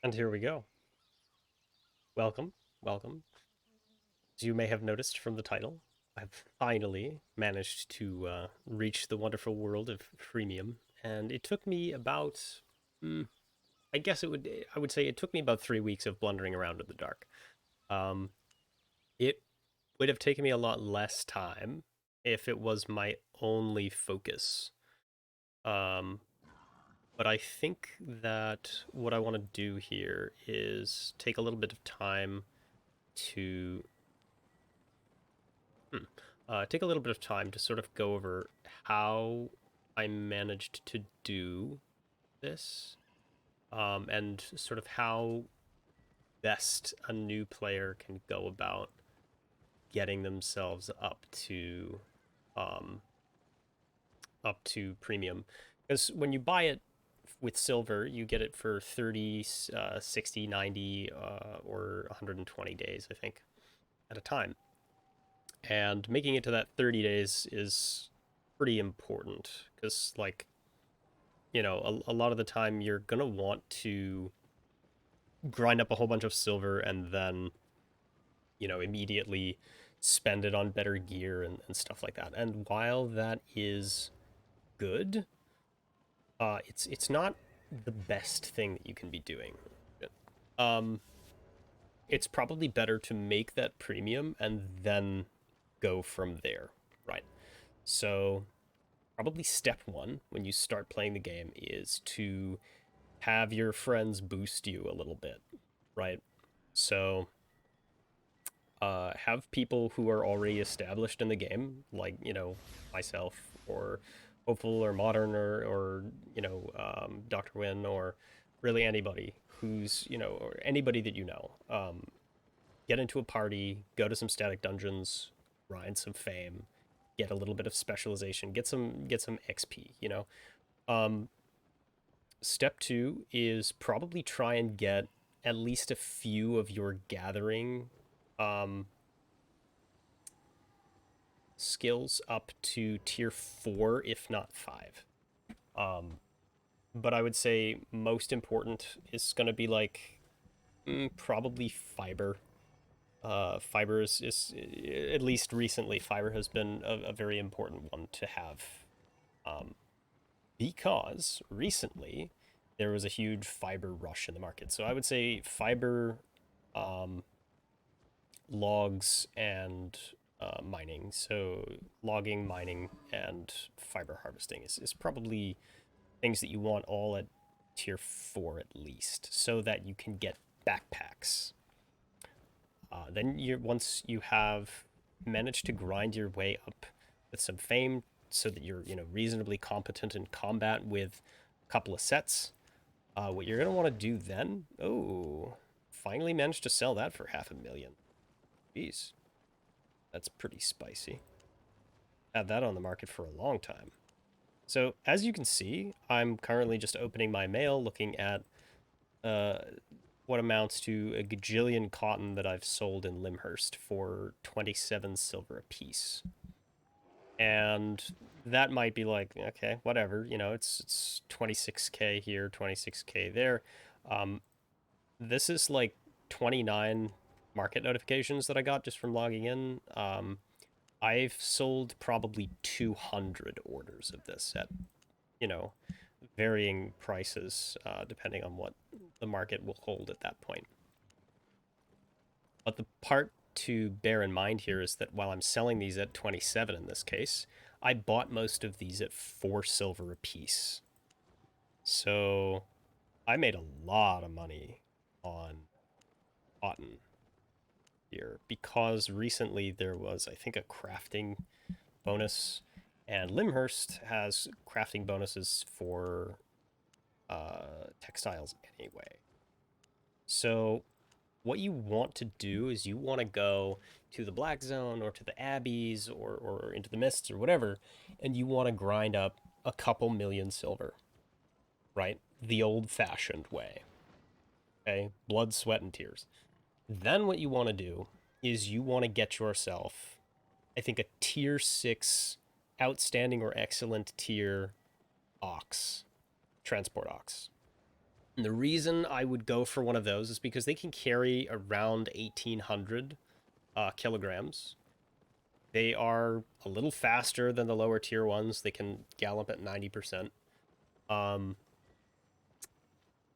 And here we go. Welcome, welcome. As you may have noticed from the title, I've finally managed to reach the wonderful world of freemium, and it took me about, mm, I guess I would say it took me about 3 weeks of blundering around in the dark. Um, it would have taken me a lot less time if it was my only focus. Um, but I think that what I want to do here is take a little bit of time to take a little bit of time to sort of go over how I managed to do this, and sort of how best a new player can go about getting themselves um, up to premium. Because when you buy it with silver, you get it for 30, 60, 90, or 120 days, I think, at a time. And making it to that 30 days is pretty important because, like, a lot of the time you're going to want to grind up a whole bunch of silver and then, immediately spend it on better gear and stuff like that. And while that is good, it's not the best thing that you can be doing. Um, it's probably better to make that premium and then go from there, right? So probably step one when you start playing the game is to have your friends boost you a little bit, right? So have people who are already established in the game, like, myself or Hopeful or Modern or Dr. Win or really anybody who's, or anybody that you know. Get into a party, go to some static dungeons, grind some fame, get a little bit of specialization, get some XP. Um, Step two is probably try and get at least a few of your gathering um, skills up to tier 4, if not 5. Um, but I would say most important is going to be like probably fiber. Fiber is, at least recently, fiber has been a very important one to have. Um, because recently there was a huge fiber rush in the market. So I would say fiber, um, logs, and mining. So logging, mining, and fiber harvesting is probably things that you want all at tier 4 at least, so that you can get backpacks. Then once you have managed to grind your way up with some fame, so that you're reasonably competent in combat with a couple of sets. What you're gonna want to do then? Oh, finally managed to sell that for 500,000. Jeez, that's pretty spicy. Had that on the market for a long time. So as you can see, I'm currently just opening my mail, looking at uh, what amounts to a gajillion cotton that I've sold in Limhurst for 27 silver apiece. And that might be like, okay, whatever, it's 26k here, 26k there. Um, this is like 29 market notifications that I got just from logging in. I've sold probably 200 orders of this at, you know, varying prices, depending on what the market will hold at that point. But the part to bear in mind here is that while I'm selling these at 27 in this case, I bought most of these at 4 silver apiece. So I made a lot of money on cotton here because recently there was, I think, a crafting bonus, and Limhurst has crafting bonuses for textiles anyway. So what you want to do is you want to go to the Black Zone or to the Abbeys or into the Mists or whatever, and you want to grind up a couple million silver, right? The old fashioned way. Okay? Blood, sweat, and tears. Then what you want to do is you want to get yourself, I think, a tier 6 outstanding or excellent tier ox, transport ox. And the reason I would go for one of those is because they can carry around 1,800 kilograms. They are a little faster than the lower tier ones. They can gallop at 90%. Um,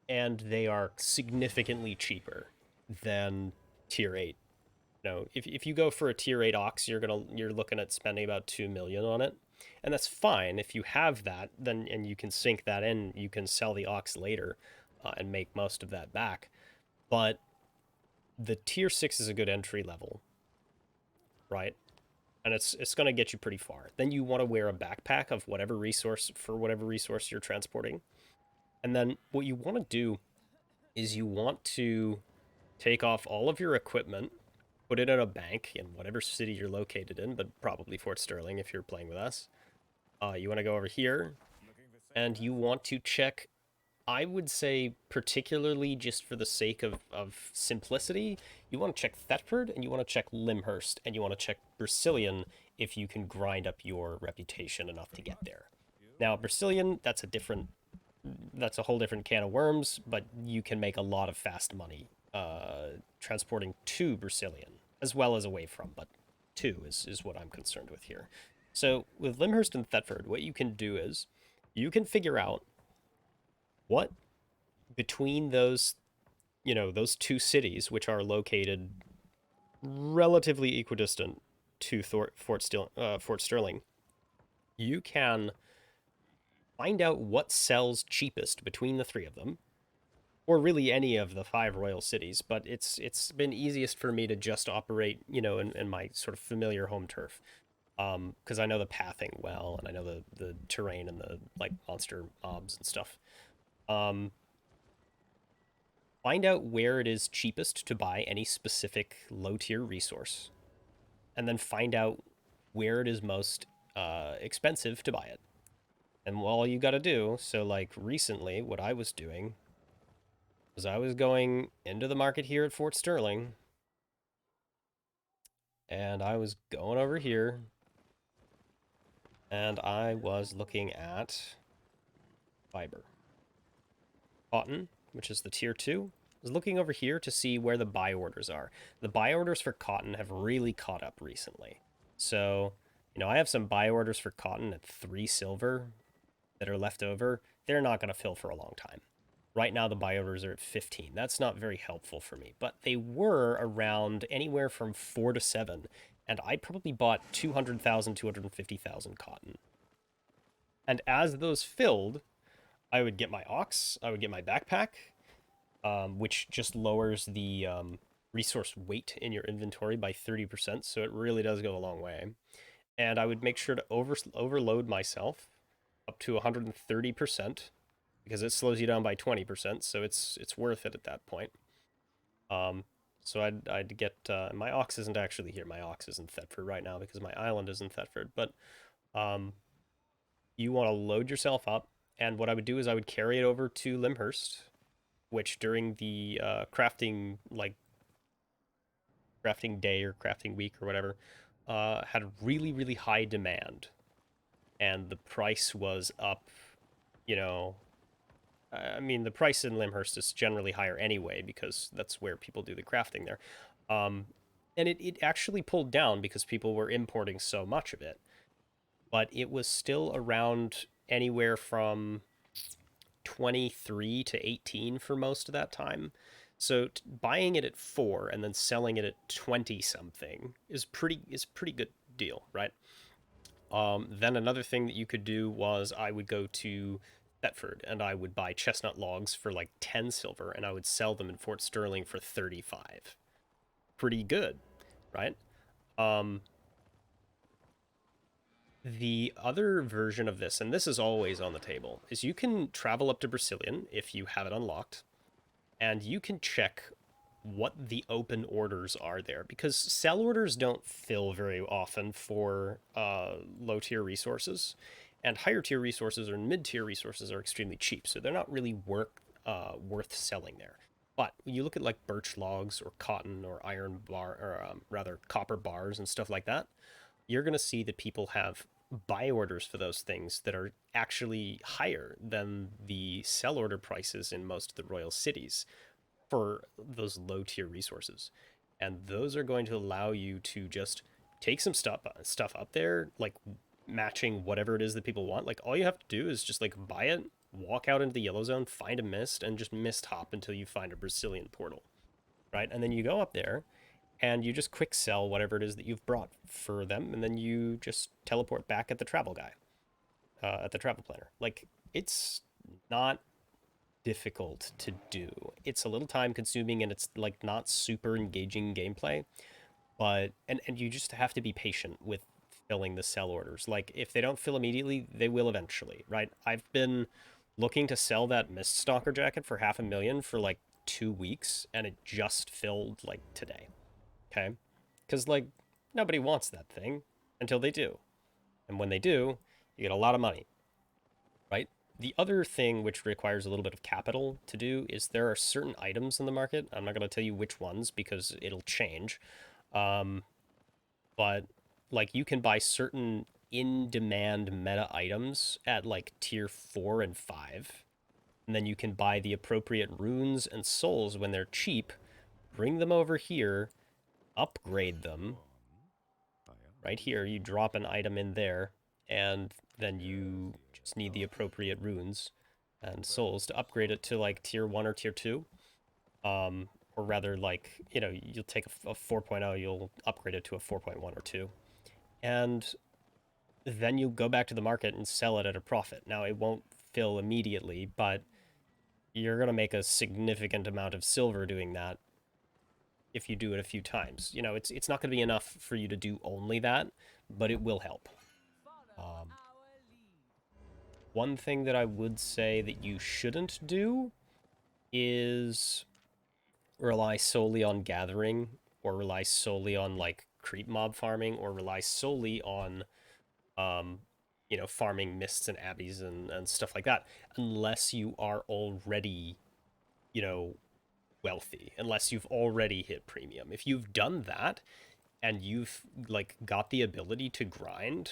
and they are significantly cheaper than tier 8. If you go for a tier 8 ox, you're looking at spending about 2 million on it. And that's fine. If you have that, then and you can sink that in, you can sell the ox later and make most of that back. But the tier 6 is a good entry level, right? And it's going to get you pretty far. Then you want to wear a backpack of whatever resource for whatever resource you're transporting. And then what you want to do is you want to take off all of your equipment, put it in a bank in whatever city you're located in, but probably Fort Sterling if you're playing with us. You want to go over here, and you want to check, I would say, particularly just for the sake of simplicity, you want to check Thetford, and you want to check Lyndhurst, and you want to check Brazilian if you can grind up your reputation enough to get there. Now, Brazilian, that's a whole different can of worms, but you can make a lot of fast money transporting to Brazilian, as well as away from, but to is what I'm concerned with here. So with Lyndhurst and Thetford, what you can do is you can figure out what between those two cities, which are located relatively equidistant to Fort Sterling, you can find out what sells cheapest between the three of them, or really any of the five royal cities. But it's been easiest for me to just operate, in my sort of familiar home turf, because I know the pathing well, and I know the terrain and the like monster mobs and stuff. Um, find out where it is cheapest to buy any specific low tier resource, and then find out where it is most expensive to buy it. And all you got to do, so like recently, what I was doing was I was going into the market here at Fort Sterling, and I was going over here, and I was looking at fiber. Cotton, which is the tier 2. I was looking over here to see where the buy orders are. The buy orders for cotton have really caught up recently. So, I have some buy orders for cotton at 3 silver that are left over. They're not going to fill for a long time. Right now, the buy orders are at 15. That's not very helpful for me, but they were around anywhere from 4 to 7, and I probably bought 200,000, 250,000 cotton. And as those filled, I would get my ox, I would get my backpack, which just lowers the resource weight in your inventory by 30%, so it really does go a long way. And I would make sure to overload myself up to 130% because it slows you down by 20%, so it's worth it at that point. So I'd get my ox isn't actually here. My ox is in Thetford right now because my island is in Thetford, but um, you want to load yourself up, and what I would do is I would carry it over to Lyndhurst, which during the crafting day or crafting week or whatever, had really really high demand, and the price was up. You know, I mean, the price in Lyndhurst is generally higher anyway because that's where people do the crafting there. Um, and it actually pulled down because people were importing so much of it, but it was still around anywhere from 23 to 18 for most of that time. So buying it at 4 and then selling it at 20 something is pretty good deal, right? Then another thing that you could do was I would go to Thetford and I would buy chestnut logs for like 10 silver and I would sell them in Fort Sterling for 35. Pretty good, right? Um, the other version of this, and this is always on the table, is you can travel up to Brazilian if you have it unlocked, and you can check what the open orders are there because sell orders don't fill very often for low tier resources, and higher tier resources or mid tier resources are extremely cheap, so they're not really worth selling there. But when you look at like birch logs or cotton or iron bar or rather copper bars and stuff like that, you're going to see that people have buy orders for those things that are actually higher than the sell order prices in most of the royal cities for those low tier resources. And those are going to allow you to just take some stuff up there, like matching whatever it is that people want. Like all you have to do is just like buy it, walk out into the yellow zone, find a mist, and just mist hop until you find a Brazilian portal, right? And then you go up there and you just quick sell whatever it is that you've brought for them, and then you just teleport back at the travel guy, at the travel planner. Like it's not difficult to do. It's a little time consuming and it's like not super engaging gameplay, but and you just have to be patient with filling the sell orders. Like if they don't fill immediately, they will eventually, right? I've been looking to sell that Mist Stalker jacket for 500,000 for like 2 weeks and it just filled like today. Okay? Because like nobody wants that thing until they do. And when they do, you get a lot of money, right? The other thing which requires a little bit of capital to do is there are certain items in the market. I'm not going to tell you which ones because it'll change. Um, but like you can buy certain in demand meta items at like tier 4 and 5. And then you can buy the appropriate runes and souls when they're cheap, bring them over here, upgrade them. Right here, you drop an item in there, and then you just need the appropriate runes and souls to upgrade it to like tier 1 or tier 2. Or rather, like, you'll take a 4.0, you'll upgrade it to a 4.1 or 2. And then you go back to the market and sell it at a profit. Now, it won't fill immediately, but you're going to make a significant amount of silver doing that if you do it a few times. It's not going to be enough for you to do only that, but it will help. Um, One thing that I would say that you shouldn't do is rely solely on gathering or rely solely on like creep mob farming or rely solely on um farming mists and abbeys and stuff like that unless you are already you know wealthy, unless you've already hit premium. If you've done that and you've like got the ability to grind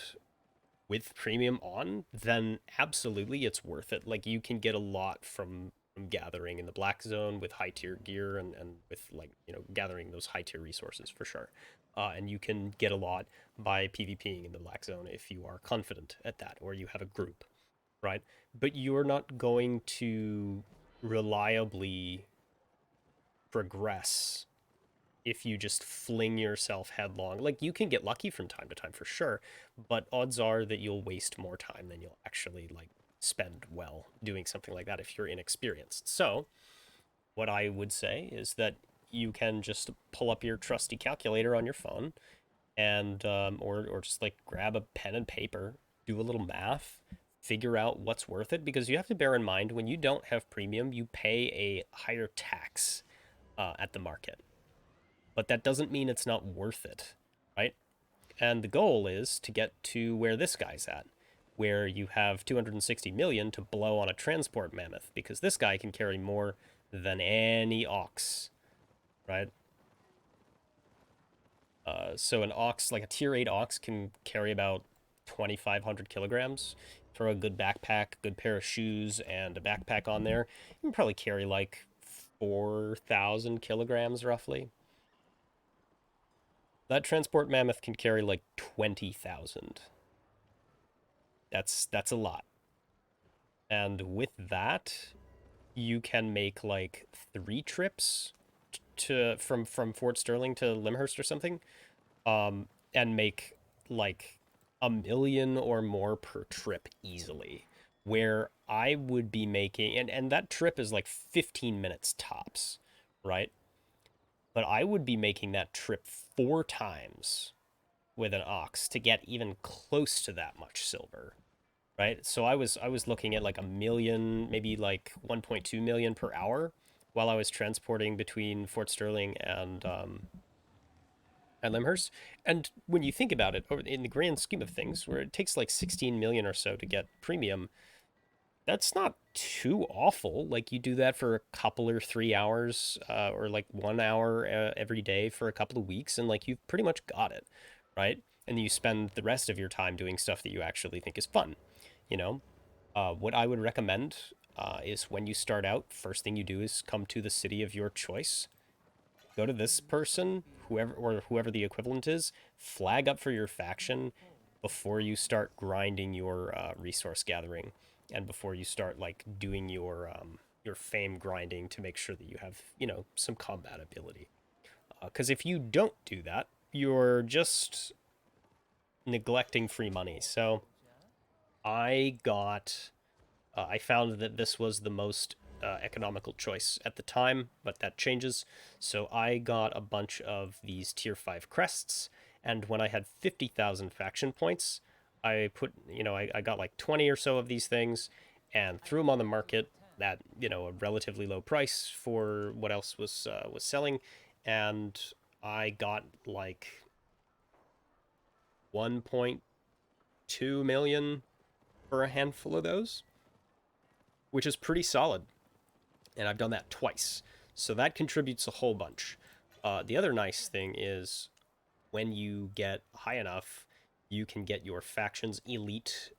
with premium on, then absolutely it's worth it. Like you can get a lot from gathering in the black zone with high tier gear and with like gathering those high tier resources for sure. And you can get a lot by PvPing in the black zone if you are confident at that or you have a group, right? But you're not going to reliably progress if you just fling yourself headlong. Like you can get lucky from time to time for sure, but odds are that you'll waste more time than you'll actually like spend well doing something like that if you're inexperienced. So, what I would say is that you can just pull up your trusty calculator on your phone and or just like grab a pen and paper, do a little math, figure out what's worth it because you have to bear in mind when you don't have premium, you pay a higher tax at the market, but that doesn't mean it's not worth it, right? And the goal is to get to where this guy's at, where you have 260 million to blow on a transport mammoth, because this guy can carry more than any ox, right? So an ox, like a tier 8 ox, can carry about 2,500 kilograms. Throw a good backpack, good pair of shoes, and a backpack on there, you can probably carry like 4,000 kilograms roughly. That transport mammoth can carry like 20,000. That's a lot. And with that, you can make like 3 trips to from Fort Sterling to Limhurst or something, and make like 1 million or more per trip easily. Where I would be making, and that trip is like 15 minutes tops, right? But I would be making that trip 4 times with an ox to get even close to that much silver, right? So I was looking at like 1 million, maybe like 1.2 million per hour while I was transporting between Fort Sterling and Limhurst. And when you think about it, in the grand scheme of things, where it takes like 16 million or so to get premium, that's not too awful. Like you do that for a couple or 3 hours, or like 1 hour every day for a couple of weeks, and like you've pretty much got it, right? and you spend the rest of your time doing stuff that you actually think is fun, you know? What I would recommend is when you start out, first thing you do is come to the city of your choice. Go to this person, whoever the equivalent is, flag up for your faction before you start grinding your resource gathering, and before you start like doing your fame grinding to make sure that you have some combat ability. Because if you don't do that, you're just neglecting free money. So I got I found that this was the most economical choice at the time, but that changes. So I got a bunch of these tier 5 crests, and when I had 50,000 faction points, I put, I got like 20 or so of these things and threw them on the market at, a relatively low price for what else was selling. And I got like 1.2 million for a handful of those, which is pretty solid. And I've done that twice. So that contributes a whole bunch. The other nice thing is when you get high enough, you can get your faction's elite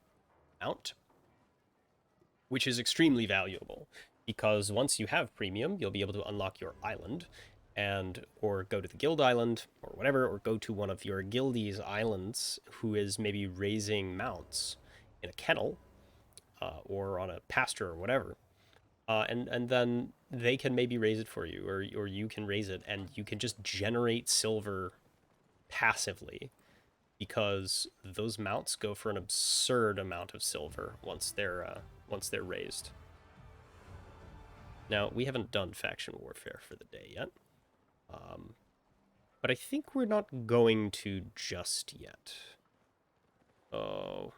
mount, which is extremely valuable because once you have premium, you'll be able to unlock your island and or go to the guild island or whatever, or go to one of your guildie's islands who is maybe raising mounts in a kennel or on a pasture or whatever. And then they can maybe raise it for you, or you can raise it, and you can just generate silver passively because those mounts go for an absurd amount of silver once they're raised. Now we haven't done faction warfare for the day yet, um, but I think we're not going to just yet. Oh,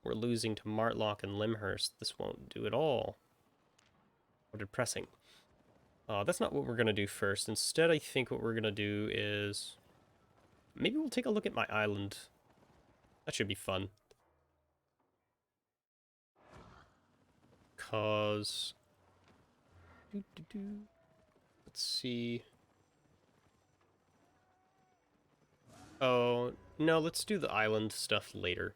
we're losing to Martlock and Limhurst. This won't do at all. How depressing. That's not what we're going to do first. Instead, I think what we're going to do is maybe we'll take a look at my island. That should be fun. Cause... Let's see. Oh, no, let's do the island stuff later.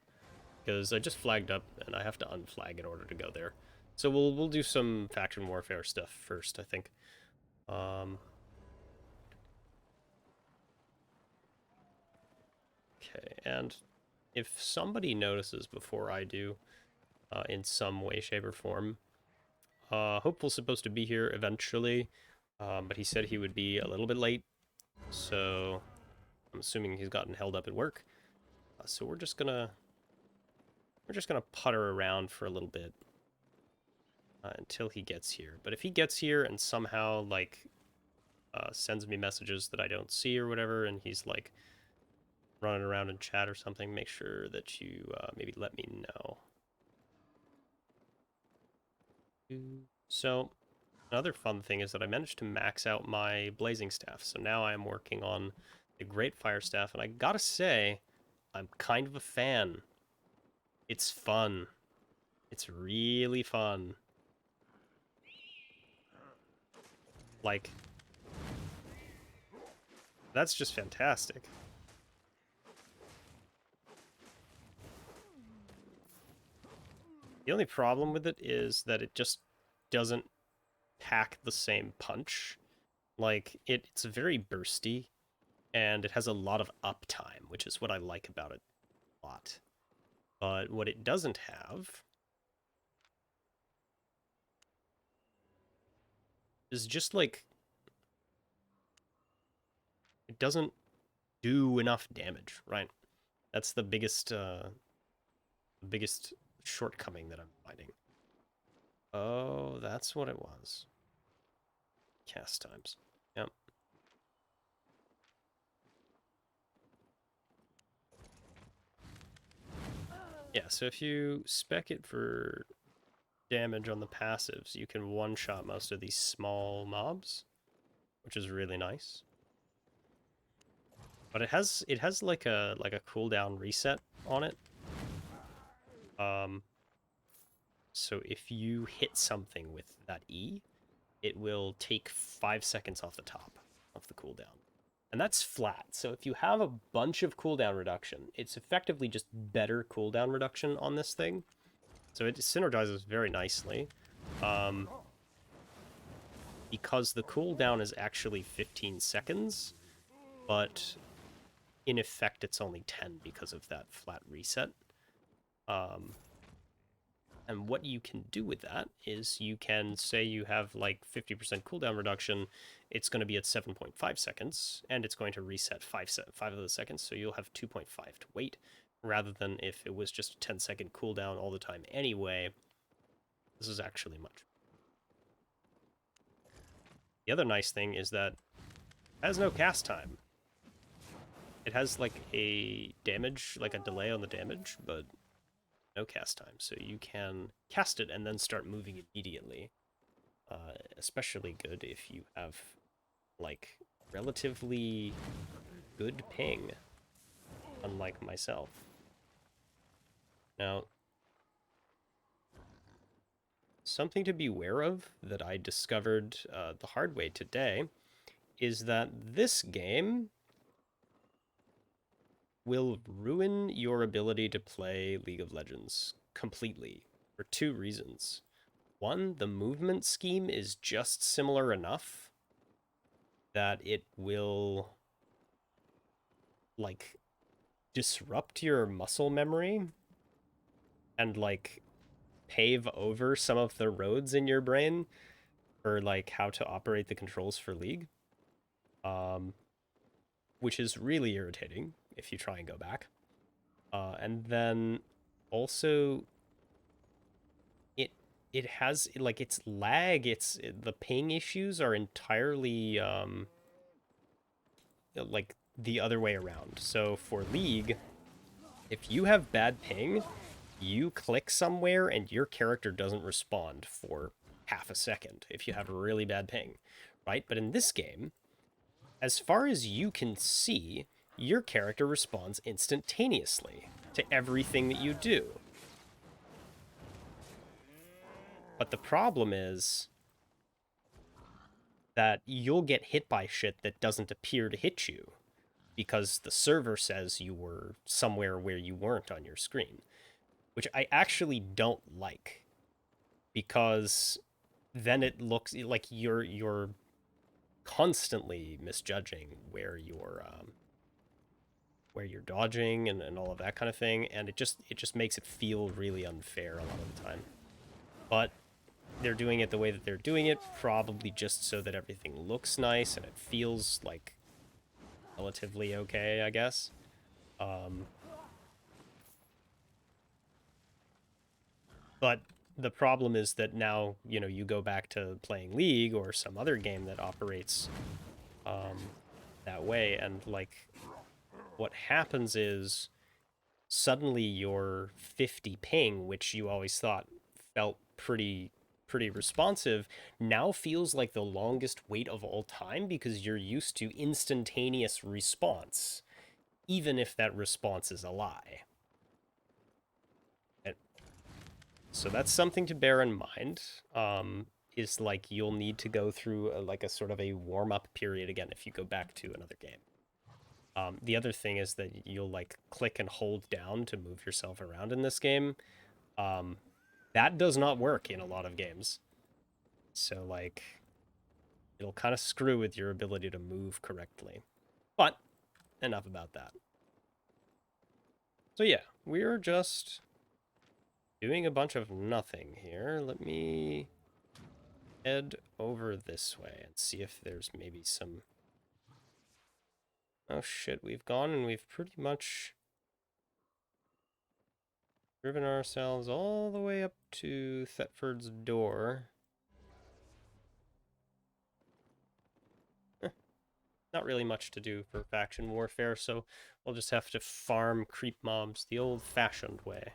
Because I just flagged up and I have to unflag in order to go there. So we'll do some faction warfare stuff first, I think. Okay, and if somebody notices before I do, in some way, shape, or form, Hopeful's supposed to be here eventually, but he said he would be a little bit late, so I'm assuming he's gotten held up at work. So we're just gonna putter around for a little bit until he gets here. But if he gets here and somehow like sends me messages that I don't see or whatever, and he's like running around in chat or something, make sure that you maybe let me know. So another fun thing is that I managed to max out my blazing staff. So now I am working on the great fire staff, and I gotta say, I'm kind of a fan. It's fun. It's really fun. Like, that's just fantastic. The only problem with it is that it just doesn't pack the same punch. Like, it's very bursty, and it has a lot of uptime, which is what I like about it a lot. But what it doesn't have is just like, it doesn't do enough damage, right? That's the biggest shortcoming that I'm finding. Oh, that's what it was. Cast times. Yep. Yeah, so if you spec it for damage on the passives, you can one-shot most of these small mobs, which is really nice. But it has like a cooldown reset on it. So if you hit something with that E, it will take 5 seconds off the top of the cooldown. And that's flat. So if you have a bunch of cooldown reduction, it's effectively just better cooldown reduction on this thing. So it synergizes very nicely. Um, because the cooldown is actually 15 seconds, but in effect it's only 10 because of that flat reset. Um, and what you can do with that is you can say you have like 50% cooldown reduction, it's going to be at 7.5 seconds, and it's going to reset 5 of those seconds, so you'll have 2.5 to wait, rather than if it was just a 10-second cooldown all the time anyway. This is actually much. The other nice thing is that it has no cast time. It has like a damage, like a delay on the damage, but no cast time. So you can cast it and then start moving immediately. Especially good if you have like relatively good ping, unlike myself. Now, something to be aware of that I discovered the hard way today is that this game will ruin your ability to play League of Legends completely for two reasons. One, the movement scheme is just similar enough that it will like disrupt your muscle memory and like pave over some of the roads in your brain for like how to operate the controls for League. Um, which is really irritating if you try and go back. And then also it it has like its lag, the ping issues are entirely like the other way around. So for League, if you have bad ping, you click somewhere and your character doesn't respond for half a second if you have a really bad ping, right? But in this game, as far as you can see, your character responds instantaneously to everything that you do. But the problem is that you'll get hit by shit that doesn't appear to hit you because the server says you were somewhere where you weren't on your screen, which I actually don't like because then it looks like you're constantly misjudging where you're dodging and all of that kind of thing, and it just makes it feel really unfair a lot of the time. But they're doing it the way that they're doing it, probably just so that everything looks nice and it feels like relatively okay, I guess. Um, but the problem is that now, you go back to playing League or some other game that operates um, that way, and like what happens is suddenly your 50 ping, which you always thought felt pretty responsive, now feels like the longest wait of all time because you're used to instantaneous response, even if that response is a lie. And so that's something to bear in mind. Is like you'll need to go through like a sort of a warm-up period again if you go back to another game. The other thing is that you'll like click and hold down to move yourself around in this game. Um, that does not work in a lot of games. So like it'll kind of screw with your ability to move correctly. But enough about that. So yeah, we're just doing a bunch of nothing here. Let me head over this way and see if there's maybe some... Oh shit, we've gone and we've pretty much driven ourselves all the way up to Thetford's door. Not really much to do for faction warfare, so we'll just have to farm creep mobs the old-fashioned way.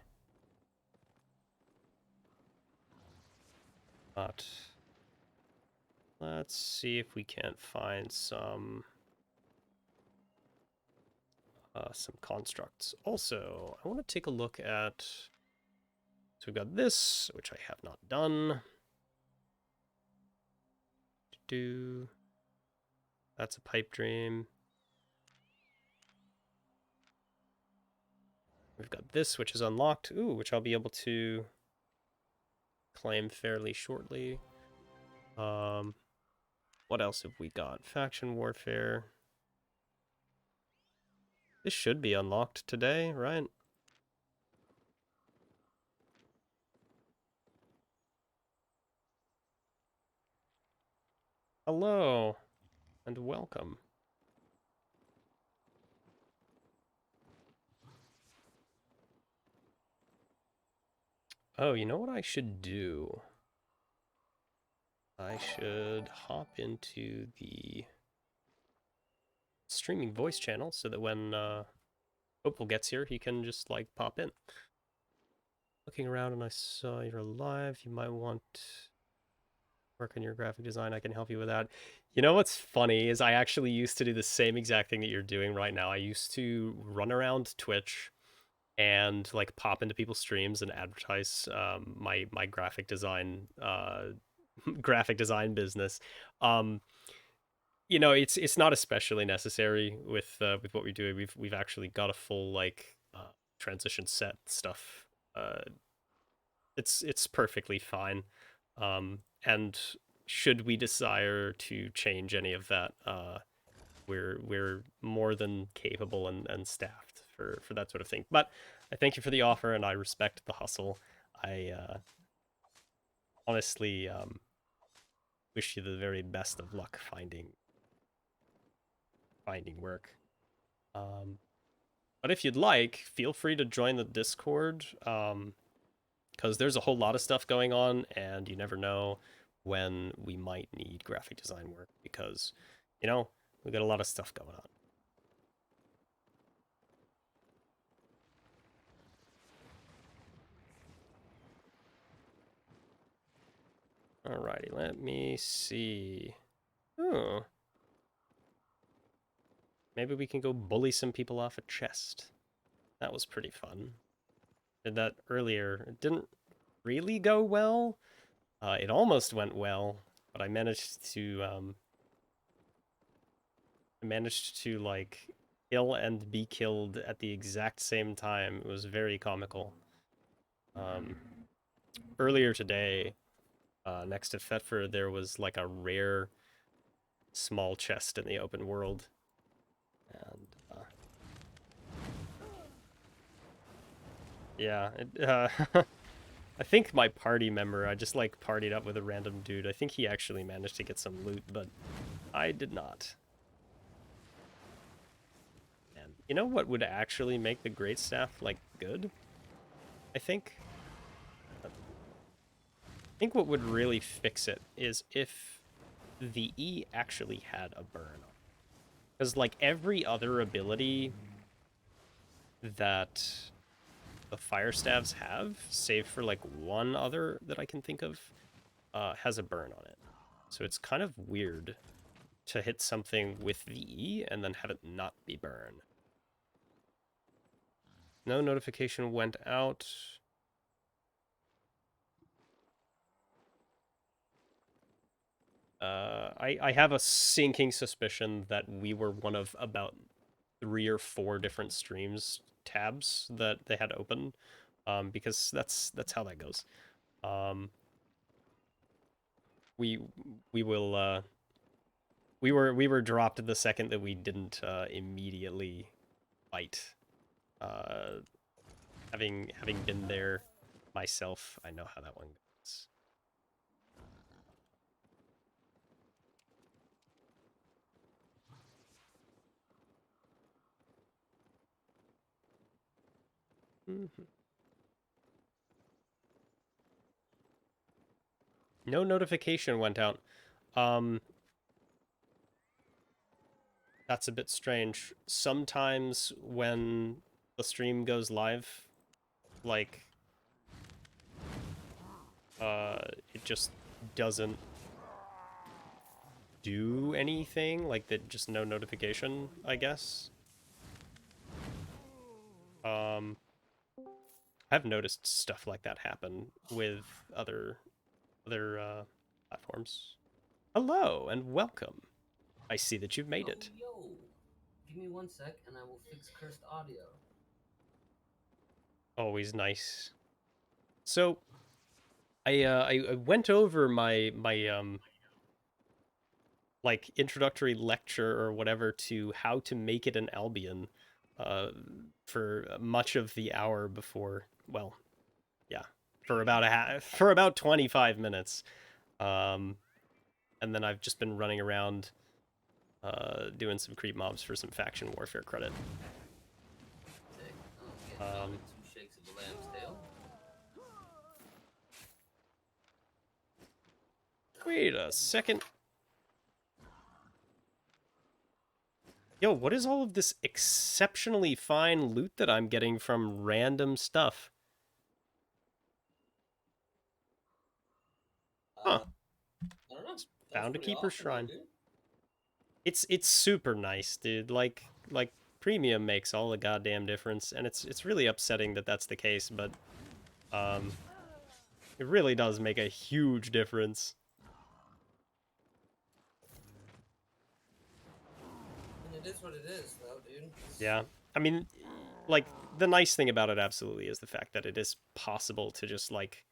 But let's see if we can't find some constructs. Also, I want to take a look at... So we've got this, which I have not done. That's a pipe dream. We've got this, which is unlocked. Ooh, which I'll be able to claim fairly shortly. What else have we got? Faction warfare. This should be unlocked today, right? Hello, and welcome. Oh, you know what I should do? I should hop into the streaming voice channel so that when Hopeful gets here, he can just like pop in. Looking around and I saw you're live. You might want work on your graphic design. I can help you with that. You know what's funny is I actually used to do the same exact thing that you're doing right now. I used to run around Twitch and like pop into people's streams and advertise my graphic design graphic design business. Um, it's not especially necessary with what we do. We've actually got a full like transition set stuff. Uh, it's perfectly fine. And should we desire to change any of that, we're more than capable and staffed for that sort of thing. But I thank you for the offer, and I respect the hustle. I honestly wish you the very best of luck finding work. But if you'd like, feel free to join the Discord. Because there's a whole lot of stuff going on, and you never know when we might need graphic design work because, we got a lot of stuff going on. Alrighty, let me see. Oh, maybe we can go bully some people off a chest. That was pretty fun. Did that earlier. It didn't really go well. It almost went well, but I managed to like kill and be killed at the exact same time. It was very comical. Um, Earlier today, next to Thetford, there was like a rare small chest in the open world, and yeah, I think my party member, I just like partied up with a random dude. I think he actually managed to get some loot, but I did not. And you know what would actually make the great staff like good? I think. I think what would really fix it is if the E actually had a burn. Because like every other ability that the fire staves have, save for like one other that I can think of, has a burn on it. So it's kind of weird to hit something with the E and then have it not be burn. No notification went out. I have a sinking suspicion that we were one of about 3 or 4 different streams tabs that they had open, because that's how that goes. Um, we we will we were dropped the second that we didn't immediately fight. Uh, having been there myself, I know how that one goes. Mm-hmm. No notification went out. Um, that's a bit strange. Sometimes when the stream goes live, like it just doesn't do anything, like that, just no notification, I guess. um I've noticed stuff like that happen with other platforms. Hello and welcome. I see that you've made it. Yo, give me 1 sec and I will fix cursed audio. Always nice. So I went over my like introductory lecture or whatever to how to make it an Albion uh for much of the hour before, well, yeah, for about for about 25 minutes. Um and then I've just been running around doing some creep mobs for some faction warfare credit. Sick. Oh, getting on Um in two shakes of a lamb's tail. Wait a second. Yo, what is all of this exceptionally fine loot that I'm getting from random stuff? Huh. I don't know. Sounds Found a pretty keeper's awesome though, shrine. dude. It's super nice, dude. Like premium makes all the goddamn difference, and it's really upsetting that that's the case, but um it really does make a huge difference. And it is what it is, though, dude. Yeah. I mean, like the nice thing about it absolutely is the fact that it is possible to just like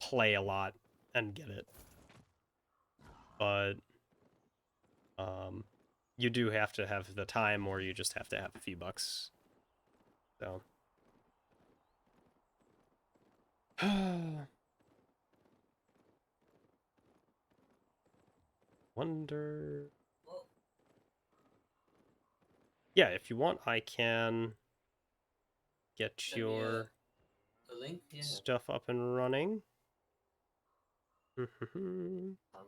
play a lot and get it. But um you do have to have the time or you just have to have a few bucks. So wonder. Well, Yeah, if you want, I can get send me your a link. Yeah. stuff up and running. I'm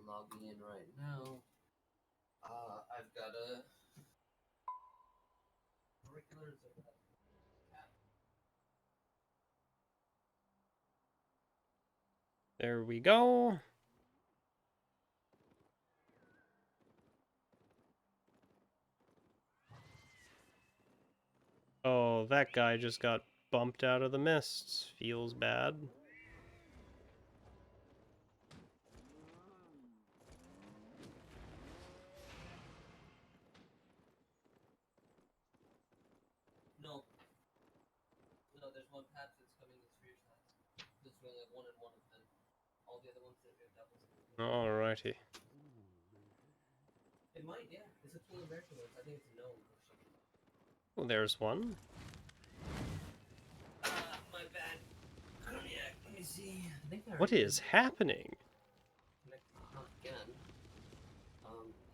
logging in right now. I've got a curriculars. There we go. Oh, that guy just got bumped out of the mists. Feels bad. No, no. There's one patch that's coming that's for your size. There's only like one and one of them. All the other ones that are doubles. Alrighty. It might, yeah. It's a full American one. I think it's a gnome or something. Oh, there's one. My bad. Cognac. Let me see. I think I What already is did. happening? Connect again.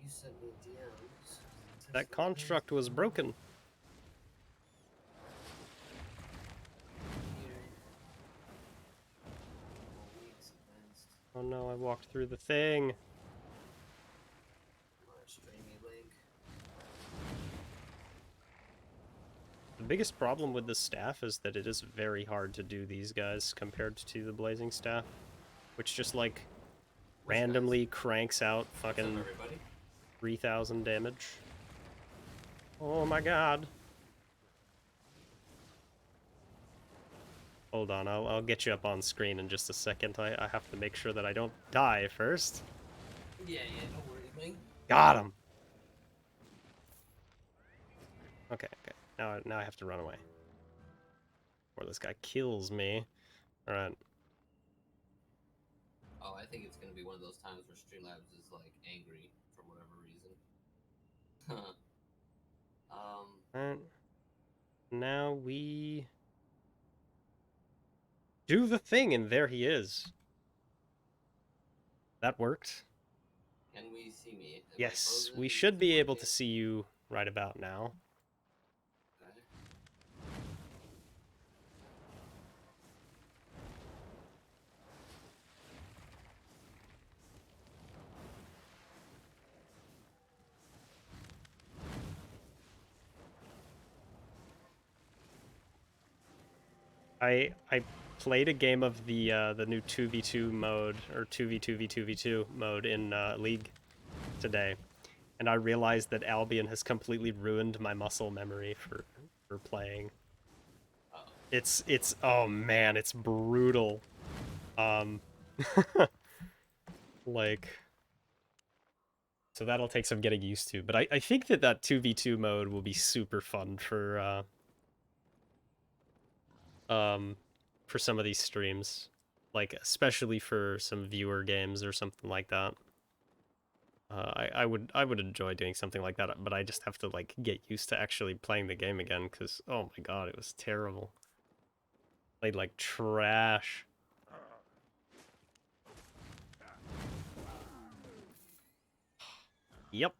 You sent me DMs. That construct was broken. Oh no, I walked through the thing. The biggest problem with this staff is that it is very hard to do these guys compared to the blazing staff, which just like randomly cranks out fucking 3,000 damage. Oh my god. Hold on, I'll get you up on screen in just a second. I have to make sure that I don't die first. Yeah, don't worry, man. Got him. Okay. Now I have to run away. Or this guy kills me. Alright. Oh, I think it's gonna be one of those times where Streamlabs is like angry for whatever reason. Alright. Now we do the thing, and there he is. That worked. Can we see me? Yes, we should be able to see you right about now. Okay. I played a game of the new 2v2 mode, or 2v2v2v2 mode in League today, and I realized that Albion has completely ruined my muscle memory for playing. Uh-oh. It's oh man, it's brutal. Um like, so that'll take some getting used to, but I think that 2v2 mode will be super fun for um, for some of these streams, like especially for some viewer games or something like that. I would enjoy doing something like that, but I just have to like get used to actually playing the game again because oh my god, it was terrible. Played like trash. Yep,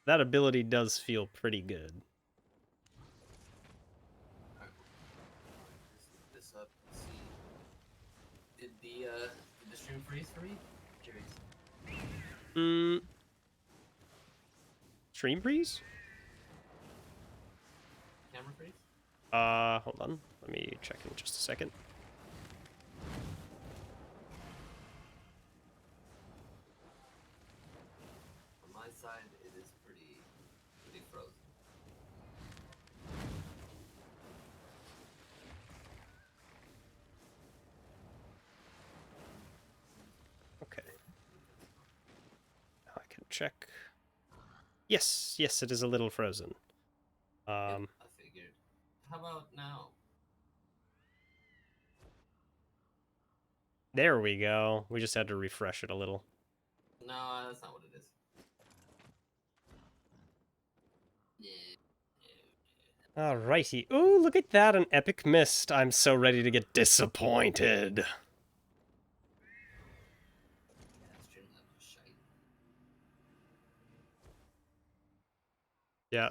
that ability does feel pretty good. Alright, let's look this up and see. Did the stream freeze for me? Curious. Mm, stream freeze? Camera freeze? Hold on. Let me check in just a second. On my side, it is pretty frozen. Okay. Now I can check. Yes, yes, it is a little frozen. Yep, I figured. How about now? There we go. We just had to refresh it a little. No, that's not what it is. Alrighty. Ooh, look at that, an epic mist. I'm so ready to get disappointed. Yeah, Streamlabs is shite. Yeah,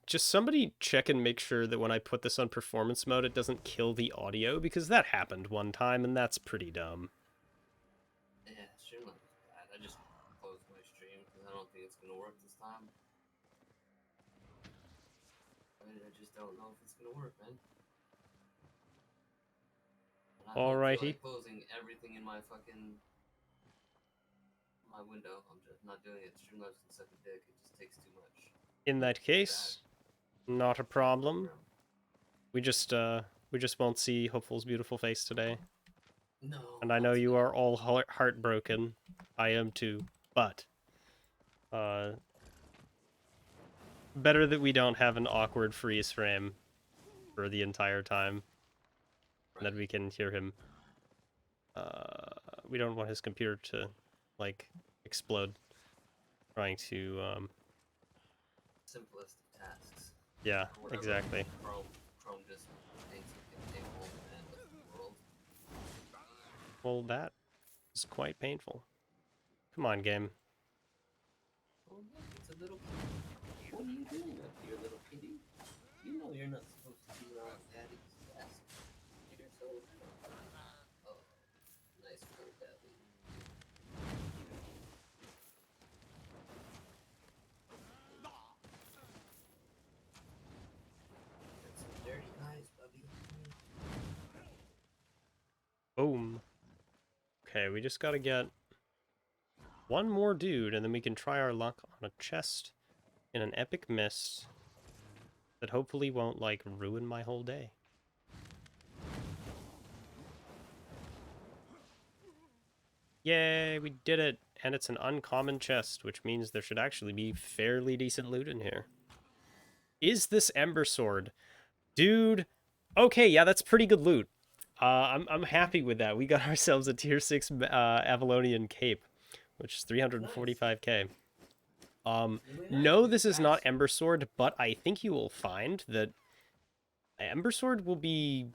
just somebody check and make sure that when I put this on performance mode, it doesn't kill the audio, because that happened one time, and that's pretty dumb. Yeah, Streamlabs is bad. I just closed my stream because I don't think it's gonna work this time. I just don't know if it's gonna work, man. And I don't feel Alrighty. like closing everything in my window. I'm just not doing it. Streamlabs can suck a dick. It just takes too much. In that case, not a problem. Program. We just won't see Hopeful's beautiful face today. No. And I know you are all heartbroken. I am too. But, better that we don't have an awkward freeze frame for the entire time. Right. That we can hear him. We don't want his computer to, like, explode. Trying to, Simplest of tasks. yeah, exactly. Chrome just thinks it can take all the bandwidth in the world. Well, that is quite painful. Come on, game. Oh look, it's a little kitty. What are you doing up here, little kitty? You know you're not supposed to be on Daddy's desk. You're so oh, nice full belly. Got some dirty eyes, Bubby. Boom. Okay, we just gotta get one more dude, and then we can try our luck on a chest in an epic mist that hopefully won't, like, ruin my whole day. Yay, we did it! And it's an uncommon chest, which means there should actually be fairly decent loot in here. Is this Ember Sword? Dude, okay, yeah, that's pretty good loot. I'm happy with that. We got ourselves a tier 6 Avalonian cape, which is 345k. No, this is not Ember Sword, but I think you will find that Ember Sword will be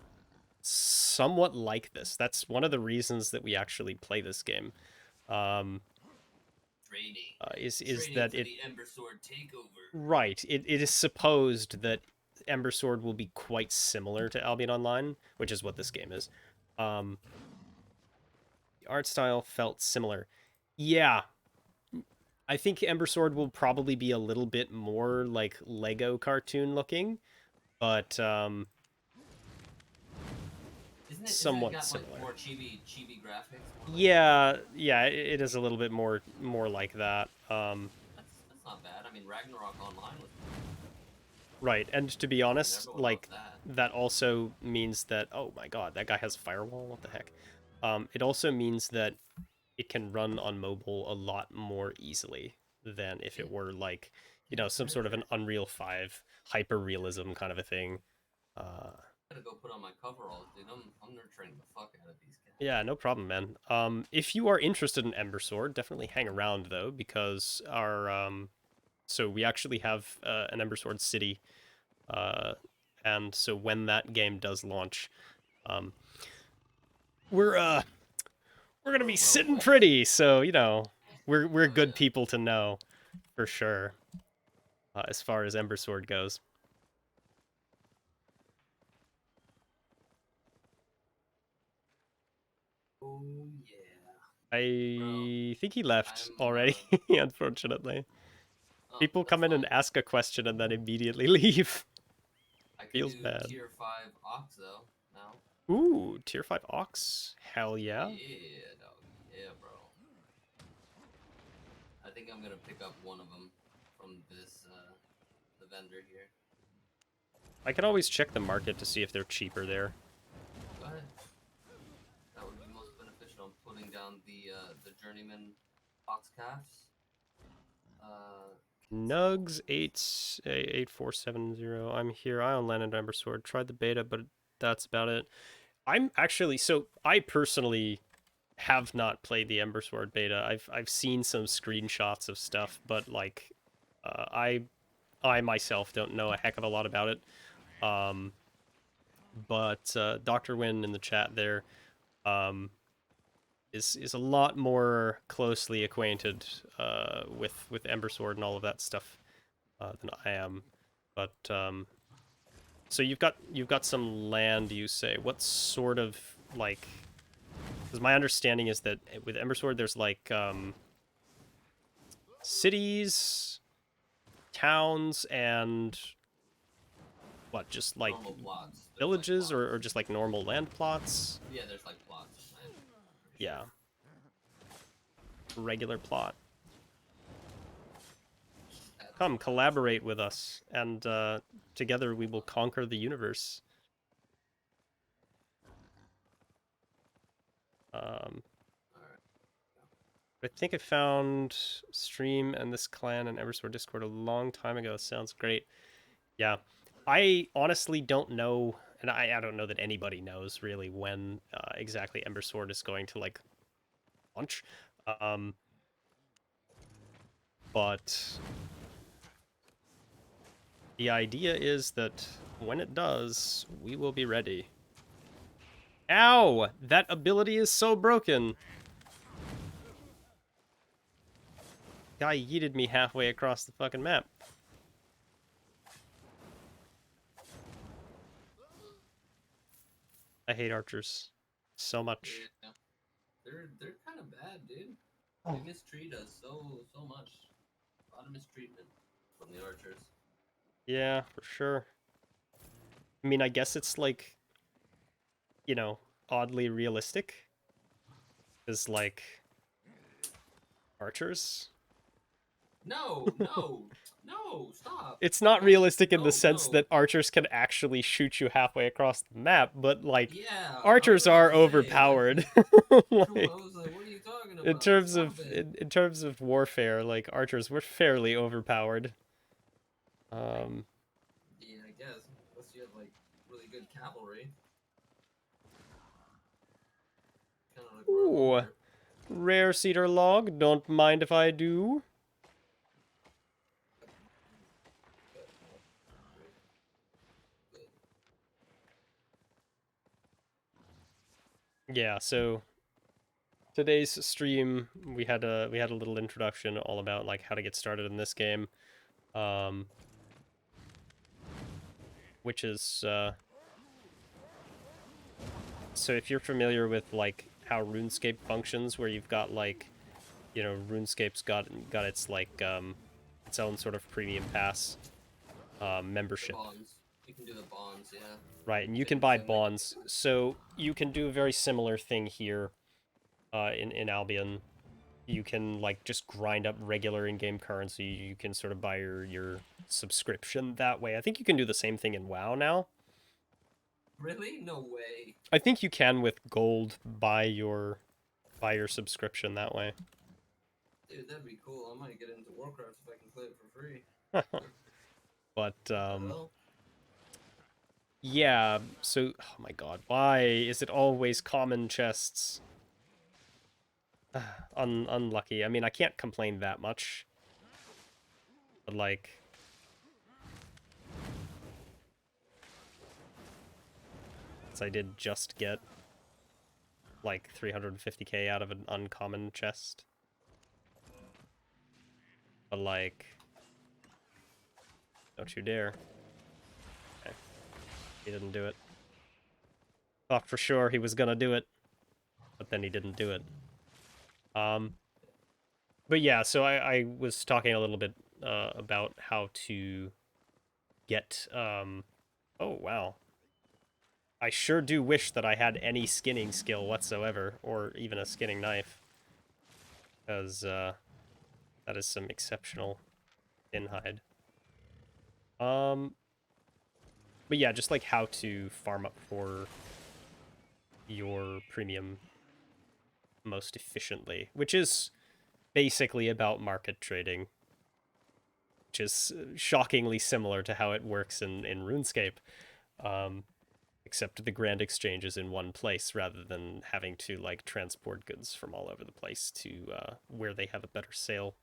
somewhat like this. That's one of the reasons that we actually play this game. Is that it? The Ember Sword takeover. Right. It is supposed that Ember Sword will be quite similar to Albion Online, which is what this game is. The art style felt similar. Yeah, I think Ember Sword will probably be a little bit more like Lego cartoon looking, but somewhat got, similar. Like, more chibi graphics? More yeah, yeah, it is a little bit more like that. That's not bad. I mean, Ragnarok Online was right, and to be honest, like that. that also means that oh my god, that guy has firewall. What the heck? It also means that it can run on mobile a lot more easily than if it were like, you know, some sort of an Unreal 5 hyper realism kind of a thing. gotta go put on my coveralls, dude. I'm nurturing the fuck out of these cats. Yeah, no problem, man. If you are interested in Ember Sword, definitely hang around though, because our so we actually have an Ember Sword city, uh, and so when that game does launch, um, we're gonna be We're well sitting equipped. pretty. So you know, we're Oh good yeah. people to know for sure, as far as Ember Sword goes. Oh yeah, bro. I think he left I'm already, unfortunately. Oh, People that's come in and fine. ask a question and then immediately leave. I could Feels do bad. tier 5 ox though now. Ooh, tier 5 Ox. Hell yeah. Yeah, dog. Yeah, bro. I think I'm gonna pick up one of them from this the vendor here. I can always check the market to see if they're cheaper there. Go ahead. That would be most beneficial. I'm putting down the journeyman ox calves. Cancel. Nugs 8470. I'm here. I own Land and Ember Sword. Tried the beta, but that's about it. I'm actually so I personally have not played the Ember Sword beta. I've seen some screenshots of stuff, but like uh, I I myself don't know a heck of a lot about it. Um, but Dr. Win in the chat there um, is a lot more closely acquainted with Ember Sword and all of that stuff than I am. But so you've got some land, you say. What sort of like? Because my understanding is that with Ember Sword, there's like cities, towns, and what? Just like Normal plots. There's like villages, plots. or just like normal land plots. Yeah, there's like plots of land. I'm pretty Yeah, sure. regular plot. That's Come what I was collaborate told. with us, and together we will conquer the universe. Um, Alright. I think I found stream and this clan and Eversword Discord a long time ago. Sounds great. Yeah, I honestly don't know, and I don't know that anybody knows really when exactly Ember Sword is going to like launch. Um, but the idea is that when it does, we will be ready. Ow! That ability is so broken. Guy yeeted me halfway across the fucking map. I hate archers so much. Yeah. They're kind of bad, dude. They Oh. mistreat us so much. A lot of mistreatment from the archers. Yeah, for sure. I mean, I guess it's like, oddly realistic. Is like archers. No, no, no! Stop! It's not No, realistic in the no, sense no. that archers can actually shoot you halfway across the map, but like Yeah, I was archers about are to say like, overpowered. I Like was like, what are you talking in about? terms Stop of it! in terms of warfare, like archers were fairly overpowered. Um Yeah, I guess unless you have like really good cavalry, kind of like run Ooh, over. rare cedar log. Don't mind if I do. But no, great, good. Yeah, so today's stream we had a little introduction all about like how to get started in this game. Um which is so if you're familiar with like how RuneScape functions, where you've got like, RuneScape's got its like its own sort of premium pass The membership, bonds, you can do the bonds, yeah. right? And you can buy Same way you can bonds, do. so you can do a very similar thing here in Albion. You can like just grind up regular in-game currency. You can sort of buy your subscription that way. I think you can do the same thing in WoW now. Really? No way. I think you can with gold buy your subscription that way. Dude, that'd be cool. I might get into Warcraft if I can play it for free. But What the hell? Yeah, so, oh my god, why is it always common chests? Unlucky. I mean, I can't complain that much, but like, since I did just get like 350k out of an uncommon chest, but like, don't you dare. Okay, he didn't do it. Thought for sure he was gonna do it, but then he didn't do it. Um, but yeah, so I was talking a little bit about how to get oh wow. I sure do wish that I had any skinning skill whatsoever, or even a skinning knife, because that is some exceptional thin hide. Um, but yeah, just like how to farm up for your premium most efficiently, which is basically about market trading, which is shockingly similar to how it works in RuneScape. Um, except the grand exchange is in one place rather than having to like transport goods from all over the place to where they have a better sale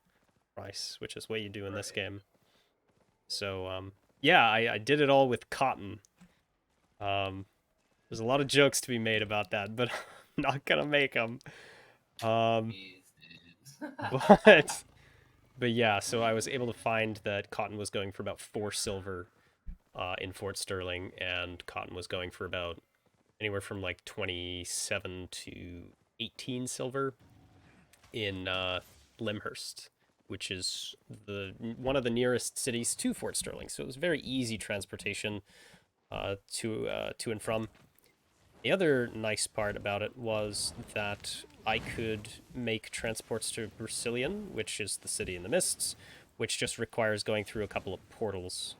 price, which is what you do in this Right. game. So yeah, I did it all with cotton. There's a lot of jokes to be made about that, but I'm not gonna make them. Um, Jeez, dude. but but yeah, so I was able to find that cotton was going for about 4 silver in Fort Sterling, and cotton was going for about anywhere from like 27 to 18 silver in Limhurst, which is the one of the nearest cities to Fort Sterling. So it was very easy transportation to and from. The other nice part about it was that I could make transports to Brazilian, which is the city in the mists, which just requires going through a couple of portals.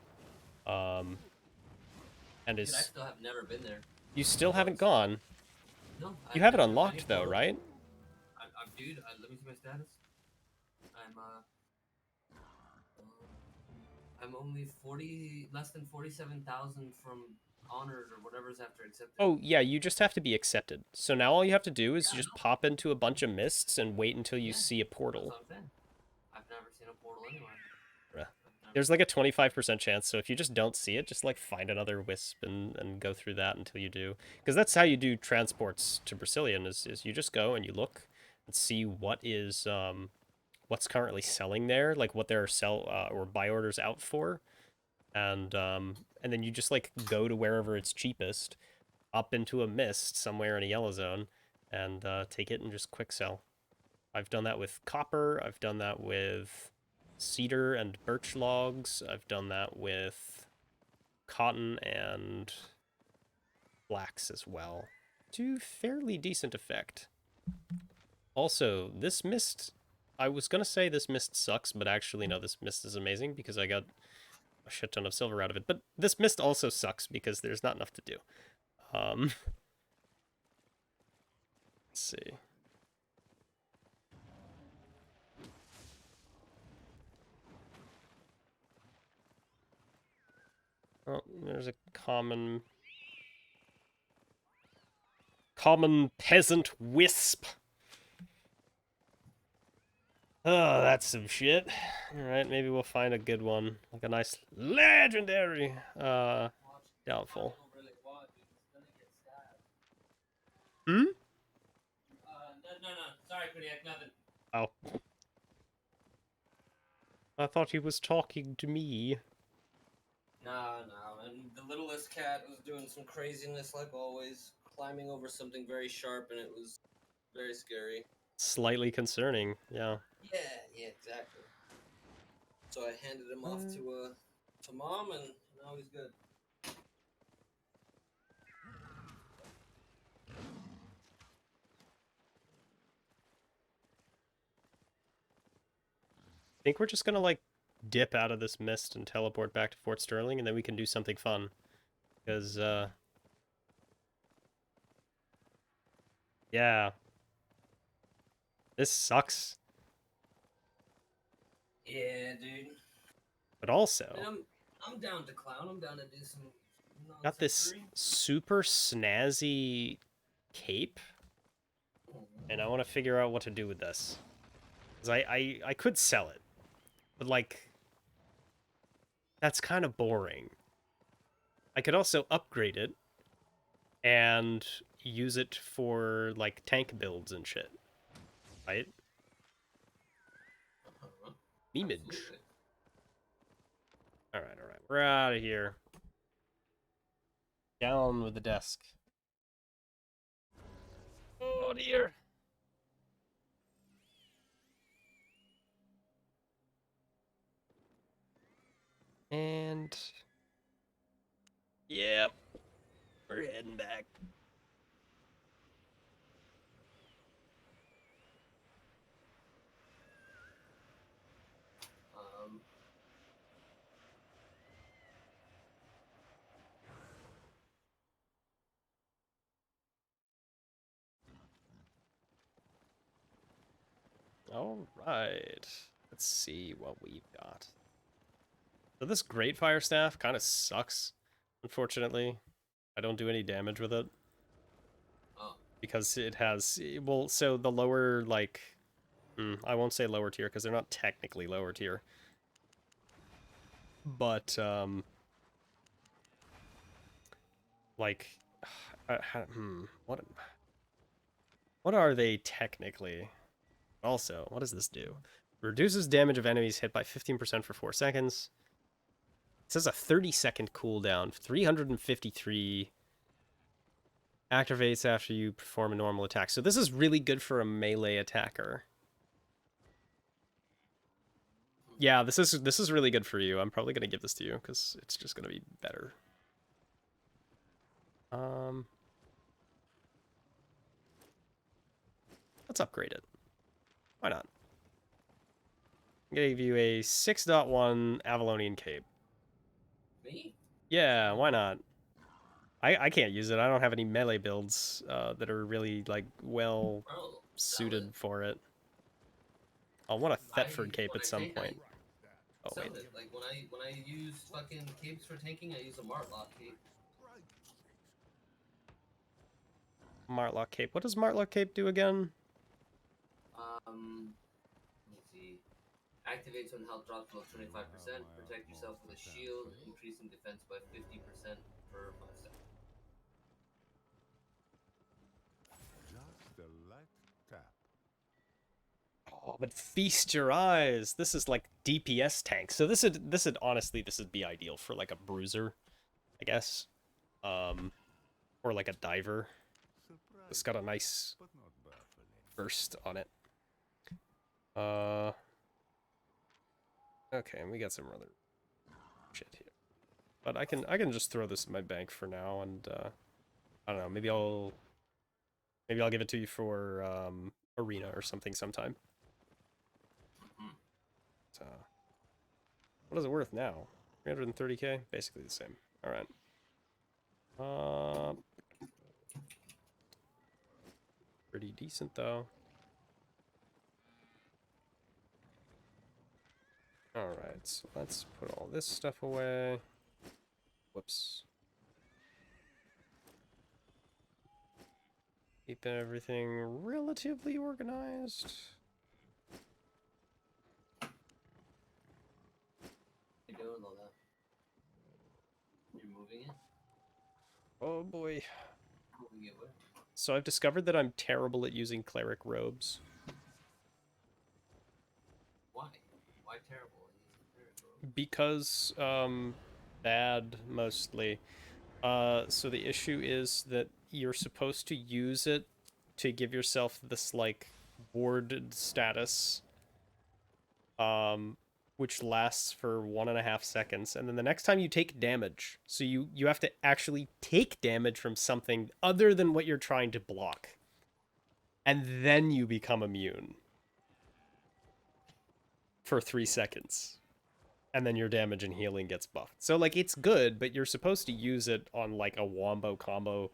Um, and Dude, I is still have never been there. you still haven't Once. gone? No, You I've have it never done any unlocked though, portal. right? Dude, let me see my status. I'm I'm only 40, less than 47,000 from honored or whatever's after accepted. Oh, yeah, you just have to be accepted. So now all you have to do is Yeah, just no. pop into a bunch of mists and wait until you Yeah, see a that's portal. what I'm saying. I've never seen a portal anywhere. Bruh. I've never There's like a 25% chance, so if you just don't see it, just like find another wisp and go through that until you do. Because that's how you do transports to Brazilian is you just go and you look and see what is what's currently selling there, like what there are sell or buy orders out for. And then you just like go to wherever it's cheapest, up into a mist somewhere in a yellow zone, and take it and just quick sell. I've done that with copper. I've done that with cedar and birch logs. I've done that with cotton and flax as well, to fairly decent effect. Also, this mist, I was gonna say this mist sucks, but actually no, this mist is amazing because I got a shit ton of silver out of it. But this mist also sucks because there's not enough to do. Let's see. Oh, there's a common peasant wisp. Oh, that's some shit. Alright, maybe we'll find a good one. Like a nice legendary. Watch, Doubtful. really watch. It's gonna get stabbed. Hmm? No. Sorry, Kodiak, nothing. Oh. I thought he was talking to me. No. And the littlest cat was doing some craziness like always, climbing over something very sharp, and it was very scary. Slightly concerning, yeah. Yeah, exactly. So I handed him off to mom, and now he's good. Think we're just gonna like dip out of this mist and teleport back to Fort Sterling, and then we can do something fun. Because yeah, this sucks. Yeah, dude. But I mean, also, I'm down to clown. I'm down to do some Got this non-sensory. super snazzy cape, and I want to figure out what to do with this. Because I could sell it, but like, that's kind of boring. I could also upgrade it and use it for like tank builds and shit, right? Uh-huh. Memeage. Absolutely. All right, we're out of here. Down with the desk. Oh dear. And yep, we're heading back. Um, All right. Let's see what we've got. So this Great Fire Staff kind of sucks, unfortunately. I don't do any damage with it oh, because it has, well, so the lower, like, I won't say lower tier because they're not technically lower tier. But, like, what are they technically? Also, what does this do? Reduces damage of enemies hit by 15% for 4 seconds. It says a 30-second cooldown, 353 activates after you perform a normal attack. So this is really good for a melee attacker. Yeah, this is really good for you. I'm probably gonna give this to you because it's just gonna be better. Um, let's upgrade it. Why not? I'm gonna give you a 6.1 Avalonian Cape. me? Yeah, why not? I can't use it. I don't have any melee builds that are really like well Bro, sell it. suited for it. I'll want a Thetford cape When at I some tank, I point. Oh sell wait, it. Like when I use fucking capes for tanking, I use a Martlock cape. Martlock cape. What does Martlock cape do again? Let me see. Activates when health drops below 25%. Protect yourself with a shield, increasing defense by 50% for 5 seconds. Just a light tap. Oh, but feast your eyes. This is like DPS tank. So this would honestly this would be ideal for like a bruiser, I guess. Um or like a diver. It's got a Surprising, nice but not baffling. burst on it. Uh okay, and we got some other shit here. But I can just throw this in my bank for now and I don't know, maybe I'll give it to you for arena or something sometime. Mhm. So what is it worth now? 330k? Basically the same. Alright. Uh, pretty decent though. Alright, so let's put all this stuff away. Whoops. Keep everything relatively organized. What are you doing all that? You're moving it? Oh boy. Moving it where? So I've discovered that I'm terrible at using cleric robes. Why? Why terrible? He's a cleric, Because, bad mostly. So the issue is that you're supposed to use it to give yourself this, like, warded status, which lasts for 1.5 seconds, and then the next time you take damage, so you have to actually take damage from something other than what you're trying to block, and then you become immune for 3 seconds. And then your damage and healing gets buffed. So like it's good, but you're supposed to use it on like a wombo combo,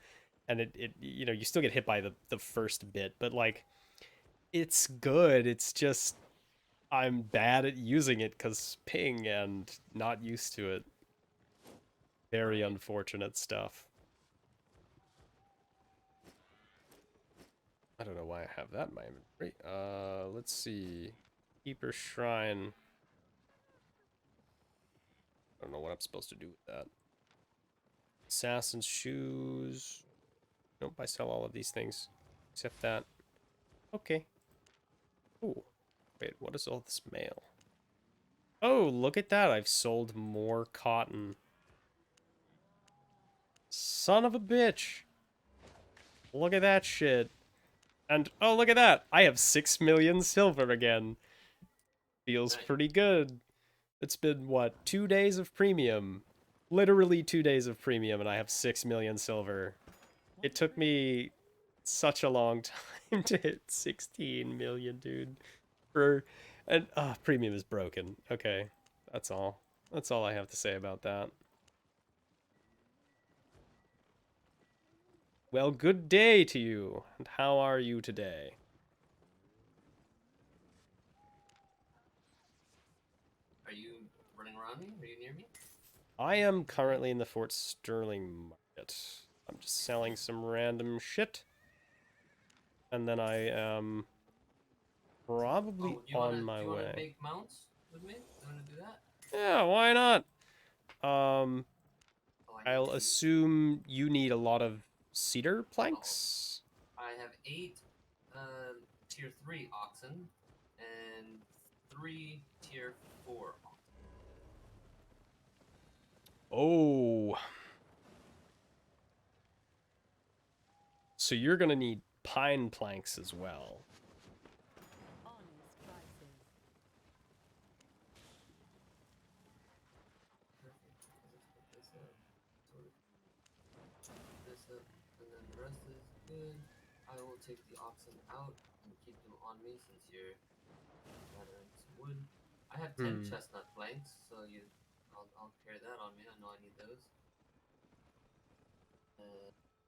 and it you still get hit by the first bit, but like it's good. It's just I'm bad at using it because ping and not used to it. Very unfortunate stuff. I don't know why I have that in my inventory. Let's see. Keeper Shrine. I don't know what I'm supposed to do with that. Assassin's Shoes. Nope, I sell all of these things. Except that. Okay. Ooh. Wait, what is all this mail? Oh, look at that. I've sold more cotton. Son of a bitch. Look at that shit. And, oh, look at that. I have 6 million silver again. Feels Nice. pretty good. It's been, what, 2 days of premium? Literally 2 days of premium, and I have 6 million silver. It took me such a long time to hit 16 million, dude. And premium is broken. Okay, that's all. That's all I have to say about that. Well, good day to you. And how are you today? Are you running around me? Are you near me? I am currently in the Fort Sterling market. I'm just selling some random shit. And then I am probably Oh, on my do you wanna way. make mounts with me? You wanna do that? Yeah, why not? Um, Oh, I need I'll 8. assume you need a lot of cedar Oh, planks. I have 8 tier 3 oxen and 3 tier 4 oxen. Oh. So you're gonna need pine planks as well. Honest prices. Perfect. Let's put this up. Sort of this up, and then the rest is good. I will take the oxen out and keep them on me since you're gathering some wood. I have 10 chestnut planks, so I'll carry that on me. I know I need those.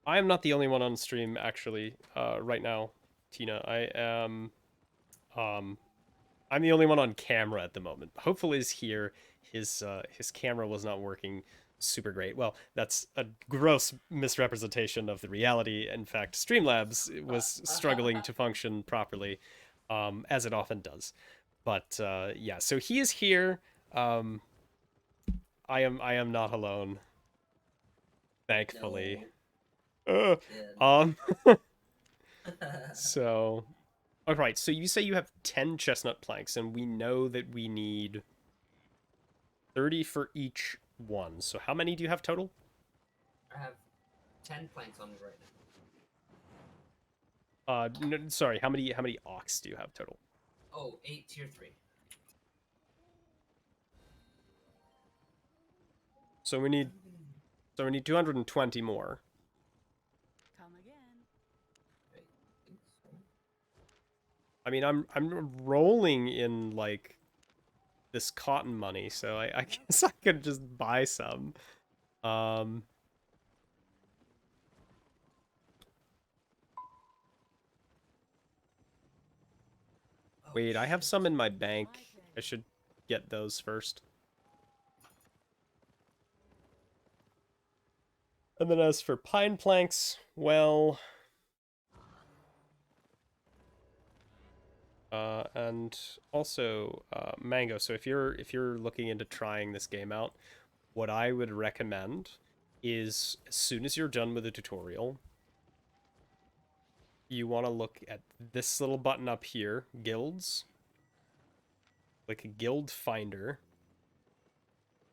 I am not the only one on stream, actually, right now, Tina. Um, I'm the only one on camera at the moment. Hopefully is here. His camera was not working super great. Well, that's a gross misrepresentation of the reality. In fact, Streamlabs was struggling to function properly, as it often does. But yeah, so he is here. Um, I am not alone, thankfully. Uh, Yeah. um, so all right. So you say you have 10 chestnut planks, and we know that we need 30 for each one. So how many do you have total? I have 10 planks on me right now. No, sorry. How many ox do you have total? Oh, 8 tier 3. So we need 220 more. Come again. I think so. I mean, I'm rolling in like this cotton money, so I guess I could just buy some. Um, Oh, wait, I have shit. some in my My bank. turn. I should get those first. And then as for pine planks, well, and also mango. So if you're looking into trying this game out, what I would recommend is as soon as you're done with the tutorial, you want to look at this little button up here, guilds, like a guild finder,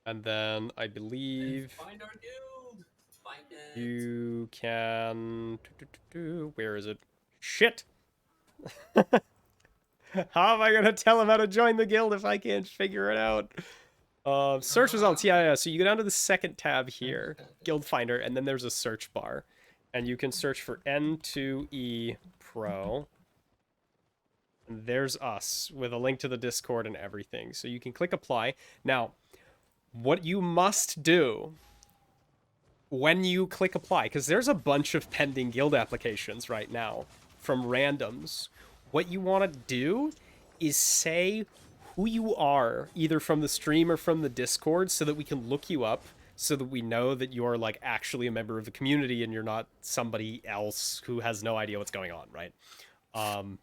and then I believe Find our guild! Find it! you can. Where is it? Shit! How am I gonna tell him how to join the guild if I can't figure it out? Search results. Yeah. So you go down to the second tab here, Guild Finder, and then there's a search bar, and you can search for N2E Pro. And there's us with a link to the Discord and everything. So you can click apply. Now, what you must do when you click apply, because there's a bunch of pending guild applications right now from randoms. What you want to do is say who you are, either from the stream or from the Discord, so that we can look you up, so that we know that you are like actually a member of the community and you're not somebody else who has no idea what's going on, right? Um,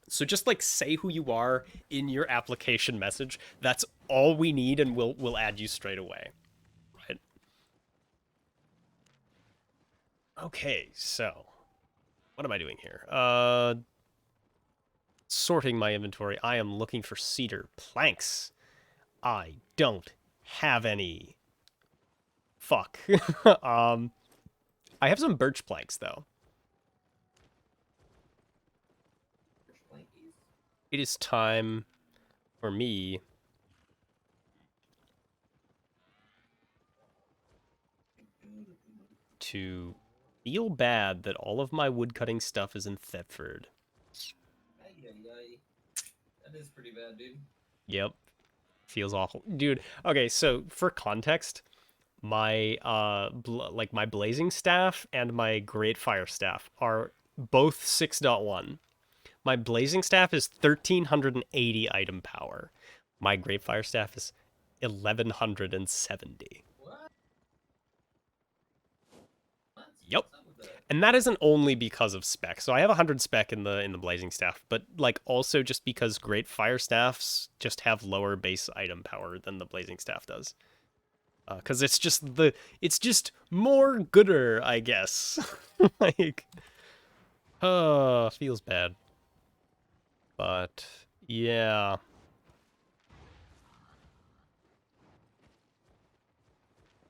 so just like say who you are in your application message. That's all we need, and we'll add you straight away, right? Okay, so what am I doing here? Sorting my inventory. I am looking for cedar planks. I don't have any. Fuck. um, I have some birch planks though. Which blankies? It is time for me to feel bad that all of my woodcutting stuff is in Thetford. Ay, ay, ay. That is pretty bad, dude. Yep. Feels awful. Dude, okay, so for context, my like my blazing staff and my great fire staff are both 6.1. My blazing staff is 1380 item power. My great fire staff is 1170. What? Yep. What's up with that? And that isn't only because of spec. So I have 100 spec in the blazing staff, but like also just because great fire staffs just have lower base item power than the blazing staff does. Because it's just more gooder, I guess. Like, feels bad. But yeah.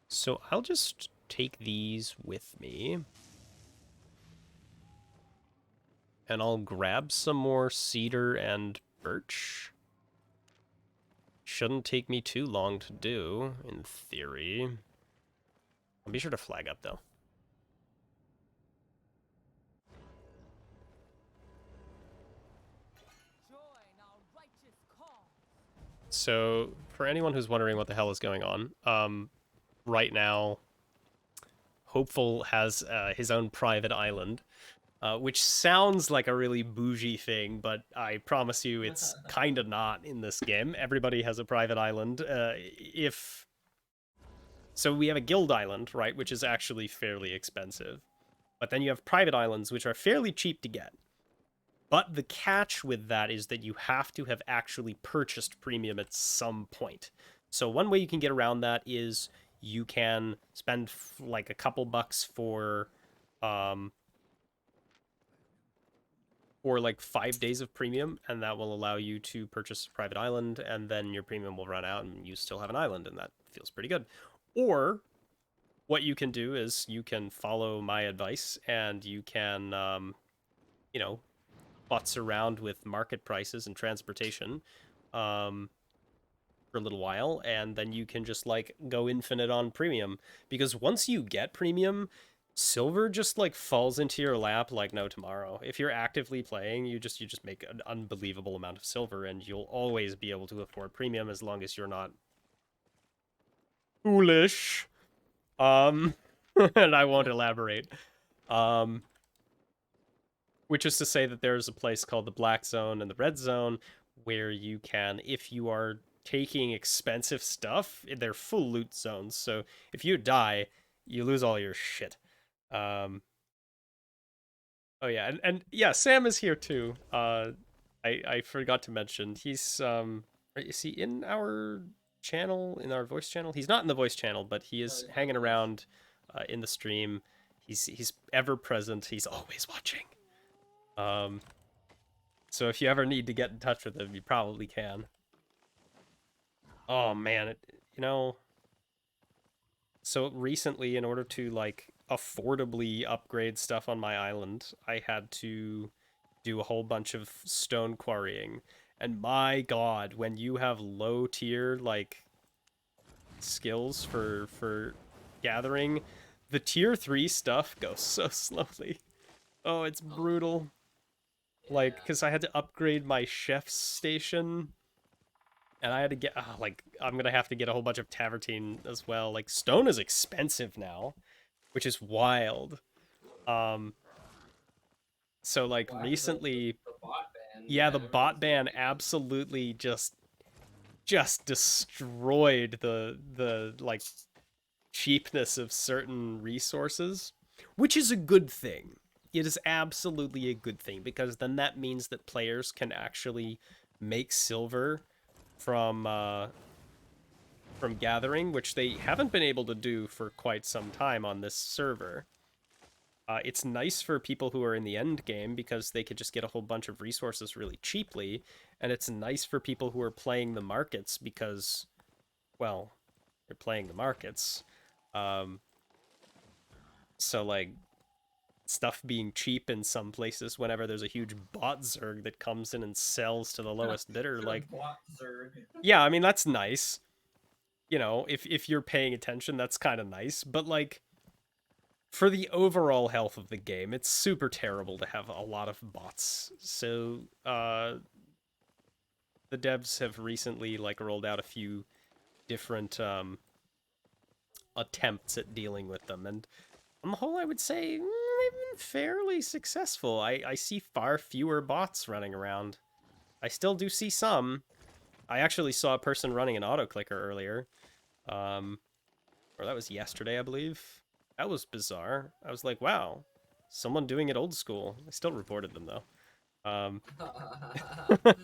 So I'll just take these with me. And I'll grab some more cedar and birch. Shouldn't take me too long to do, in theory. I'll be sure to flag up, though. So, for anyone who's wondering what the hell is going on, right now, Hopeful has his own private island, which sounds like a really bougie thing, but I promise you it's kind of not in this game. Everybody has a private island. So we have a guild island, right, which is actually fairly expensive. But then you have private islands, which are fairly cheap to get. But the catch with that is that you have to have actually purchased premium at some point. So one way you can get around that is you can spend like a couple bucks for like 5 days of premium, and that will allow you to purchase a private island, and then your premium will run out and you still have an island, and that feels pretty good. Or what you can do is you can follow my advice and you can you know, butts around with market prices and transportation for a little while, and then you can just like go infinite on premium, because once you get premium, silver just like falls into your lap like no tomorrow. If you're actively playing, you just make an unbelievable amount of silver, and you'll always be able to afford premium as long as you're not foolish. And I won't elaborate. Um, which is to say that there's a place called the Black Zone and the Red Zone where you can, if you are taking expensive stuff, they're full loot zones. So if you die, you lose all your shit. Oh yeah, and yeah, Sam is here too. I forgot to mention is he in our channel, in our voice channel? He's not in the voice channel, but he is hanging around in the stream. He's ever present. He's always watching. Um, so if you ever need to get in touch with him, you probably can. Oh man, you know. So recently, in order to like affordably upgrade stuff on my island, I had to do a whole bunch of stone quarrying. And my god, when you have low tier like skills for gathering, the tier 3 stuff goes so slowly. Oh, it's brutal. Like, Yeah. because I had to upgrade my chef's station, and I had to get, like, I'm gonna have to get a whole bunch of tavertine as well. Like, stone is expensive now, which is wild. Um, so, like, Well, after recently, the bot ban, yeah, the everything's bot ban gonna be- absolutely just destroyed the like cheapness of certain resources, which is a good thing. It is absolutely a good thing because then that means that players can actually make silver from gathering, which they haven't been able to do for quite some time on this server. It's nice for people who are in the end game because they could just get a whole bunch of resources really cheaply, and it's nice for people who are playing the markets because, well, they're playing the markets. Um, so like stuff being cheap in some places whenever there's a huge bot zerg that comes in and sells to the lowest bidder, like Bot Zerg. yeah, I mean that's nice. You know, if you're paying attention, that's kind of nice, but like for the overall health of the game, it's super terrible to have a lot of bots. So, the devs have recently like rolled out a few different attempts at dealing with them, and on the whole, I would say they've been fairly successful. I see far fewer bots running around. I still do see some. I actually saw a person running an auto clicker earlier, or that was yesterday, I believe. That was bizarre. I was like, wow, someone doing it old school. I still reported them though. Um, I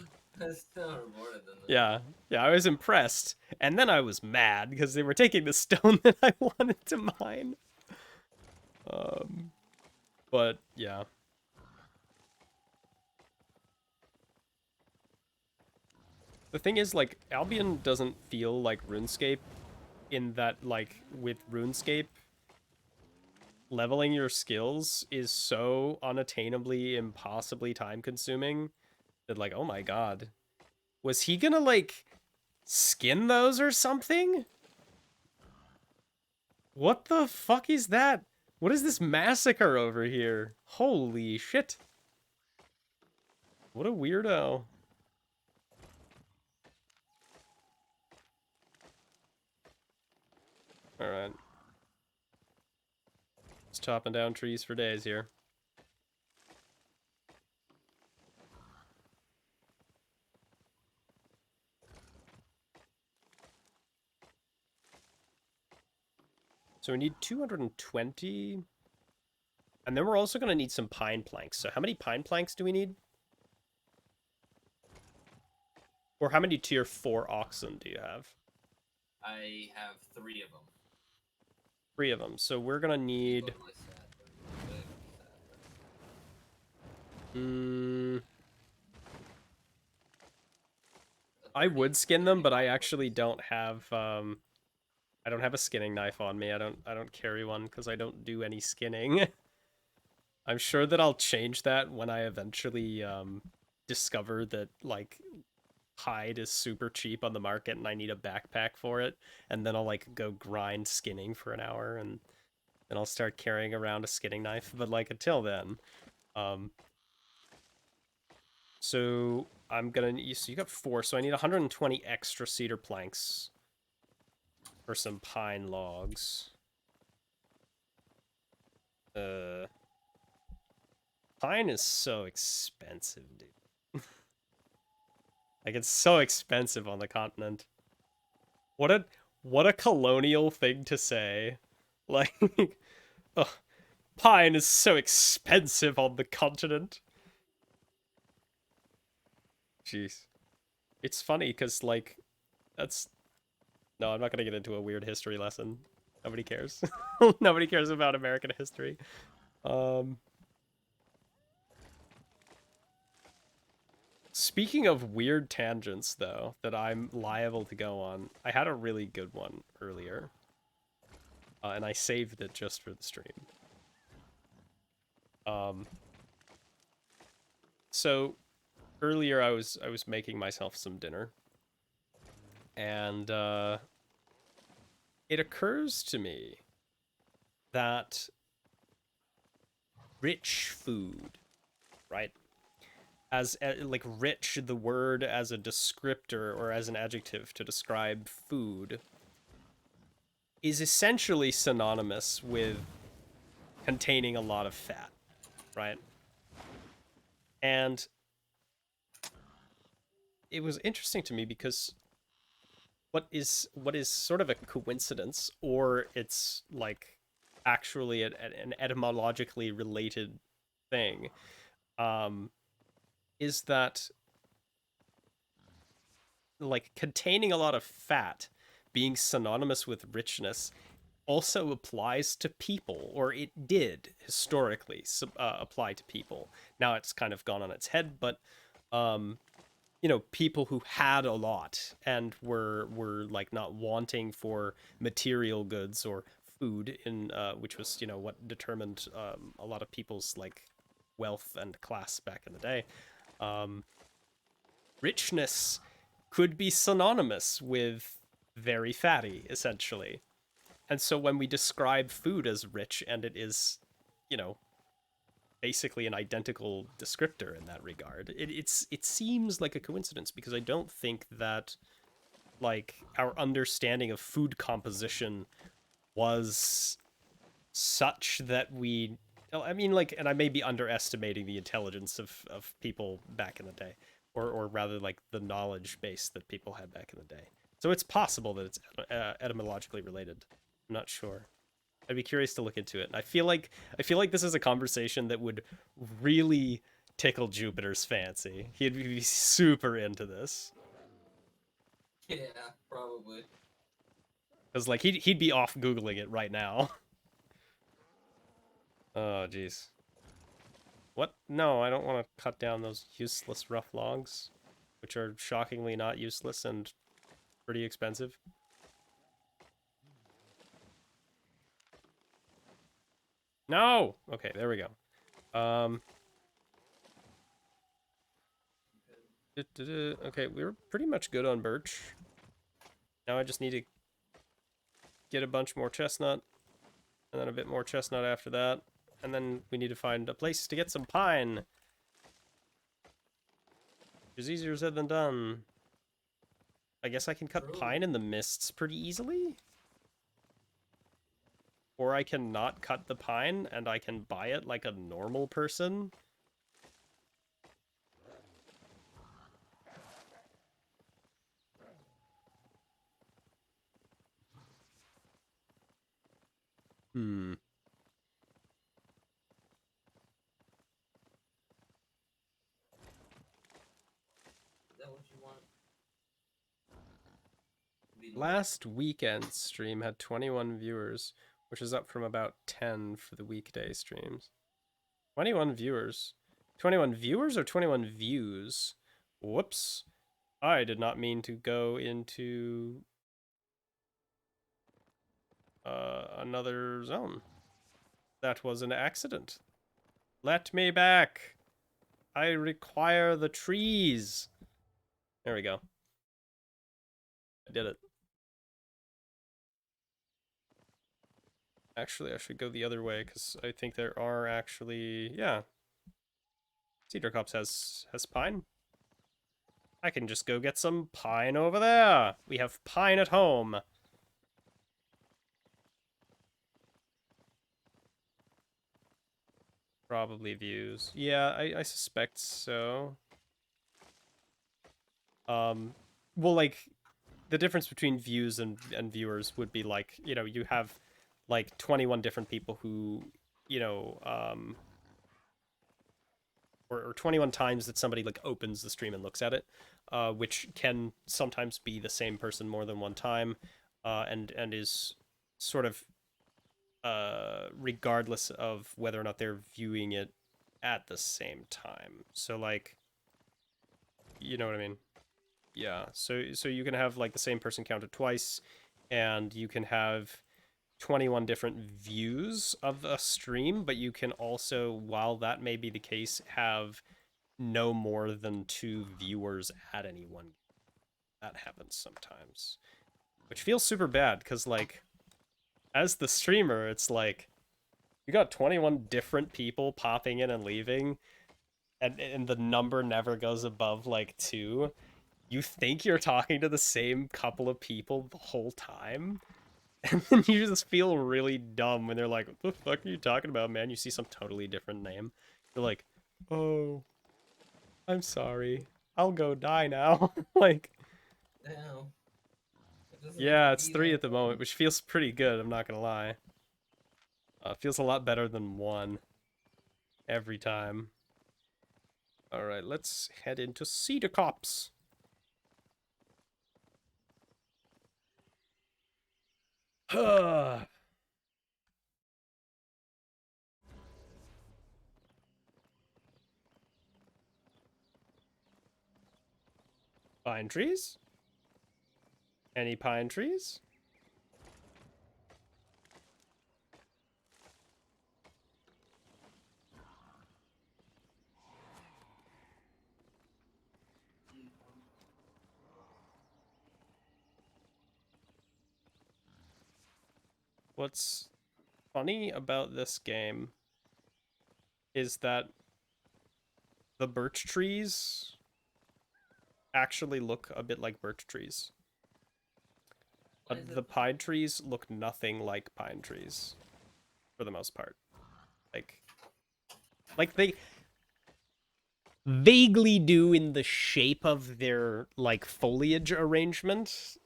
still reported them. yeah, yeah, I was impressed, and then I was mad because they were taking the stone that I wanted to mine. But yeah. The thing is, like, Albion doesn't feel like RuneScape in that, like, with RuneScape, leveling your skills is so unattainably, impossibly time-consuming that, like, oh my god. Was he gonna, like, skin those or something? What the fuck is that? What is this massacre over here? Holy shit. What a weirdo. Alright. Just chopping down trees for days here. So we need 220. And then we're also going to need some pine planks. So how many pine planks do we need? Or how many tier 4 oxen do you have? I have 3 of them. 3 of them. So we're going to need... I would skin them, but I actually don't have... I don't have a skinning knife on me. I don't carry one because I don't do any skinning. I'm sure that I'll change that when I eventually discover that like hide is super cheap on the market and I need a backpack for it, and then I'll like go grind skinning for an hour and then I'll start carrying around a skinning knife. But like until then, so I'm gonna need, so you got 4, so I need 120 extra cedar planks for some pine logs. Pine is so expensive, dude. Like it's so expensive on the continent. What a colonial thing to say. Like, ugh, pine is so expensive on the continent. Jeez. It's funny because like that's no, I'm not gonna get into a weird history lesson. Nobody cares. Nobody cares about American history. Speaking of weird tangents, though, that I'm liable to go on, I had a really good one earlier, and I saved it just for the stream. So earlier I was making myself some dinner, and it occurs to me that rich food, right? As like rich, the word as a descriptor or as an adjective to describe food is essentially synonymous with containing a lot of fat, right? And it was interesting to me because what is sort of a coincidence, or it's like actually an etymologically related thing, um, is that like containing a lot of fat being synonymous with richness also applies to people, or it did historically apply to people. Now it's kind of gone on its head, but um, people who had a lot and were like not wanting for material goods or food in which was what determined a lot of people's like wealth and class back in the day. Um, Richness could be synonymous with very fatty, essentially. And so when we describe food as rich, and it is, you know, basically an identical descriptor in that regard, it seems like a coincidence, because I don't think that like our understanding of food composition was such that we, I mean, like, and I may be underestimating the intelligence of people back in the day, or rather like the knowledge base that people had back in the day. So it's possible that it's etymologically related. I'm not sure. I'd be curious to look into it. I feel like this is a conversation that would really tickle Jupiter's fancy. He'd be super into this. Yeah, probably. Cuz like he'd be off googling it right now. Oh jeez. What? No, I don't want to cut down those useless rough logs, which are shockingly not useless and pretty expensive. No. Okay, there we go. Okay, we were pretty much good on birch. Now I just need to get a bunch more chestnut, and then a bit more chestnut after that, and then we need to find a place to get some pine. Which is easier said than done. I guess I can cut True. pine in the mists pretty easily. Or I can not cut the pine, and I can buy it like a normal person. Hmm. Is that what you want? To be normal? Last weekend stream had 21 viewers, which is up from about 10 for the weekday streams. 21 viewers. 21 viewers or 21 views? Whoops. I did not mean to go into another zone. That was an accident. Let me back. I require the trees. There we go. I did it. Actually, I should go the other way, because I think there are actually, yeah. Cedar Copse has pine. I can just go get some pine over there. We have pine at home. Probably views. Yeah, I suspect so. Well, like, the difference between views and viewers would be like, you have like 21 different people who, you know, or 21 times that somebody like opens the stream and looks at it, which can sometimes be the same person more than one time, and is sort of regardless of whether or not they're viewing it at the same time. So like, you know what I mean? Yeah. So you can have like the same person counted twice, and you can have 21 different views of a stream, but you can also, while that may be the case, have no more than 2 viewers at any one. That happens sometimes, which feels super bad, because like, as the streamer, it's like you got 21 different people popping in and leaving, and the number never goes above like 2. You think you're talking to the same couple of people the whole time, and then you just feel really dumb when they're like, what the fuck are you talking about, man? You see some totally different name. You're like, oh, I'm sorry. I'll go die now. Like, Damn. Just like Yeah, to it's be 3 there at the for moment, him. which feels pretty good, I'm not gonna lie. Feels a lot better than 1 every time. Alright, let's head into Cedar Copse. Pine trees? Any pine trees? What's funny about this game is that the birch trees actually look a bit like birch trees. Why is The it pine trees look nothing like pine trees for the most part. Like they vaguely do in the shape of their like foliage arrangement,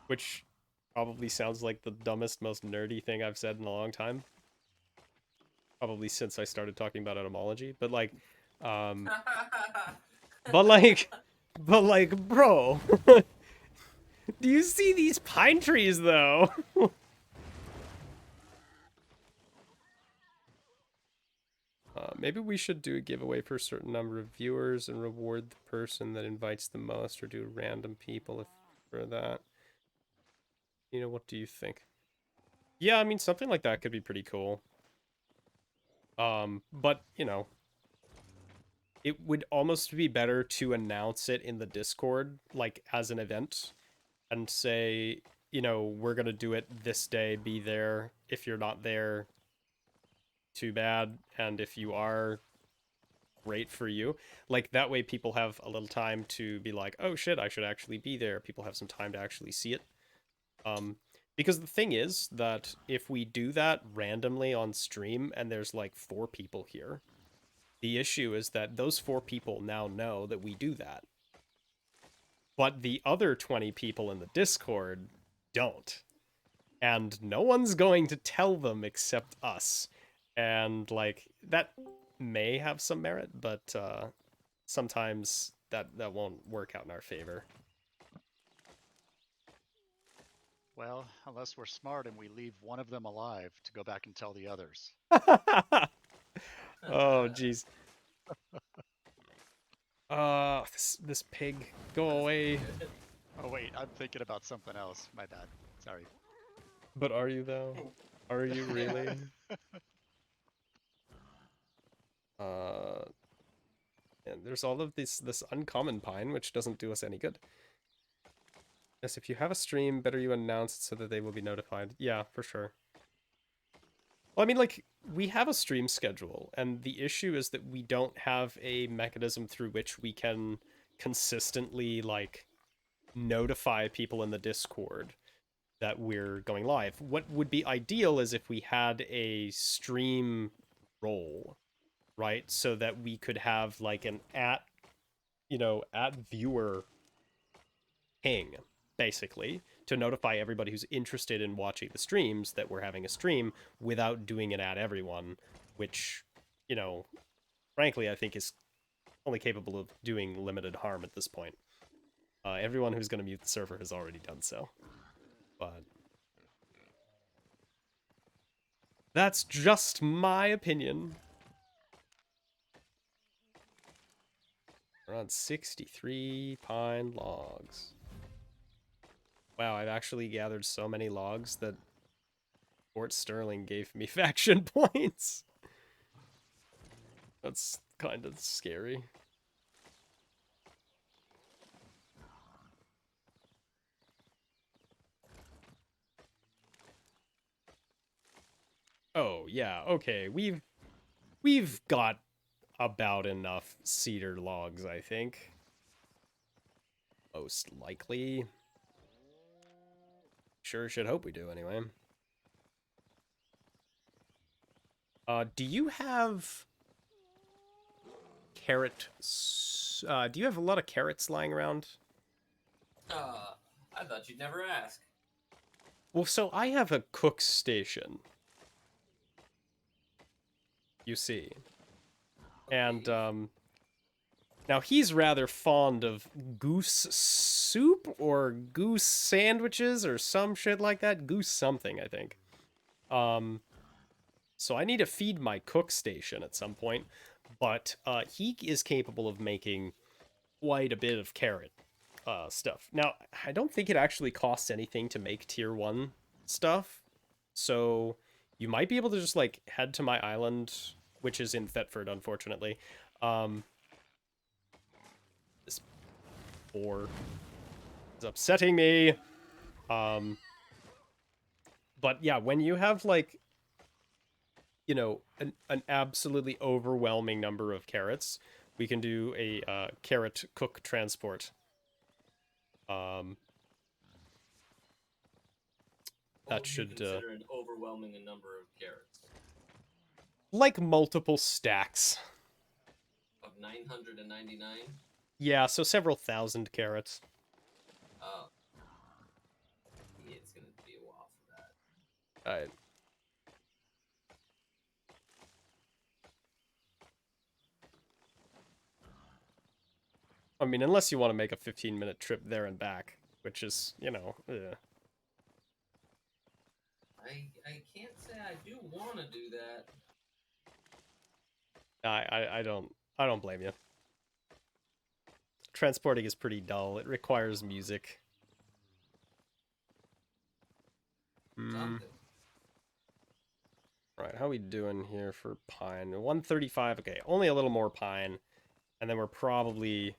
which probably sounds like the dumbest, most nerdy thing I've said in a long time. Probably since I started talking about etymology, but like, um, but like, but like, bro, do you see these pine trees though? Maybe we should do a giveaway for a certain number of viewers and reward the person that invites the most, or do random people if for that. You know, what do you think? Yeah, I mean, something like that could be pretty cool. But, you know, it would almost be better to announce it in the Discord, like, as an event, and say, you know, we're gonna do it this day, be there. If you're not there, too bad. And if you are, great for you. Like, that way people have a little time to be like, oh shit, I should actually be there. People have some time to actually see it. Because the thing is that if we do that randomly on stream and there's like 4 people here, the issue is that those 4 people now know that we do that. But the other 20 people in the Discord don't. And no one's going to tell them except us. And like that may have some merit, but sometimes that won't work out in our favor. Well, unless we're smart and we leave one of them alive to go back and tell the others. Oh jeez. This pig, go That's away. pretty good. Oh wait, I'm thinking about something else. My bad. Sorry. But are you though? Are you really? uh, and there's all of this uncommon pine, which doesn't do us any good. Yes, if you have a stream, better you announce it so that they will be notified. Yeah, for sure. Well, I mean, like, we have a stream schedule, and the issue is that we don't have a mechanism through which we can consistently, like, notify people in the Discord that we're going live. What would be ideal is if we had a stream role, right? So that we could have, like, an at viewer ping, basically, to notify everybody who's interested in watching the streams that we're having a stream without doing it at everyone, which, you know, frankly, I think is only capable of doing limited harm at this point. Everyone who's going to mute the server has already done so. But that's just my opinion. We're on 63 pine logs. Wow, I've actually gathered so many logs that Fort Sterling gave me faction points. That's kind of scary. Oh, yeah, okay. We've got about enough cedar logs, I think. Most likely. Sure should hope we do anyway. Do you have do you have a lot of carrots lying around? I thought you'd never ask. Well, so I have a cook station, you see. And, Okay. now he's rather fond of goose soup or goose sandwiches or some shit like that. Goose something, I think. So I need to feed my cook station at some point. But he is capable of making quite a bit of carrot stuff. Now, I don't think it actually costs anything to make tier 1 stuff. So you might be able to just like head to my island, which is in Thetford, unfortunately. This boar is upsetting me. Um, but yeah, when you have like, you know, an absolutely overwhelming number of carrots, we can do a carrot cook transport. Um, What that would you should consider an overwhelming number of carrots? like multiple stacks. Of 999? Yeah, so several thousand carrots. Uh, yeah, it's gonna be a while for that. I I mean, unless you want to make a 15-minute trip there and back, which is, you know, I can't say I do want to do that. I don't blame you. Transporting is pretty dull. It requires music. Something. Right, how we doing here for pine? 135. Okay, only a little more pine, and then we're probably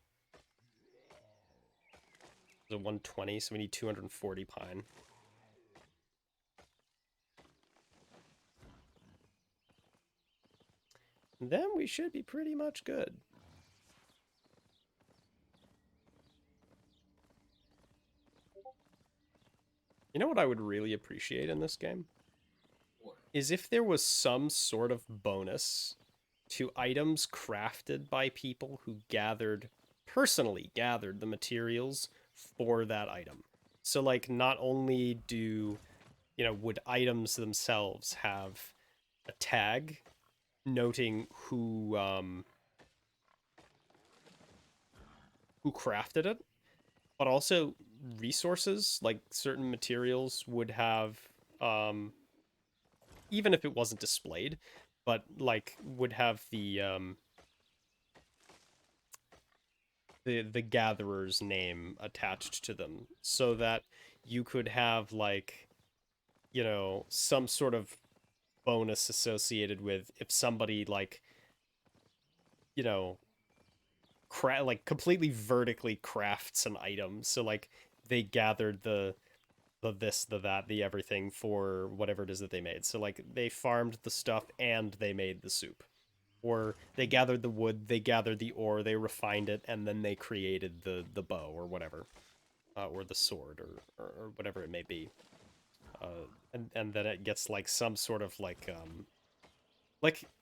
the 120, so we need 240 pine. And then we should be pretty much good. You know what I would really appreciate in this game? What? Is if there was some sort of bonus to items crafted by people who personally gathered the materials for that item. So like not only do, you know, would items themselves have a tag noting who crafted it, but also resources like certain materials would have even if it wasn't displayed, but like would have the gatherer's name attached to them, so that you could have like, you know, some sort of bonus associated with if somebody like, you know, like completely vertically crafts an item. So like they gathered the this, the that, the everything for whatever it is that they made. So like they farmed the stuff and they made the soup. Or they gathered the wood, they gathered the ore, they refined it, and then they created the bow or whatever, or the sword or whatever it may be. And then it gets like some sort of like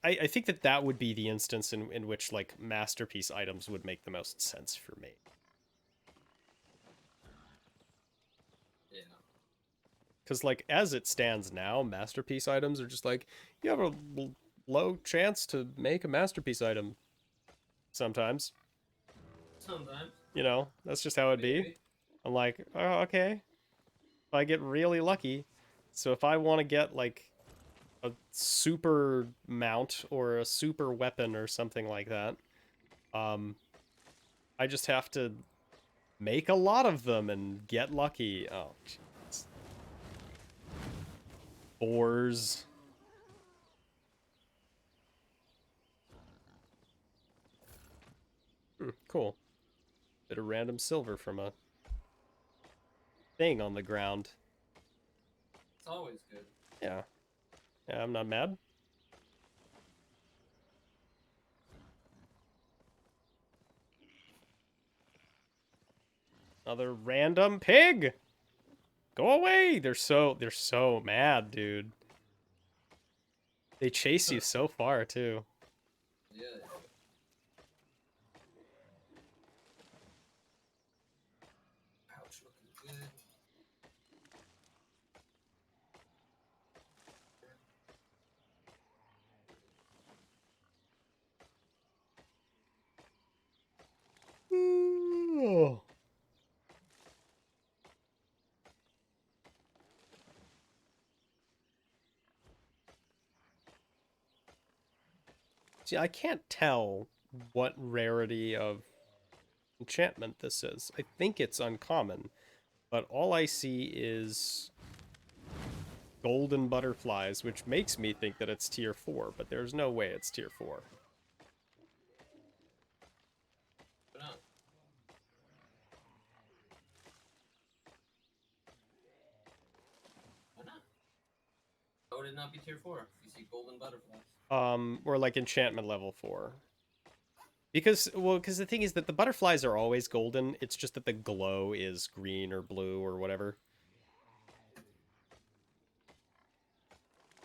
I think that that would be the instance in which like masterpiece items would make the most sense for me. Yeah. Because like as it stands now, masterpiece items are just like you have a low chance to make a masterpiece item sometimes. Sometimes. You know, that's just how it'd be. Maybe. I'm like, oh, okay. If I get really lucky. So if I want to get like a super mount or a super weapon or something like that, um, I just have to make a lot of them and get lucky. Oh, jeez. Boars. Cool. Bit of random silver from a thing on the ground. It's always good. Yeah. Yeah, I'm not mad. Another random pig. Go away. They're so mad, dude. They chase you so far too. Yeah. Pouch I can't tell what rarity of enchantment this is. I think it's uncommon, but all I see is golden butterflies, which makes me think that it's tier 4, but there's no way it's tier 4. Why not? Why not? How would it not be tier 4 if you see golden butterflies? Or like enchantment level 4. Because the thing is that the butterflies are always golden. It's just that the glow is green or blue or whatever.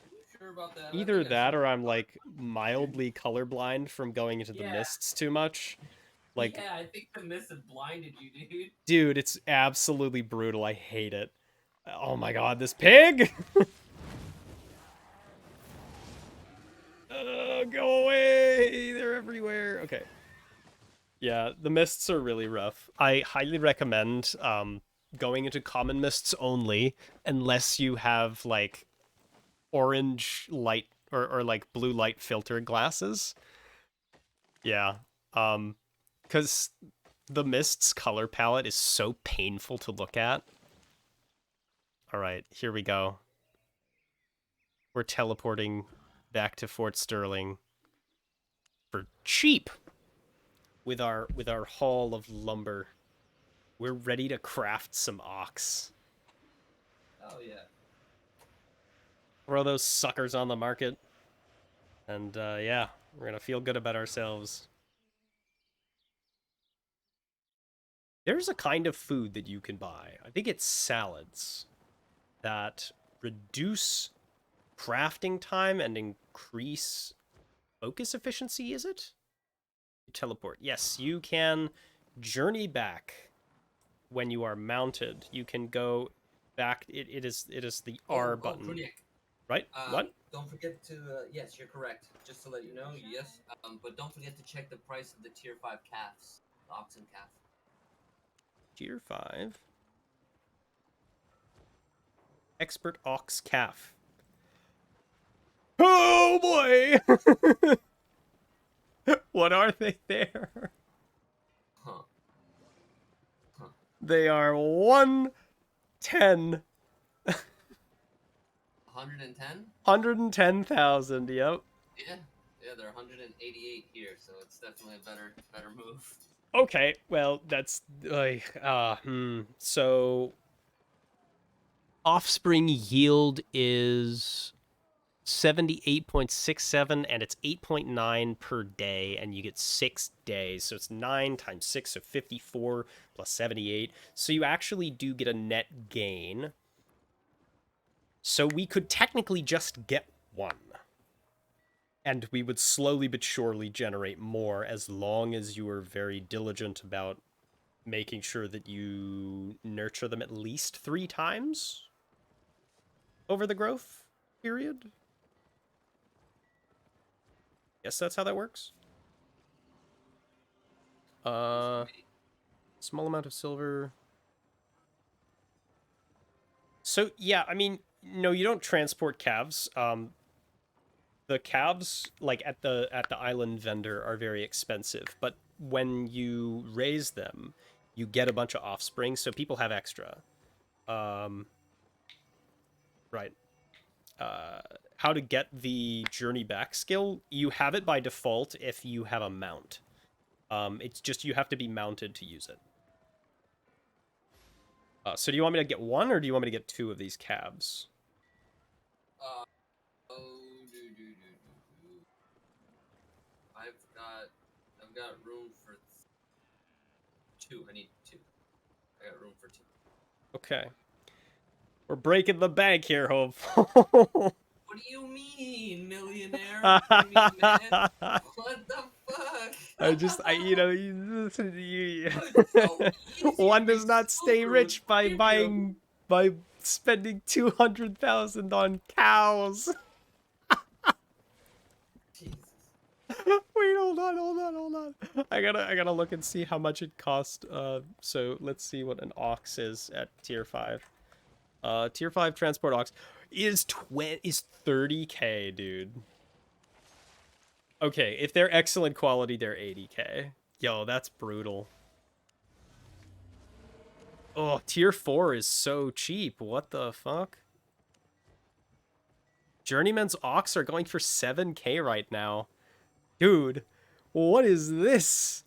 Are you sure about that? I Either think I that saw or I'm like mildly colorblind from going into the Yeah. mists too much. Like, yeah, I think the mist had blinded you, dude. dude, it's absolutely brutal. I hate it. Oh my god, this pig! Go away! They're everywhere. Okay. Yeah, the mists are really rough. I highly recommend going into common mists only, unless you have like orange light or like blue light filter glasses. Yeah. Because the mist's color palette is so painful to look at. All right, here we go. We're teleporting back to Fort Sterling for cheap with our haul of lumber. We're ready to craft some ox. Oh yeah. Throw those suckers on the market. And yeah, we're gonna feel good about ourselves. There's a kind of food that you can buy. I think it's salads that reduce crafting time and increase focus efficiency, is it? Teleport. Yes, you can journey back when you are mounted. You can go back. It is the R button. Prunick. Right? What? Don't forget to, yes, you're correct. Just to let you know, yes. But don't forget to check the price of the tier 5 calves, the oxen calf. Tier 5. Expert ox calf. Oh boy! What are they there? Huh. They are 110. 110? 110,000, yep. Yeah. Yeah, they're 188 here, so it's definitely a better move. Okay, well, that's so offspring yield is 78.67 and it's 8.9 per day and you get 6 days. So it's 9 times 6 so 54 plus 78. So you actually do get a net gain. So we could technically just get one. And we would slowly but surely generate more as long as you were very diligent about making sure that you nurture them at least 3 times over the growth period. Guess that's how that works. Small amount of silver. So yeah, I mean, no, you don't transport calves. The calves, like at the island vendor, are very expensive, but when you raise them, you get a bunch of offspring, so people have extra. Right. How to get the journey back skill? You have it by default if you have a mount. It's just you have to be mounted to use it. So do you want me to get one, or do you want me to get 2 of these calves? I've got room for 2. I need 2. I got room for 2. Okay. We're breaking the bank here, Hope. What do you mean, millionaire? What do you mean, man? What the fuck? So easy One to be does not stay super rich by with by spending 200,000 on cows. Jesus. Wait, hold on. I gotta look and see how much it cost. So let's see what an ox is at tier 5. Tier 5 transport ox is 30k, dude. Okay, if they're excellent quality, they're 80k. Yo, that's brutal. Oh, tier 4 is so cheap. What the fuck? Journeyman's Ox are going for 7k right now. Dude, what is this?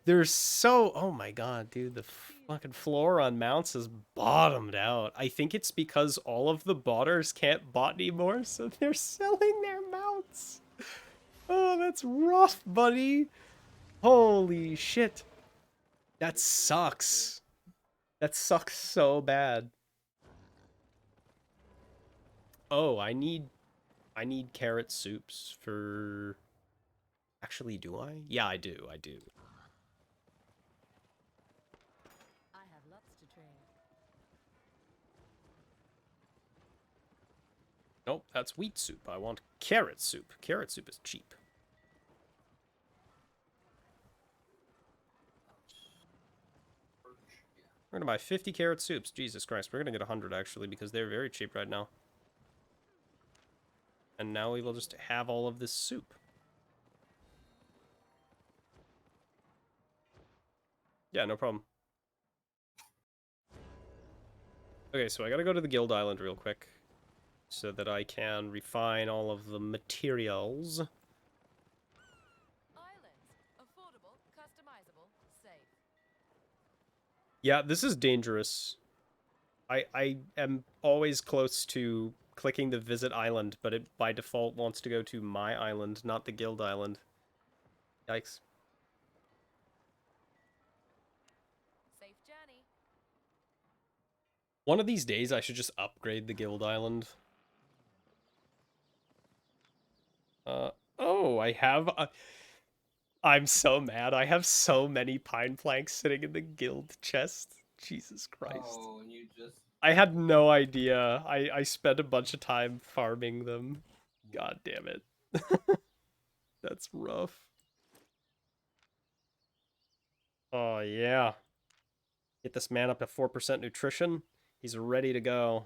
They're so... Oh my god, dude. The fucking floor on mounts is bottomed out. I think it's because all of the botters can't bot anymore, so they're selling their mounts. Oh, that's rough, buddy. Holy shit. That sucks. That sucks so bad. Oh, I need carrot soups for... Actually, do I? Yeah, I do. I do. I have lots to trade. Nope, that's wheat soup. I want carrot soup. Carrot soup is cheap. We're gonna buy 50 carrot soups. Jesus Christ, we're gonna get 100 actually because they're very cheap right now. And now we will just have all of this soup. Yeah, no problem. Okay, so I gotta go to the Guild Island real quick so that I can refine all of the materials. Islands. Affordable, customizable, safe. Yeah, this is dangerous. I am always close to clicking the visit island, but it by default wants to go to my island, not the Guild Island. Yikes. Safe journey. One of these days I should just upgrade the Guild Island. Oh, I have... I'm so mad. I have so many pine planks sitting in the Guild chest. Jesus Christ. Oh, and you just... I had no idea. I spent a bunch of time farming them. God damn it. That's rough. Oh, yeah. Get this man up to 4% nutrition. He's ready to go.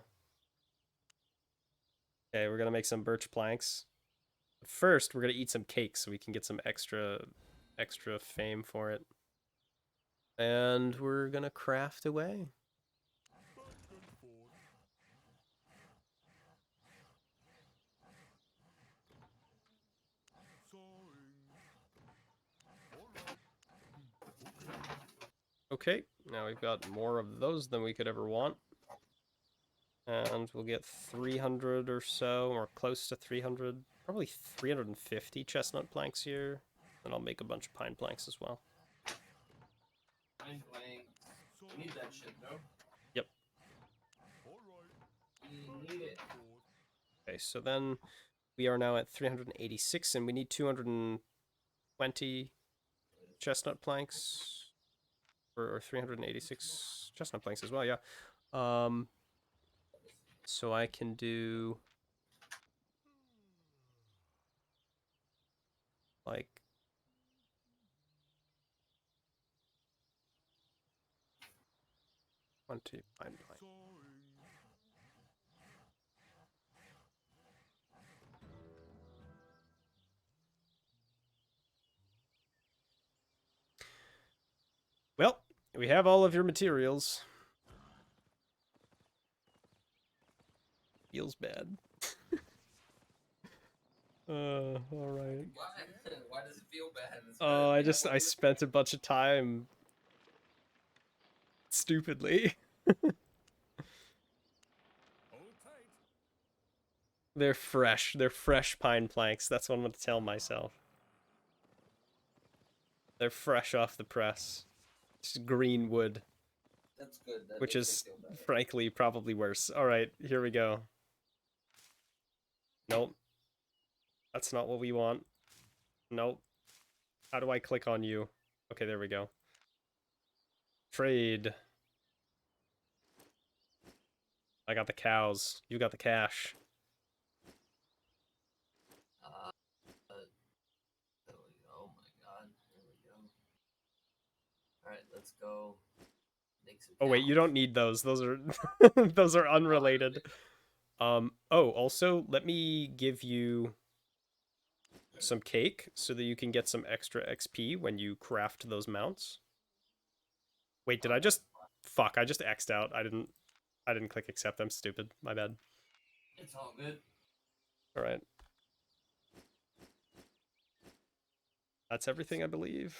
Okay, we're gonna make some birch planks. But first, we're gonna eat some cake so we can get some extra fame for it. And we're gonna craft away. Okay, now we've got more of those than we could ever want. And we'll get 300 or so, or close to 300, probably 350 chestnut planks here. And I'll make a bunch of pine planks as well. Pine planks. We need that shit, bro. Yep. We need it. Okay, so then we are now at 386, and we need 220 chestnut planks. Or 386 chestnut planks as well, yeah. So I can do... like... 20 pine planks. Well, we have all of your materials. Feels bad. All right. Why? Why does it feel bad? Oh, I spent a bunch of time stupidly. They're fresh. They're fresh pine planks. That's what I'm going to tell myself. They're fresh off the press. It's green wood. That's good. That Which makes is, me feel better. frankly, probably worse. Alright, here we go. Nope. That's not what we want. Nope. How do I click on you? Okay, there we go. Trade. I got the cows. You got the cash. Oh my god. There we go. Alright, let's go. Make some Oh wait, you cows. don't need those. Those are those are unrelated. Oh, also, let me give you some cake so that you can get some extra XP when you craft those mounts. Wait, did I just fuck, I just X'd out. I didn't click accept. I'm stupid. My bad. It's all good. All right. That's everything, I believe.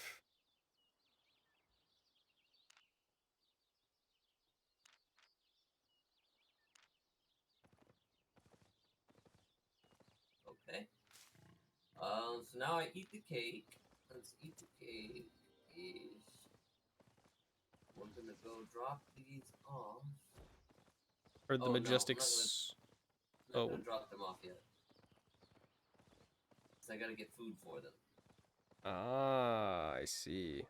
Okay. So now I eat the cake. Let's eat the cake. Is we're gonna go drop these off. Or the Oh, no, I'm Majestics. not Oh, gonna drop them off yet. So I gotta get food for them ah, I see.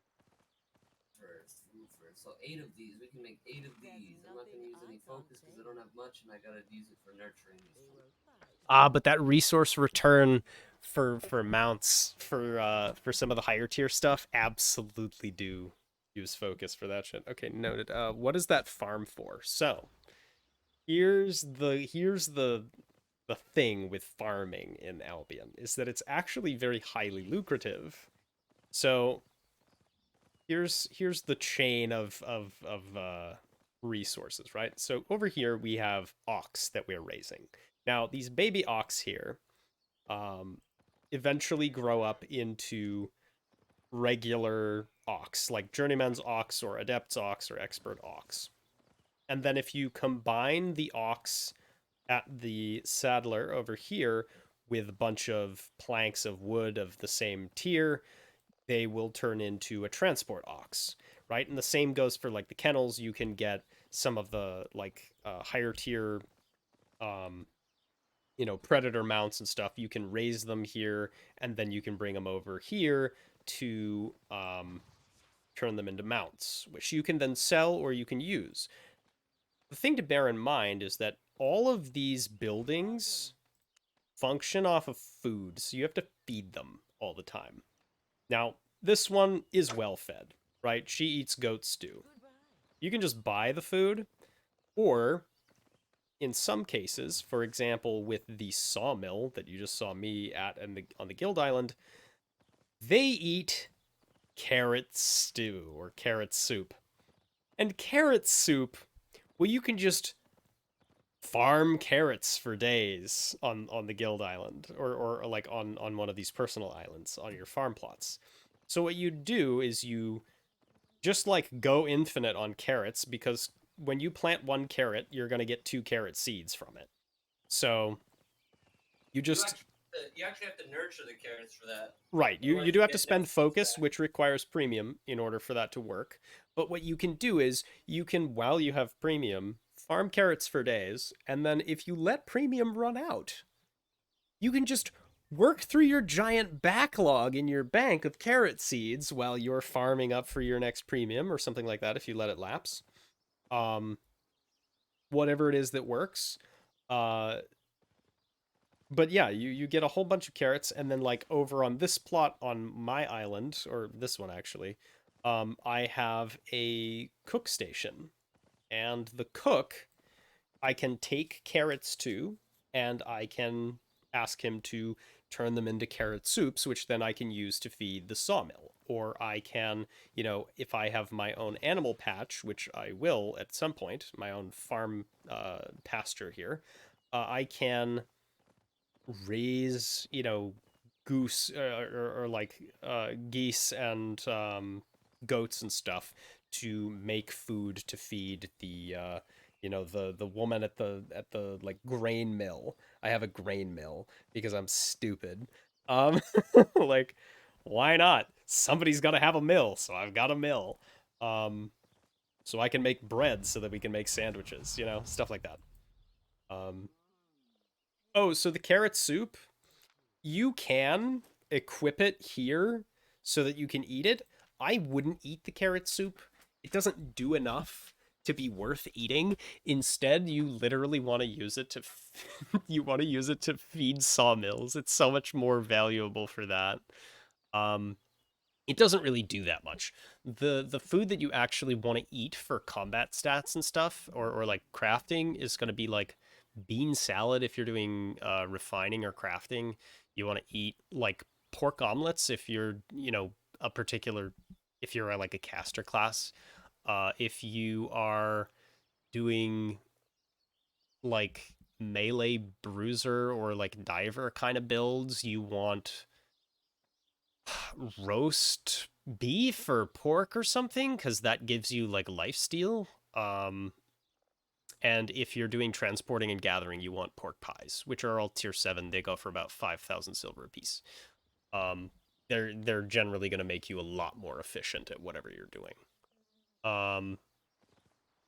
first. Food first. So 8 of these. We can make 8 of There's these. I'm not gonna nothing use any I focus can't because I say. don't have much, and I gotta use it for nurturing these They food. will fight. Ah, but that resource return for mounts for some of the higher tier stuff absolutely do use focus for that shit. Okay, noted. What is that farm for? So here's the thing with farming in Albion is that it's actually very highly lucrative. So here's the chain of resources, right? So over here we have ox that we're raising. Now these baby ox here um, eventually grow up into regular ox, like journeyman's ox or adept's ox or expert ox. And then if you combine the ox at the saddler over here with a bunch of planks of wood of the same tier, they will turn into a transport ox, right? And the same goes for like the kennels. You can get some of the like higher tier predator mounts and stuff. You can raise them here and then you can bring them over here to turn them into mounts, which you can then sell or you can use. The thing to bear in mind is that all of these buildings function off of food, so you have to feed them all the time. Now, this one is well fed, right? She eats goat stew. Goodbye. You can just buy the food, or in some cases, for example, with the sawmill that you just saw me at and on the Guild Island, they eat carrot stew or carrot soup. And carrot soup, well, you can just farm carrots for days on the Guild Island or like on one of these personal islands on your farm plots. So what you do is you just like go infinite on carrots because when you plant one carrot, you're going to get 2 carrot seeds from it. So you just You actually have to nurture the carrots for that. right, you Otherwise you do you have to get spend no seeds focus, back. which requires premium in order for that to work. But what you can do is you can, while you have premium, farm carrots for days, and then if you let premium run out, you can just work through your giant backlog in your bank of carrot seeds while you're farming up for your next premium or something like that if you let it lapse. Um, whatever it is that works. Uh, but yeah, you get a whole bunch of carrots, and then like over on this plot on my island, or this one actually, I have a cook station, and the cook I can take carrots to, and I can ask him to turn them into carrot soups, which then I can use to feed the sawmill. Or I can, if I have my own animal patch, which I will at some point, my own farm pasture here, I can raise, goose or like geese and goats and stuff to make food to feed the the woman at the like grain mill. I have a grain mill because I'm stupid. Um like why not? Somebody's got to have a mill, so I've got a mill. So I can make bread so that we can make sandwiches, stuff like that. Um oh, so the carrot soup, you can equip it here so that you can eat it. I wouldn't eat the carrot soup. It doesn't do enough to be worth eating. Instead, you literally want to use it to you want to use it to feed sawmills. It's so much more valuable for that. Um it doesn't really do that much. The food that you actually want to eat for combat stats and stuff or like crafting is going to be like bean salad if you're doing refining or crafting. You want to eat like pork omelets if you're, you know, a particular, if you're like a caster class. If you are doing like melee bruiser or like diver kind of builds, you want roast beef or pork or something because that gives you like lifesteal. And if you're doing transporting and gathering, you want pork pies, which are all tier 7. They go for about 5,000 silver apiece. Um, they're generally going to make you a lot more efficient at whatever you're doing.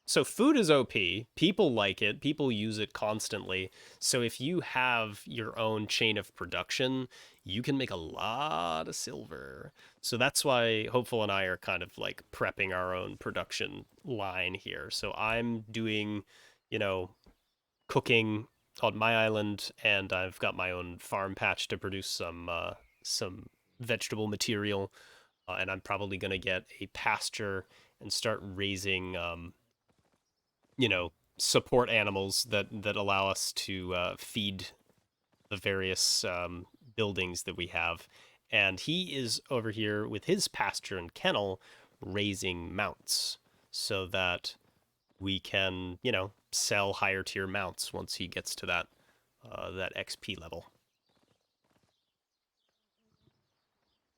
So food is OP. People like it. People use it constantly. So if you have your own chain of production, you can make a lot of silver. So that's why Hopeful and I are kind of like prepping our own production line here. So I'm doing, you know, cooking on my island, and I've got my own farm patch to produce some vegetable material, and I'm probably gonna get a pasture and start raising you know, support animals that allow us to feed the various buildings that we have. And he is over here with his pasture and kennel raising mounts so that we can, you know, sell higher tier mounts once he gets to that XP level.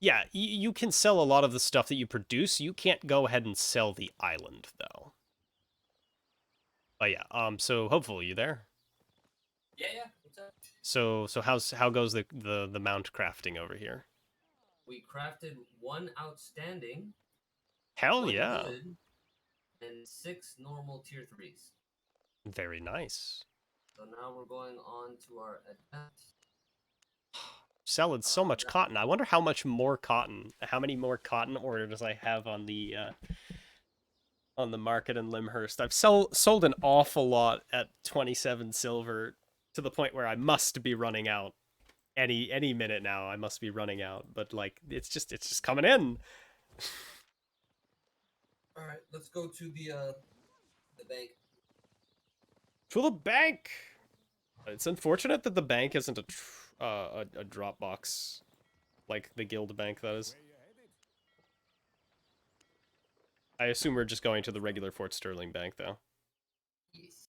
Yeah, you can sell a lot of the stuff that you produce. You can't go ahead and sell the island though. But yeah, so hopefully you there. Yeah, yeah. What's up? So how goes the mount crafting over here? We crafted one outstanding, Hell one yeah. good, and 6 normal tier 3s. Very nice. So now we're going on to our adept. Selling so much That cotton. I wonder how much more cotton, how many more cotton orders I have on the market in Limhurst. I've sold an awful lot at 27 silver to the point where I must be running out any minute now. I must be running out, but like it's just coming in. All right, let's go to the bank. To the bank. It's unfortunate that the bank isn't a drop box like the guild bank that is. I assume we're just going to the regular Fort Sterling bank though. Yes.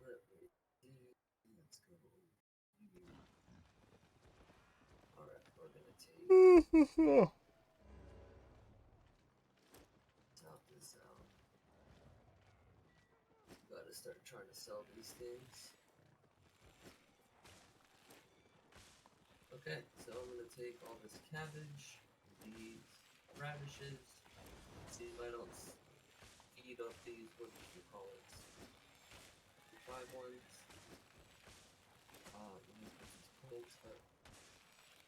Let's go. All right, we're gonna take out this out. Gotta start trying to sell these things. Okay, so I'm gonna take all this cabbage, these radishes. See if I don't feed up these. What do you call it? 5 ones. Let me put these plants up.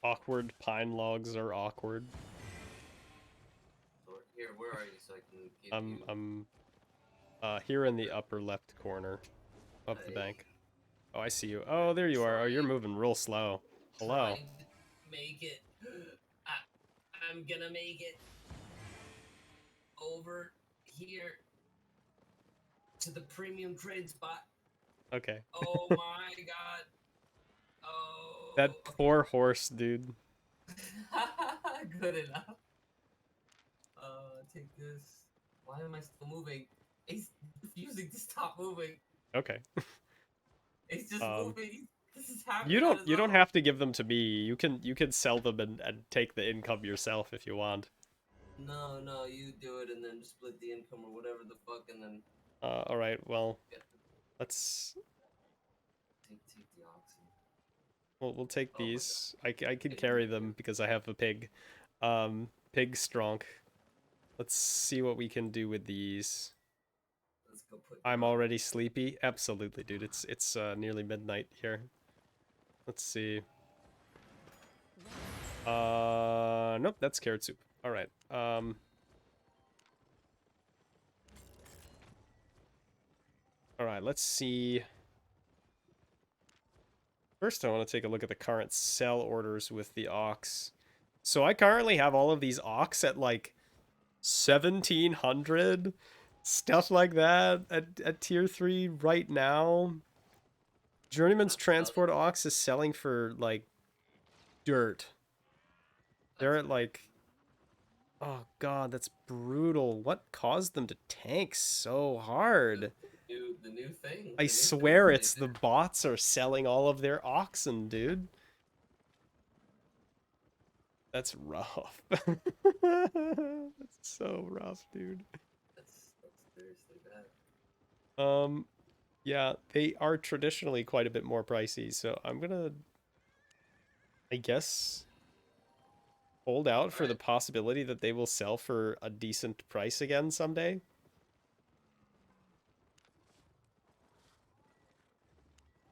Awkward pine logs are awkward. Or here, where are you? So I can give you. I'm here in the upper left corner of the Hey. bank. Oh, I see you. Oh, there you are. Oh, you're moving real slow. Hello. Trying to make it. I'm gonna make it over here to the premium trade spot. Okay. Oh my god. Oh. That poor horse, dude. Good enough. Take this. Why am I still moving? He's refusing to stop moving. Okay. He's just moving. This is happening. You don't have to give them to me. You can sell them and take the income yourself if you want. No, no, you do it and then split the income or whatever the fuck, and then. All right. Well, Get let's. take the oxen. We'll take Oh my these. I can carry them because I have a pig. Pig strong. Let's see what we can do with these. Let's go put. I'm already sleepy. Absolutely, dude. It's nearly midnight here. Let's see. Nope, that's carrot soup. All right. All right, let's see. First, I want to take a look at the current sell orders with the ox. So I currently have all of these ox at like 1,700? Stuff like that at tier 3 right now. Journeyman's Transport Ox is selling for, like, dirt. They're at, like... Oh god, that's brutal. What caused them to tank so hard? The new thing. I The new swear thing it's the bots are selling all of their oxen, dude. That's rough. That's so rough, dude. That's seriously bad. Yeah, they are traditionally quite a bit more pricey, so I'm gonna, I guess, hold out for the Alright. possibility that they will sell for a decent price again someday.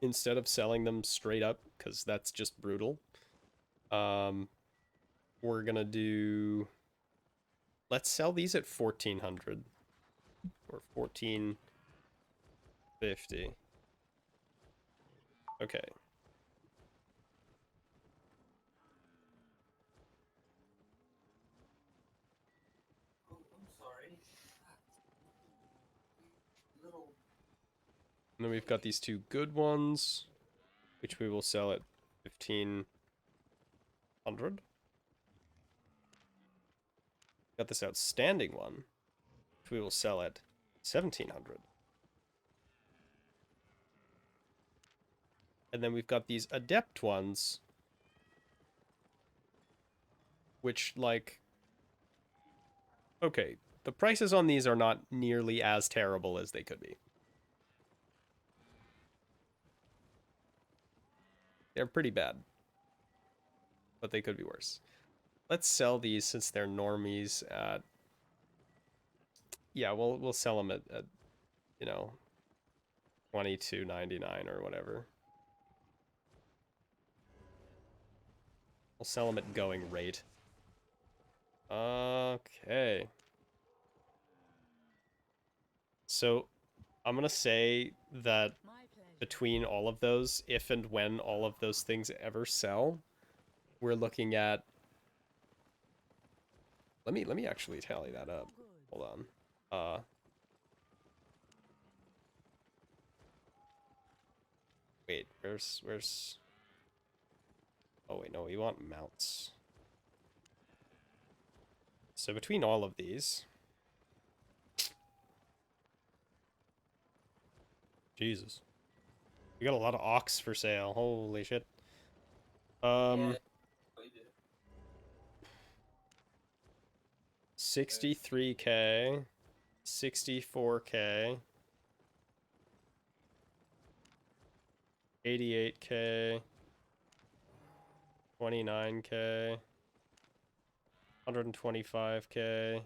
Instead of selling them straight up, because that's just brutal. We're gonna do... Let's sell these at 1,400. Or 1,450. Okay. Oh, I'm sorry. Little. And then we've got these two good ones, which we will sell at 1,500. Got this outstanding one, which we will sell at 1,700. And then we've got these adept ones, which, like... Okay, the prices on these are not nearly as terrible as they could be. They're pretty bad, but they could be worse. Let's sell these since they're normies at... Yeah, we'll sell them at you know, 22.99 or whatever. We'll sell them at going rate. Okay. So, I'm gonna say that My pleasure. between all of those, if and when all of those things ever sell, we're looking at... Let me actually tally that up. Hold on. Wait, where's... Oh wait, no, we want mounts. So between all of these... Jesus. We got a lot of ox for sale. Holy shit. Yeah, we do. 63k, 64k, 88k, 29k, 125k,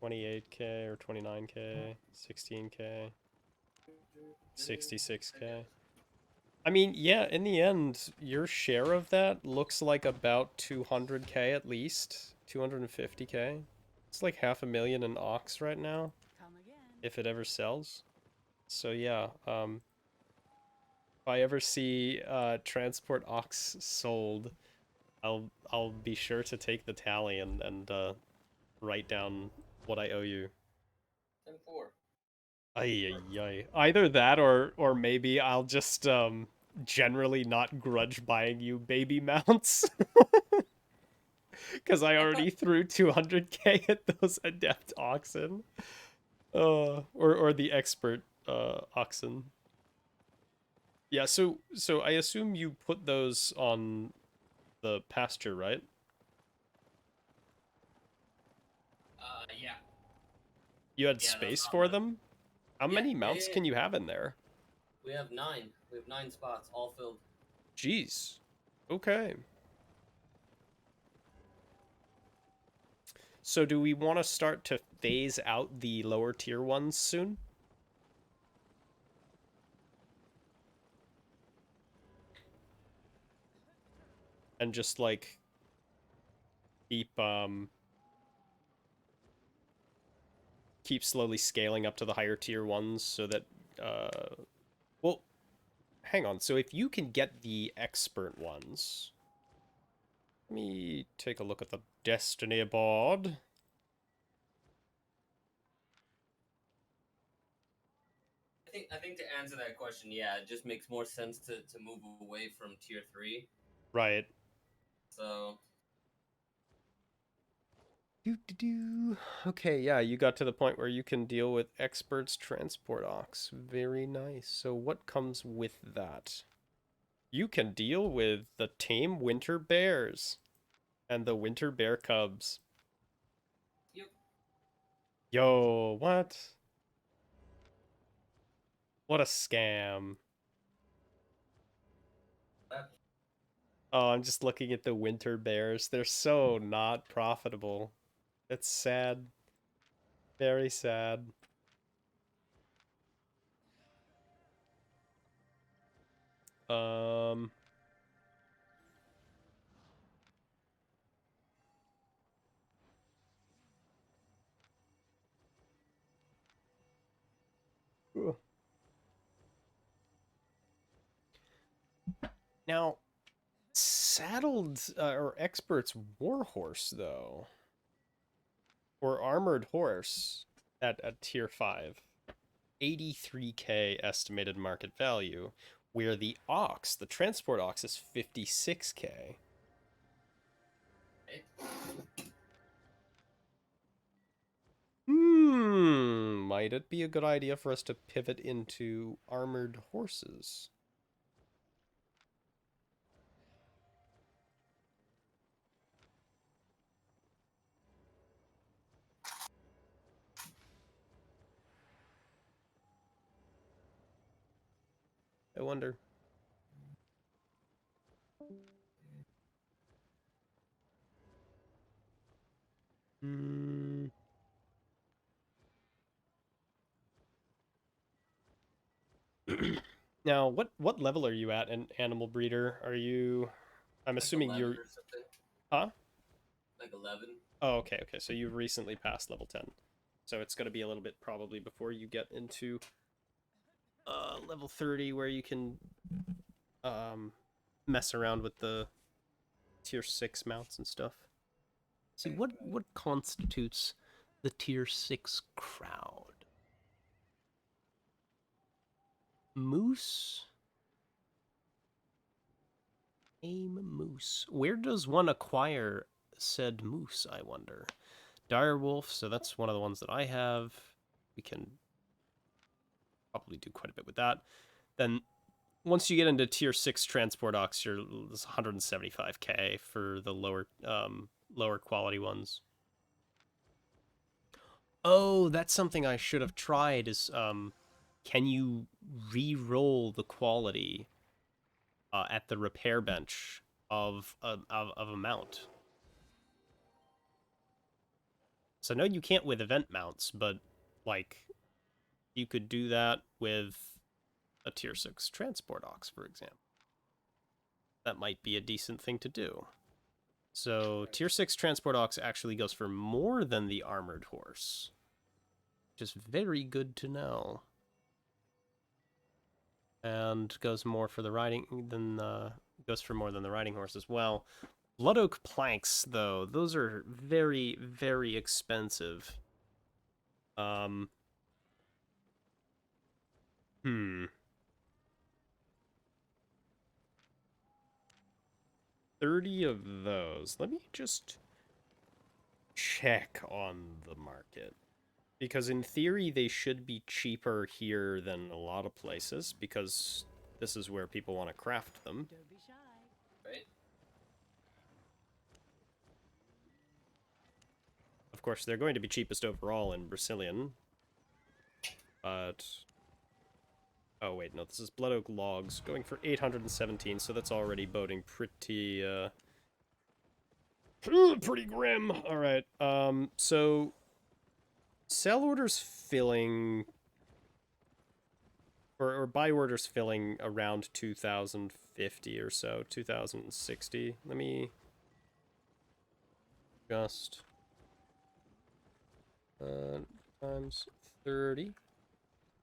28k or 29k, 16k, 66k. I mean, yeah, in the end, your share of that looks like about 200k at least. 250k. It's like 500,000 in ox right now, Come again. if it ever sells. So yeah, if I ever see transport ox sold, I'll be sure to take the tally and write down what I owe you. 10-4. Ay, ay, ay. Either that or maybe I'll just generally not grudge buying you baby mounts. Because I already threw 200k at those adept oxen. Or the expert oxen. Yeah, so I assume you put those on the pasture, right? Yeah. You had Yeah, that's space on for the. them? How Yeah, many yeah, mounts yeah. can you have in there? We have 9. We have 9 spots, all filled. Jeez. Okay. So do we want to start to phase out the lower tier ones soon? And just like keep slowly scaling up to the higher tier ones so that well, hang on. So if you can get the expert ones, Let me take a look at the Destiny board. I think to answer that question, yeah, it just makes more sense to move away from tier 3. Right. So Do. Okay, yeah, you got to the point where you can deal with experts transport ox. Very nice. So what comes with that? You can deal with the tame winter bears and the winter bear cubs. yep. Yo, what? What a scam. That, Oh, I'm just looking at the winter bears. They're so not profitable. It's sad. Very sad. Um, Ugh. Now, saddled or experts warhorse though, or armored horse at tier 5, 83k estimated market value, where the ox, the transport ox, is 56k. right? Might it be a good idea for us to pivot into armored horses? I wonder. Hmm. Now, what level are you at in Animal Breeder? Are you? I'm Like assuming 11 you're. or something. Huh? Like 11. Oh, okay, okay. So you've recently passed level 10. So it's going to be a little bit probably before you get into level 30 where you can um mess around with the tier 6 mounts and stuff. See what constitutes the tier 6 crowd? Moose? Aim moose. Where does one acquire said moose, I wonder? Direwolf, so that's one of the ones that I have. We can probably do quite a bit with that. Then once you get into tier 6 transport ox, you're 175k for the lower quality ones. Oh, that's something I should have tried is can you re-roll the quality at the repair bench of a mount? So no, you can't with event mounts, but like you could do that with a tier 6 transport ox, for example. That might be a decent thing to do. So tier 6 transport ox actually goes for more than the armored horse, which is very good to know. And goes more for the riding than goes for more than the riding horse as well. Blood oak planks, though, those are very, very expensive. Um, hmm. 30 of those. Let me just check on the market. Because in theory, they should be cheaper here than a lot of places, because this is where people want to craft them. Don't be shy. Right? Of course, they're going to be cheapest overall in Brazilian. But... oh, wait, no, this is Blood Oak Logs, going for 817, so that's already boding pretty, pretty grim. Alright, so... sell orders filling... or buy orders filling around 2,050 or so, 2,060. Let me... just... times 30.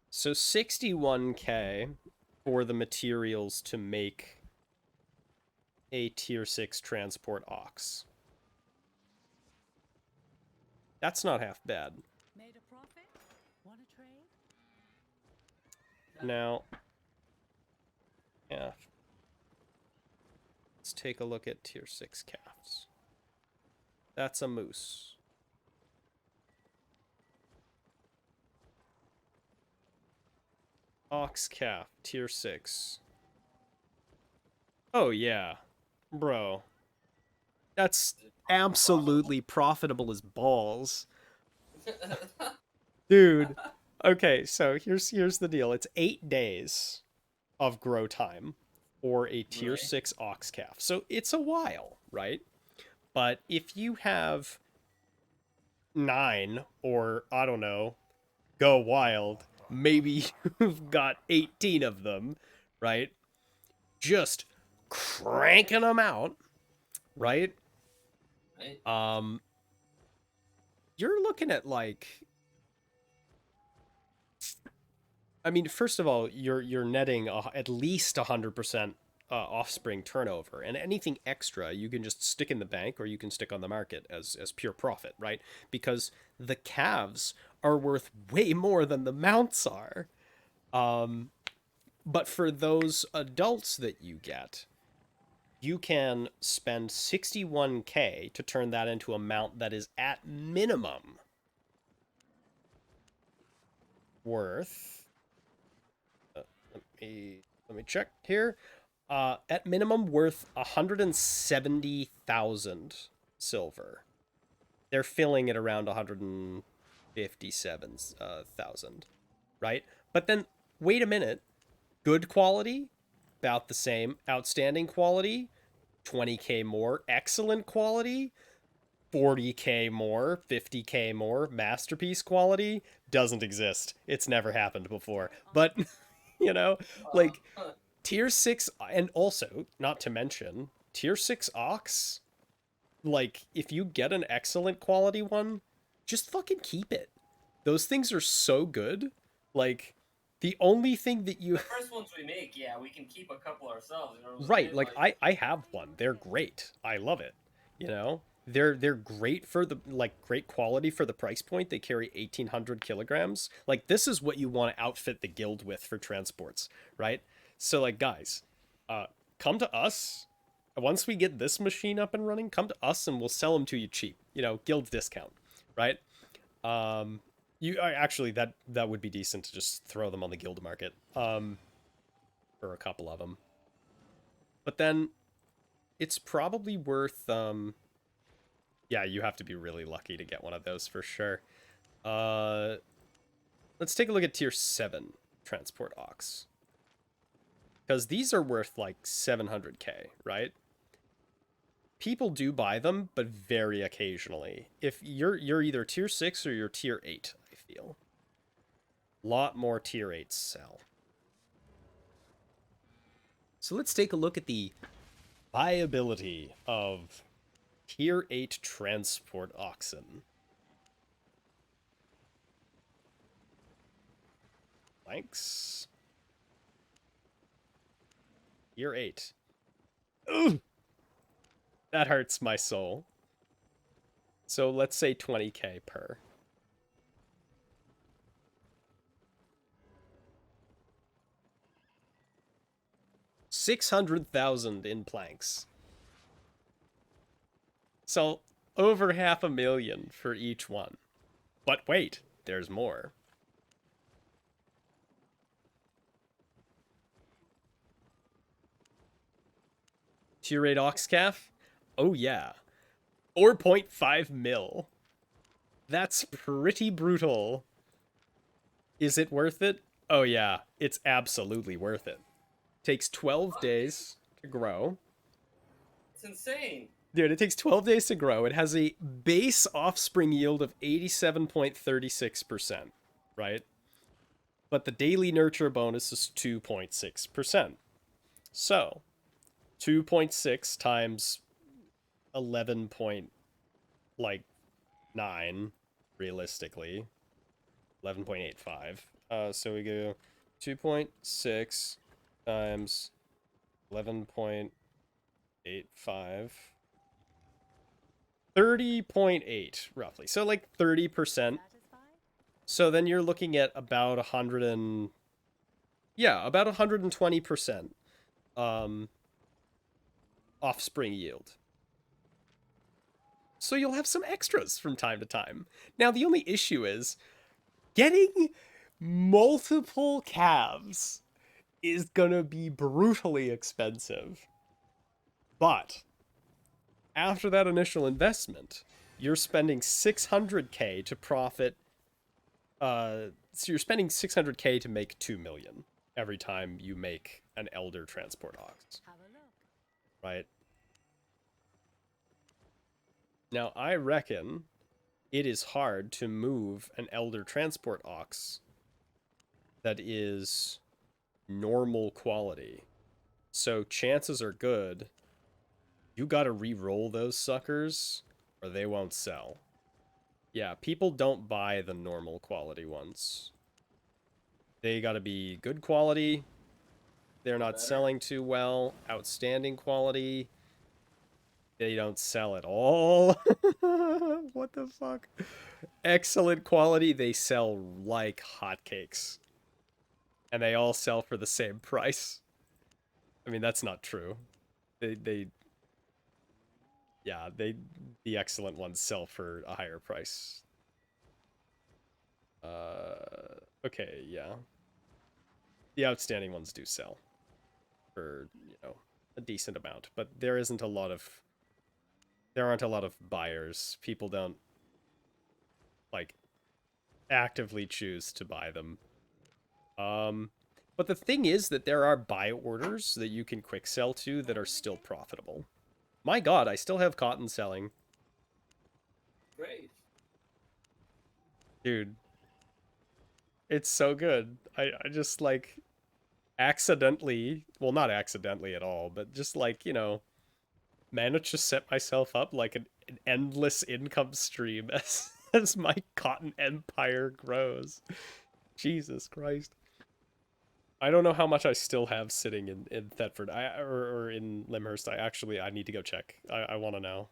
So 61k for the materials to make a tier 6 transport ox. That's not half bad. Made a profit? Want to trade? Now, yeah. Let's take a look at tier 6 calves. That's a moose. Ox calf, tier 6. Oh, yeah. Bro. That's absolutely profitable as balls. Dude. Okay, so here's the deal. It's 8 days of grow time for a tier Right. 6 ox calf. So it's a while, right? But if you have 9 or I don't know, go wild, maybe you've got 18 of them, right? Just cranking them out, right? Right? You're looking at like, I mean, first of all, you're netting at least 100% offspring turnover, and anything extra you can just stick in the bank or you can stick on the market as pure profit, right? Because the calves are worth way more than the mounts are. But for those adults that you get, you can spend 61K to turn that into a mount that is at minimum worth. Let me check here. At minimum worth 170,000 silver. They're filling at around 157,000, right? But then wait a minute. Good quality, about the same. Outstanding quality, 20K more. Excellent quality, 40K more, 50K more. Masterpiece quality doesn't exist. It's never happened before. But, you know, like tier 6, and also, not to mention, tier 6 ox, like, if you get an excellent quality one, just fucking keep it. Those things are so good. Like, the only thing that you The first ones we make, yeah, we can keep a couple ourselves. You know what I'm right, saying? like I have one. They're great. I love it. You know? They're great for the like great quality for the price point. They carry 1,800 kilograms. Like this is what you want to outfit the guild with for transports, right? So like guys, uh come to us. Once we get this machine up and running, come to us and we'll sell them to you cheap. You know, guild discount, right? You actually that would be decent to just throw them on the guild market. For a couple of them. But then it's probably worth yeah, you have to be really lucky to get one of those for sure. Uh let's take a look at tier 7 transport ox. Cuz these are worth like 700k, right? People do buy them, but very occasionally. If you're either tier 6 or you're tier 8, I feel. Lot more tier 8s sell. So let's take a look at the viability of tier 8 transport oxen. Thanks. Tier 8. Ugh! That hurts my soul. So let's say 20k per. $600,000 in planks. So over 500,000 for each one. But wait, there's more. Tier 8 ox calf? Oh yeah. 4.5 mil. That's pretty brutal. Is it worth it? Oh yeah, it's absolutely worth it. Takes 12 days to grow. It's insane. Dude, it takes 12 days to grow. It has a base offspring yield of 87.36%, right? But the daily nurture bonus is 2.6%. So, 2.6 times 11 point like 9 realistically. 11.85. So we go 2.6 times 11.9 8, 5. 30.8, roughly. So like 30%. Satisfied? So then you're looking at about 100 and... Yeah, about 120% offspring yield. So you'll have some extras from time to time. Now, the only issue is getting multiple calves is gonna be brutally expensive. But after that initial investment, you're spending 600k to profit. So you're spending 600k to make 2 million every time you make an elder transport ox, Have a look. right? Now, I reckon it is hard to move an elder transport ox that is normal quality. So chances are good you gotta re-roll those suckers or they won't sell. Yeah, people don't buy the normal quality ones. They gotta be good quality. They're not Better. selling too well. Outstanding quality. They don't sell at all. What the fuck? Excellent quality. They sell like hotcakes. And they all sell for the same price. I mean, that's not true. They yeah, the excellent ones sell for a higher price. Okay, yeah. The outstanding ones do sell for, you know, a decent amount, but there aren't a lot of buyers. People don't like actively choose to buy them. But the thing is that there are buy orders that you can quick sell to that are still profitable. My god, I still have cotton selling. Great. Dude, it's so good. I just like accidentally, well, not accidentally at all, but just like, you know, managed to set myself up like an endless income stream as my cotton empire grows. Jesus Christ. I don't know how much I still have sitting in Thetford or in Limhurst. I need to go check. I want to know.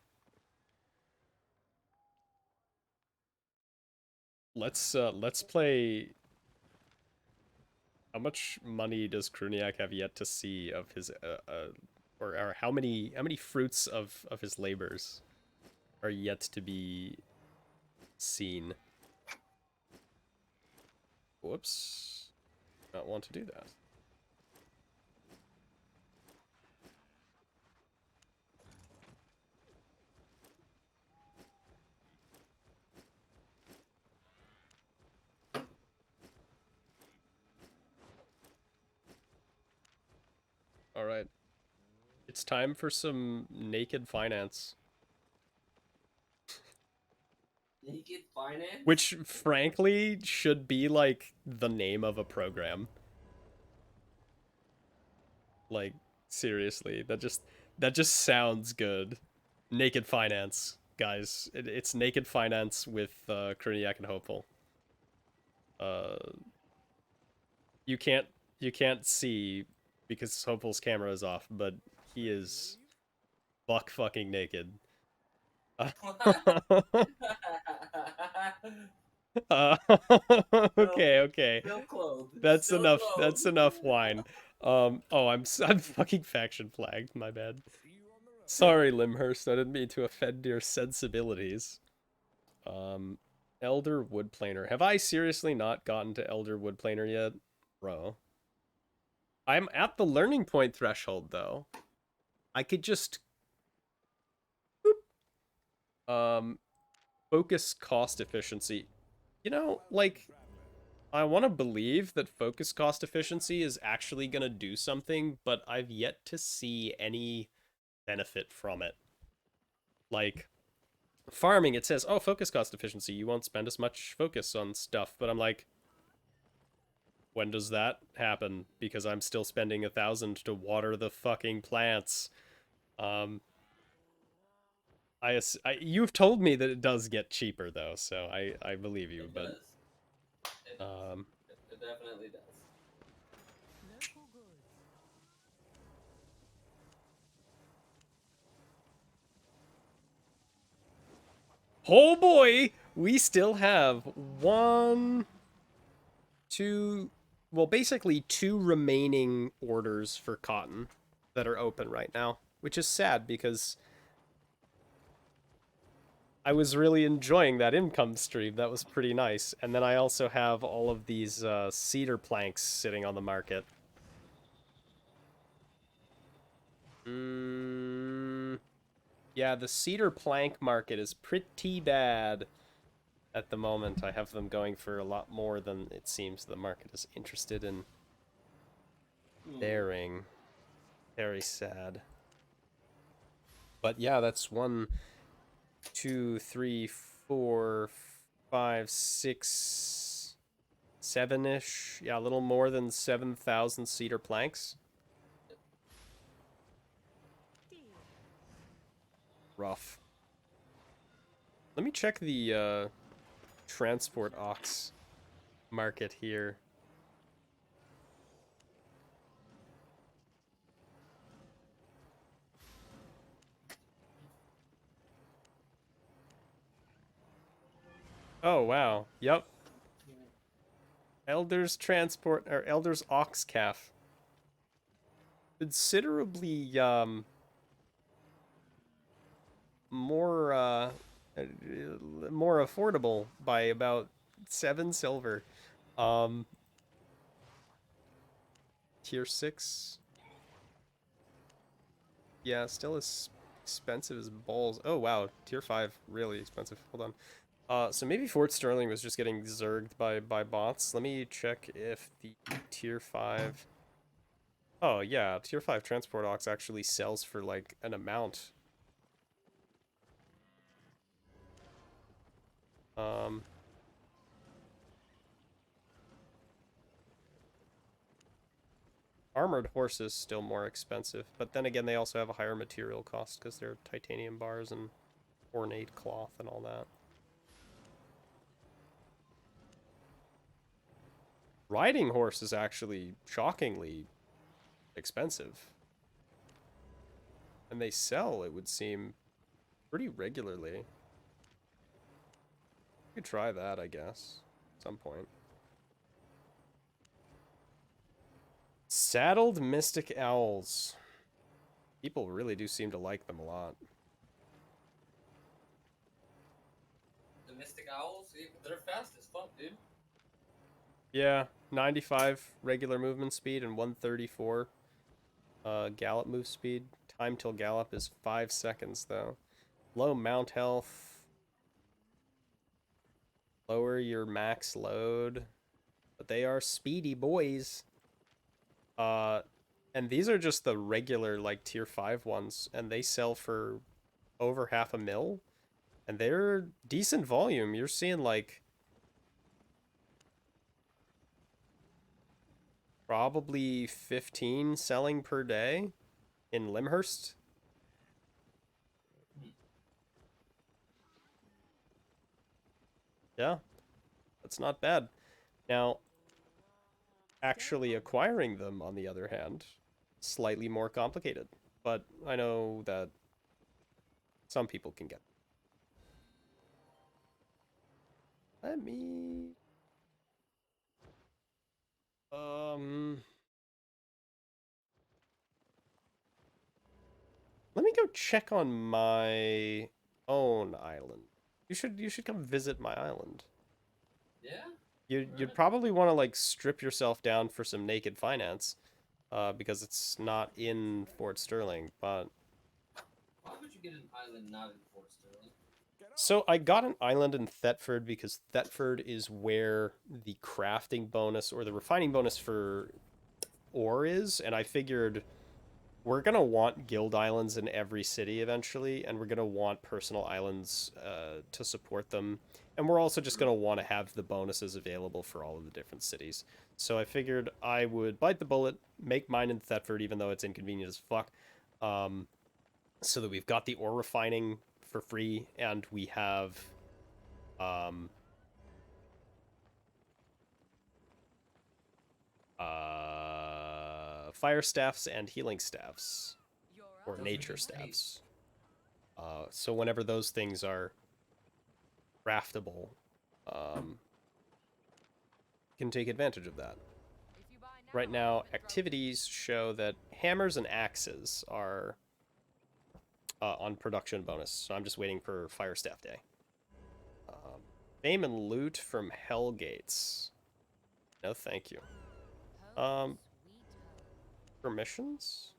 Let's play. How much money does Kruniak have yet to see of his or how many fruits of his labors are yet to be seen? Whoops. Not want to do that. All right. It's time for some naked finance. Naked finance? Which, frankly, should be, like, the name of a program. Like, seriously, that just sounds good. Naked finance, guys. It's naked finance with, Kruniak and Hopeful. Uh, you can't see because Hopeful's camera is off, but he is buck fucking naked. Uh, okay, okay. Still clothed. That's Still enough. clothed. That's enough wine. Oh, I'm fucking faction flagged. My bad. Sorry, Limhurst. I didn't mean to offend your sensibilities. Um, Elder Woodplaner. Have I seriously not gotten to Elder Woodplaner yet, bro? I'm at the learning point threshold though. I could just focus cost efficiency. You know, like I want to believe that focus cost efficiency is actually going to do something, but I've yet to see any benefit from it. Like, farming, it says, oh, focus cost efficiency, you won't spend as much focus on stuff, but I'm like, when does that happen? Because I'm still spending 1,000 to water the fucking plants. You've told me that it does get cheaper, though, so I believe you, It but... does. Um, It definitely does. Local goods. Oh boy, we still have one, two, well, basically two remaining orders for cotton that are open right now, which is sad because I was really enjoying that income stream. That was pretty nice. And then I also have all of these cedar planks sitting on the market. Yeah, the cedar plank market is pretty bad at the moment. I have them going for a lot more than it seems the market is interested in bearing. Very sad. But yeah, that's 1, 2, 3, 4, 5, 6, 7-ish. Yeah, a little more than 7,000 cedar planks. Rough. Let me check the transport ox market here. Oh wow. Yep. Elder's transport or Elder's ox calf. Considerably more more affordable by about 7 silver. Um tier 6. Yeah, still as expensive as balls. Oh wow, tier 5 really expensive. Hold on. So maybe Fort Sterling was just getting zerged by bots. Let me check if the tier 5. Oh yeah, tier 5 transport ox actually sells for like an amount. Um Armored horses still more expensive, but then again they also have a higher material cost because they're titanium bars and ornate cloth and all that. Riding horse is actually shockingly expensive. And they sell, it would seem, pretty regularly. You could try that, I guess, at some point. Saddled Mystic Owls. People really do seem to like them a lot. The Mystic Owls, they're fast as fuck, dude. Yeah, 95 regular movement speed and 134 gallop move speed. Time till gallop is 5 seconds, though. Low mount health. Lower your max load. But they are speedy boys. And these are just the regular, like, tier 5 ones. And they sell for over half a mil. And they're decent volume. You're seeing, like, probably 15 selling per day in Limhurst. Yeah, that's not bad. Now, actually acquiring them, on the other hand, slightly more complicated. But I know that some people can get them. Let me... Let me go check on my own island. You should come visit my island. Yeah? You'd probably want to like strip yourself down for some naked finance, because it's not in Fort Sterling. But Why would you get an island not in Fort Sterling? so I got an island in Thetford because Thetford is where the crafting bonus or the refining bonus for ore is, and I figured we're gonna want guild islands in every city eventually, and we're gonna want personal islands to support them, and we're also just gonna want to have the bonuses available for all of the different cities. So I figured I would bite the bullet, make mine in Thetford, even though it's inconvenient as fuck, so that we've got the ore refining for free, and we have um, fire staffs and healing staffs, You're or up. nature Nice. staffs. So whenever those things are craftable, can take advantage of that. If you buy Right now, now, I've been activities show that hammers and axes are on production bonus, so I'm just waiting for Fire Staff Day. Fame and loot from Hellgates. No, thank you. home, sweet home. Permissions?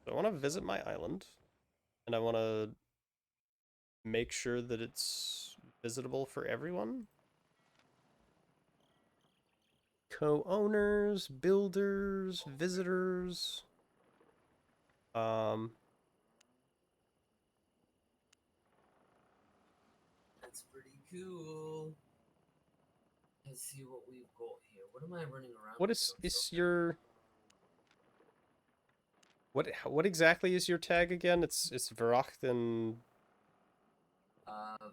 So I want to visit my island, and I want to make sure that it's visitable for everyone. Co-owners, builders, visitors. That's pretty cool. Let's see what we've got here. What am I running around What with? is your what exactly is your tag again? It's Verachten.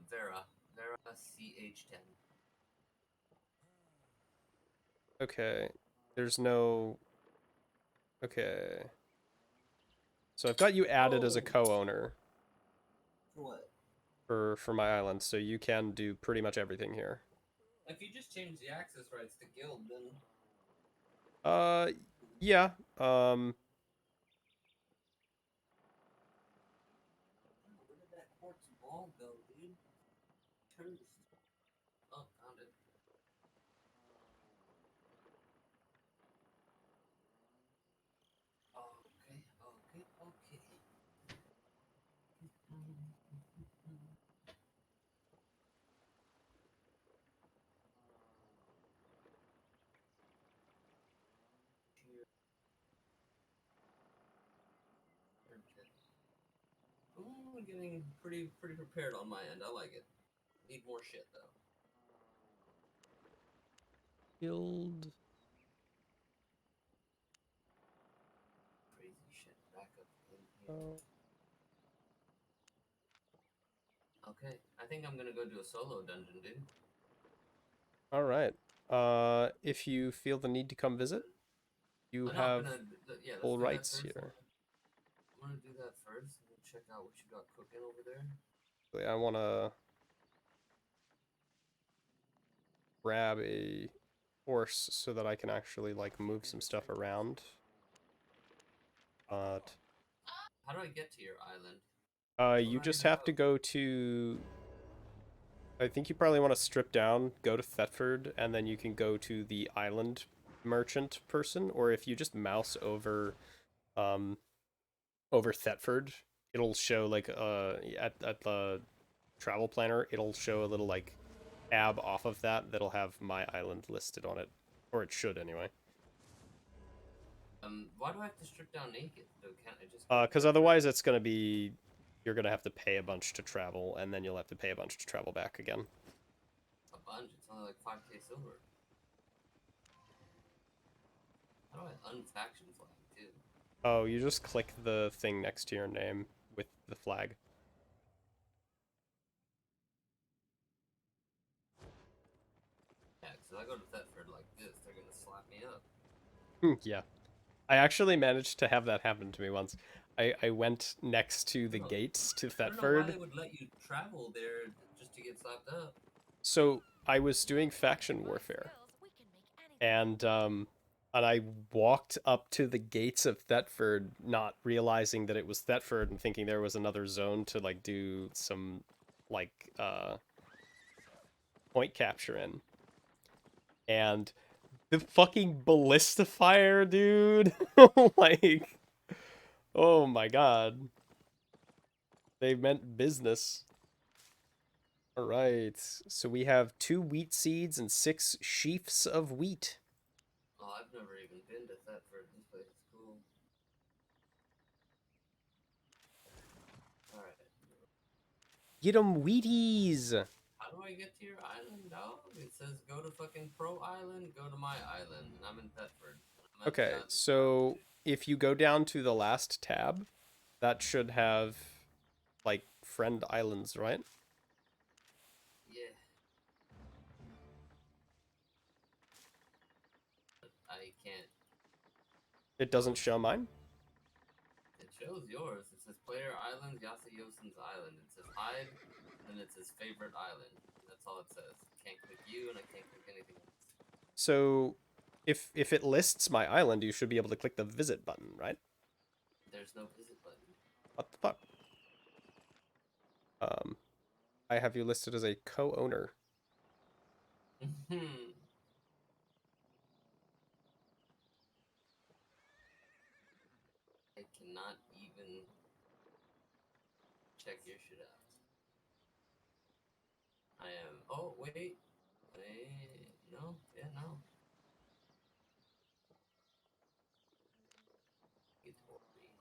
Vera CH10. Okay. There's no. Okay. So I've got you added as a Oh. co-owner For what? for my island, so you can do pretty much everything here. If you just change the access rights to guild, then Yeah. where did that quartz ball go, dude? Cursed. Oh, found it. Okay, okay, okay. Okay. Ooh, getting pretty prepared on my end. I like it. Need more shit though. Guild. Crazy shit. Back up in here. Okay, I think I'm gonna go do a solo dungeon, dude. All right. If you feel the need to come visit, you I'm not have gonna. Yeah, let's full do that rights first. here. I'm gonna do that first. And check out what you got cooking over there. I want to grab a horse so that I can actually like move some stuff around. But How do I get to your island? you just have to go to. I think you probably want to strip down, go to Thetford, and then you can go to the island merchant person, or if you just mouse um, over Thetford, it'll show like at the travel planner, it'll show a little like tab off of that that'll have my island listed on it, or it should anyway. Why do I have to strip down naked? Though, can't I just? Because otherwise it's gonna be you're gonna have to pay a bunch to travel, and then you'll have to pay a bunch to travel back again. A bunch. It's only like 5k silver. How do I unfaction flag too? Oh, you just click the thing next to your name with the flag. Yeah, because if I go to Thetford like this, they're gonna slap me up. Yeah. I actually managed to have that happen to me once. I went next to the gates to I don't know why Thetford. they would let you travel there just to get slapped up. So I was doing faction warfare, and I walked up to the gates of Thetford, not realizing that it was Thetford, and thinking there was another zone to like do some like point capture in. And the fucking ballista fire, dude. Like, oh my god. They meant business. All right. So we have 2 wheat seeds and 6 sheafs of wheat. Oh, I've never even been to Thetford. This place is cool. Alright. Get 'em Wheaties! How do I get to your island, dog? It says go to fucking Pro Island, go to my island, and I'm in Thetford. I'm at the Okay, island so if you go down to the last tab, that should have, like, friend islands, right? Yeah. I can't. It doesn't show mine? It shows yours. It says player island, Yasa Yosin's island. It says hide. And it's his favorite island. That's all it says. Can't click you, and I can't click anything else. So, if it lists my island, you should be able to click the visit button, right? There's no visit button. What the fuck? I have you listed as a co-owner. I cannot even check your shit out. I am. Oh wait, wait. No, yeah, no. It's horny.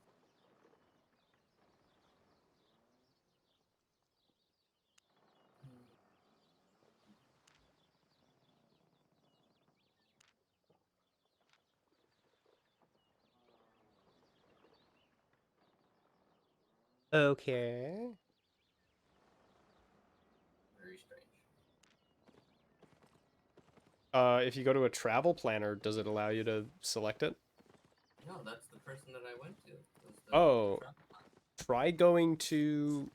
Okay. Very strange. If you go to a travel planner, does it allow you to select it? No, that's the person that I went to. It was the Oh, travel plan. try going to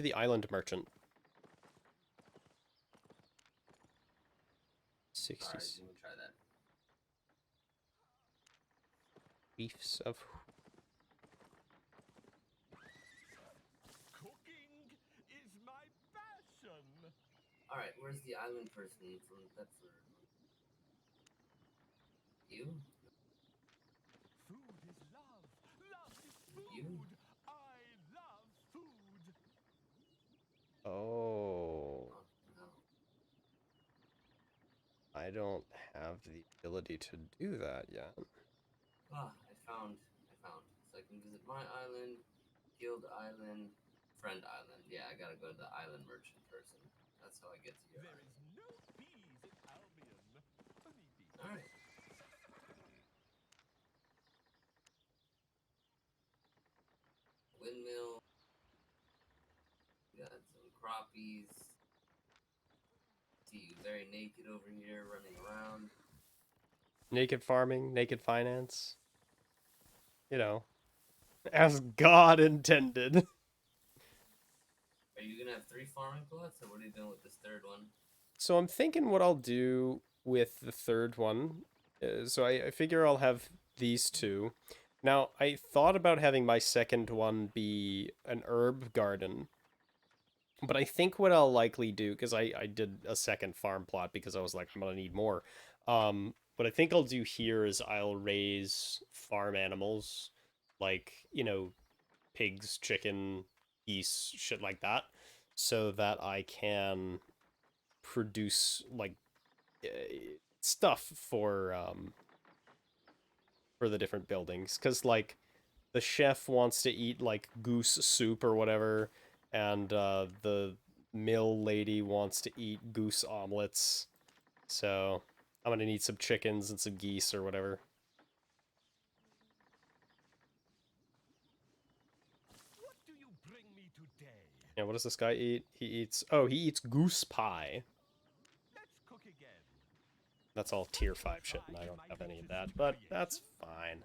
the island merchant. 60 Alright, let me try that. reefs of Cooking is my passion. Alright, where's the island person from Bedford? You? Food is love. Love is food. You? I love food. Oh, Oh, no. I don't have the ability to do that yet. Ah, I found. So I can visit my island, Guild Island, Friend Island. Yeah, I gotta go to the island merchant person. That's how I get to your There island. is no peas in Albion. Only bees. Alright. Windmill. Got some crappies. See you very naked over here running around. Naked farming, naked finance. You know, as God intended. Are you gonna have 3 farming plots, or what are you doing with this third one? So I'm thinking what I'll do with the third one. So I figure I'll have these two. Now, I thought about having my second one be an herb garden. But I think what I'll likely do, because I did a second farm plot because I was like, I'm going to need more. What I think I'll do here is I'll raise farm animals, like, pigs, chicken, geese, shit like that, so that I can produce like stuff for the different buildings, because like the chef wants to eat like goose soup or whatever, and the mill lady wants to eat goose omelets, so I'm gonna need some chickens and some geese or whatever. What do you bring me today? Yeah, what does this guy eat? He eats goose pie. Let's cook again. That's all tier 5 shit, and I don't have any of that, but that's fine.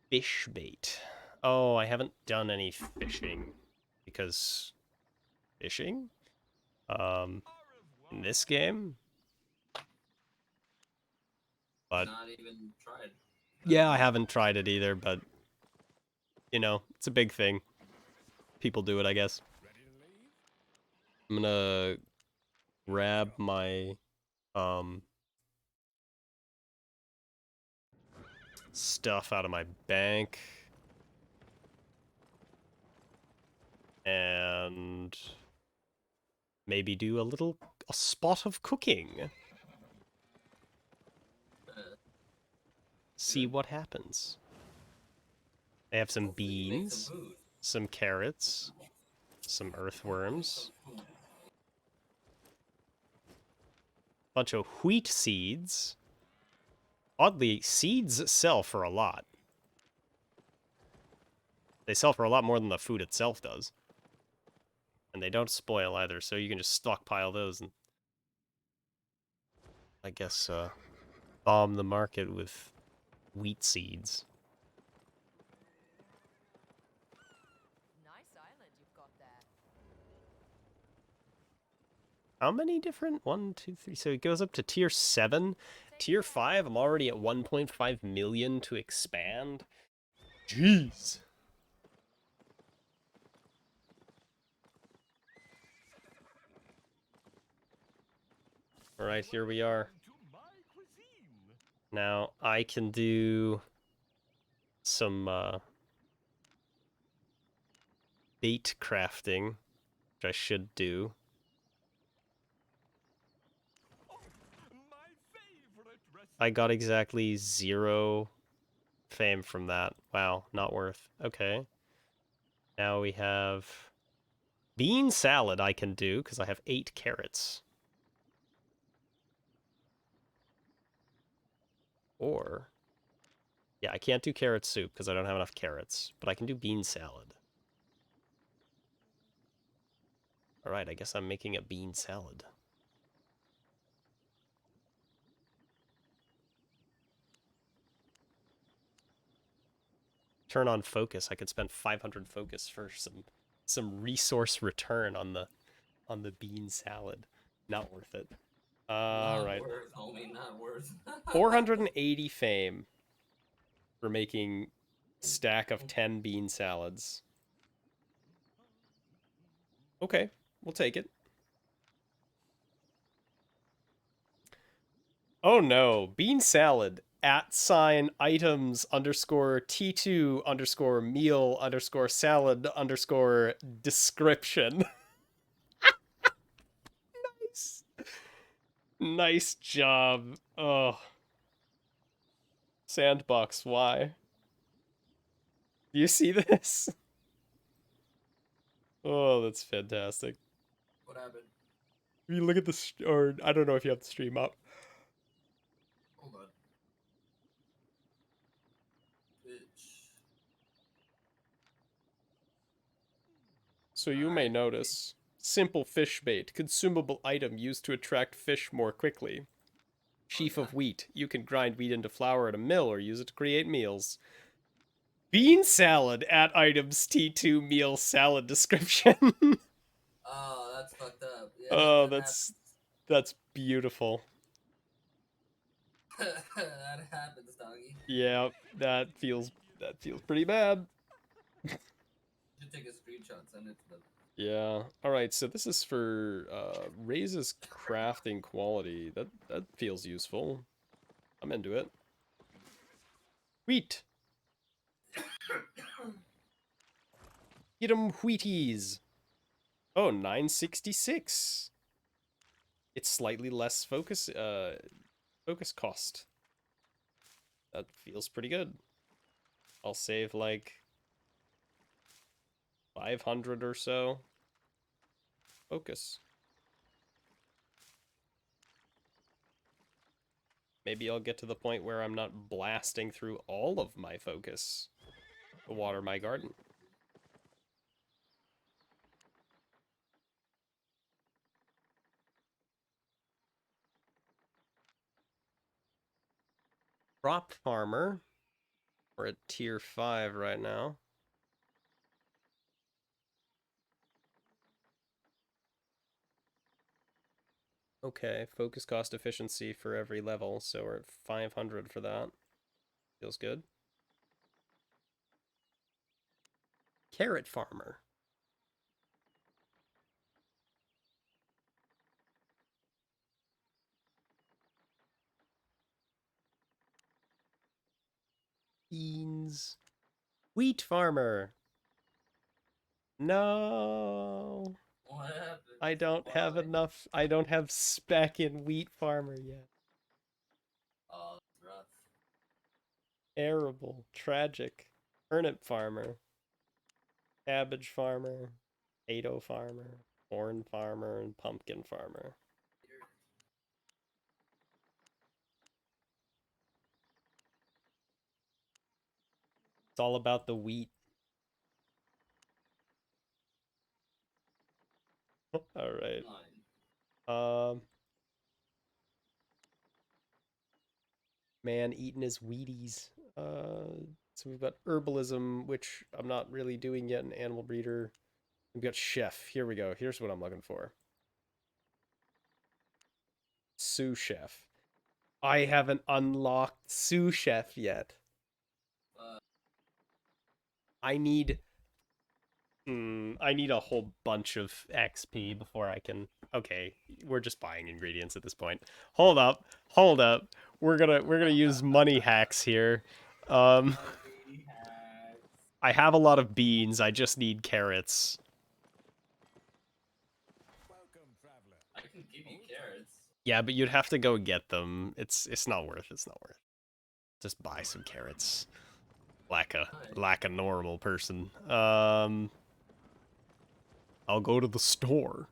Fish bait. Oh, I haven't done any fishing because fishing? In this game? But Not even tried. yeah, I haven't tried it either, but it's a big thing. People do it, I guess. Ready to leave? I'm gonna grab my stuff out of my bank and maybe do a spot of cooking. See what happens. I have some Hopefully you make some beans, food. some carrots, some earthworms, bunch of wheat seeds. Oddly, seeds sell for a lot. They sell for a lot more than the food itself does. And they don't spoil either, so you can just stockpile those and I guess bomb the market with wheat seeds. how many different? 1, 2, 3. So it goes up to tier 7. Tier 5, I'm already at 1.5 million to expand. Jeez. All right, here we are. Welcome to my cuisine. Now I can do some bait crafting, which I should do. Oh, my favorite recipe. I got exactly 0 fame from that. Wow, not worth. Okay. Now we have bean salad I can do because I have 8 carrots. Or, yeah, I can't do carrot soup because I don't have enough carrots, but I can do bean salad. All right, I guess I'm making a bean salad. Turn on focus. I could spend 500 focus for some resource return on the bean salad. Not worth it. All Not right. worth, homie, not worth. 480 fame for making stack of 10 bean salads. Okay, we'll take it. Oh no, bean salad at sign items underscore T2 underscore meal underscore salad underscore description. Nice. Nice job. Oh. Sandbox, why? Do you see this? Oh, that's fantastic. What happened? If you look at the, or I don't know if you have the stream up. Hold on. Bitch. So you may Alright. notice, simple fish bait, consumable item used to attract fish more quickly. Oh, Sheaf yeah. of wheat, you can grind wheat into flour at a mill or use it to create meals. Bean salad at items T2 meal salad description. Oh, that's fucked up. Yeah, Oh, that that's beautiful. happens. That happens, doggy. Yeah, that feels pretty bad. You should take a screenshot, send it to them. Yeah. All right. So this is for raises crafting quality. That feels useful. I'm into it. Wheat. Get 'em Wheaties. Oh, 966. It's slightly less focus cost. That feels pretty good. I'll save like 500 or so focus. Maybe I'll get to the point where I'm not blasting through all of my focus to water my garden. Crop farmer. We're at tier 5 right now. Okay, focus cost efficiency for every level, so we're at 500 for that. Feels good. Carrot farmer. Beans. Wheat farmer. No. What happened? I don't have Why? enough. I don't have spec in wheat farmer yet. Oh, that's rough. Terrible. Tragic. Turnip farmer. Cabbage farmer. Potato farmer. Corn farmer and pumpkin farmer. It's all about the wheat. All right. Fine. Man eating his Wheaties. So we've got herbalism, which I'm not really doing yet, an animal breeder. We've got chef. Here we go. Here's what I'm looking for. Sous chef. I haven't unlocked sous chef yet. Uh, I need I need a whole bunch of XP before I can. Okay, we're just buying ingredients at this point. Hold up. Hold up. We're gonna use money hacks here. Um money hacks. I have a lot of beans. I just need carrots. I can give you carrots. Yeah, but you'd have to go get them. It's not worth. It's not worth. Just buy some carrots. Like a normal person. I'll go to the store.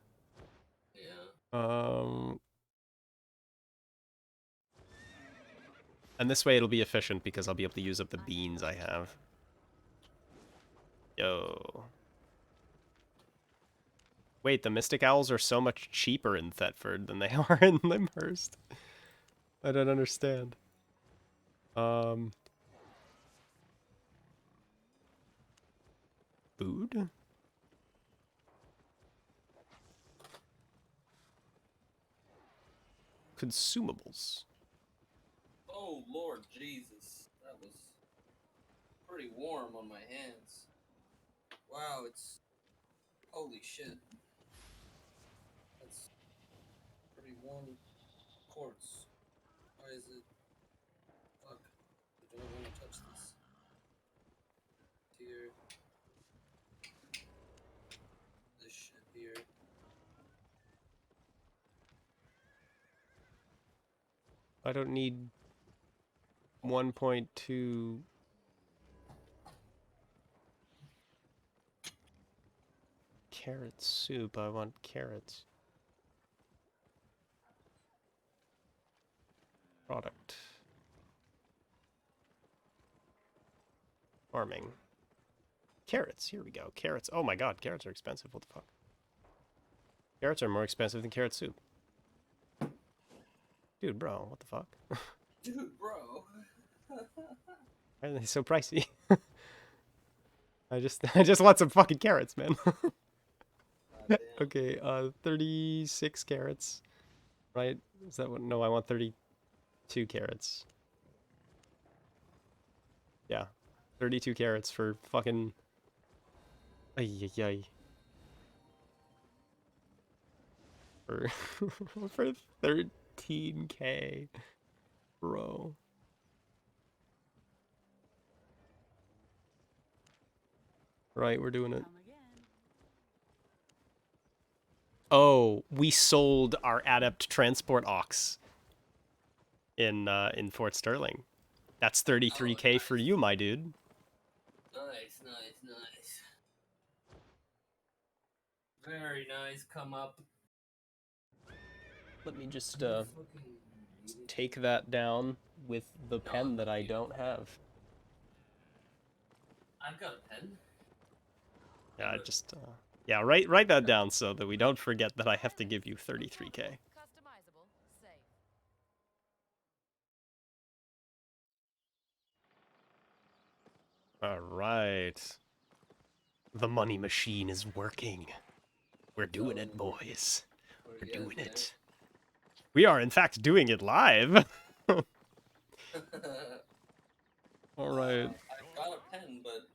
Yeah. And this way it'll be efficient because I'll be able to use up the beans I have. Yo. Wait, the Mystic Owls are so much cheaper in Thetford than they are in Limhurst. I don't understand. Food? Consumables. Oh Lord Jesus, that was pretty warm on my hands. Wow, it's holy shit. That's pretty warm quartz. Why is it? Fuck. I don't want to touch this. Here. This shit here. I don't need 1.2 carrot soup. I want carrots. Product. Farming. Carrots. Here we go. Carrots. Oh my god, carrots are expensive. What the fuck? Carrots are more expensive than carrot soup. Dude, bro, what the fuck? Dude, bro. Why are they so pricey? I just want some fucking carrots, man. Goddamn. Okay, 36 carrots. Right? Is that what? No, I want 32 carrots. Yeah. 32 carrots for fucking... Ay, ay, ay. For, for 13k. Bro. Right, we're doing it. Come again. Oh, we sold our adept transport ox in Fort Sterling. That's 33k for you, my dude. Nice, nice, nice. Very nice. Come up. Let me just Fucking take that down with the pen that I you- don't have. I've got a pen. Yeah, just yeah, write that down so that we don't forget that I have to give you 33k. Customizable, safe. All right. The money machine is working. We're doing it, boys. We're doing it. We are, in fact, doing it live. All right. I've got a pen, but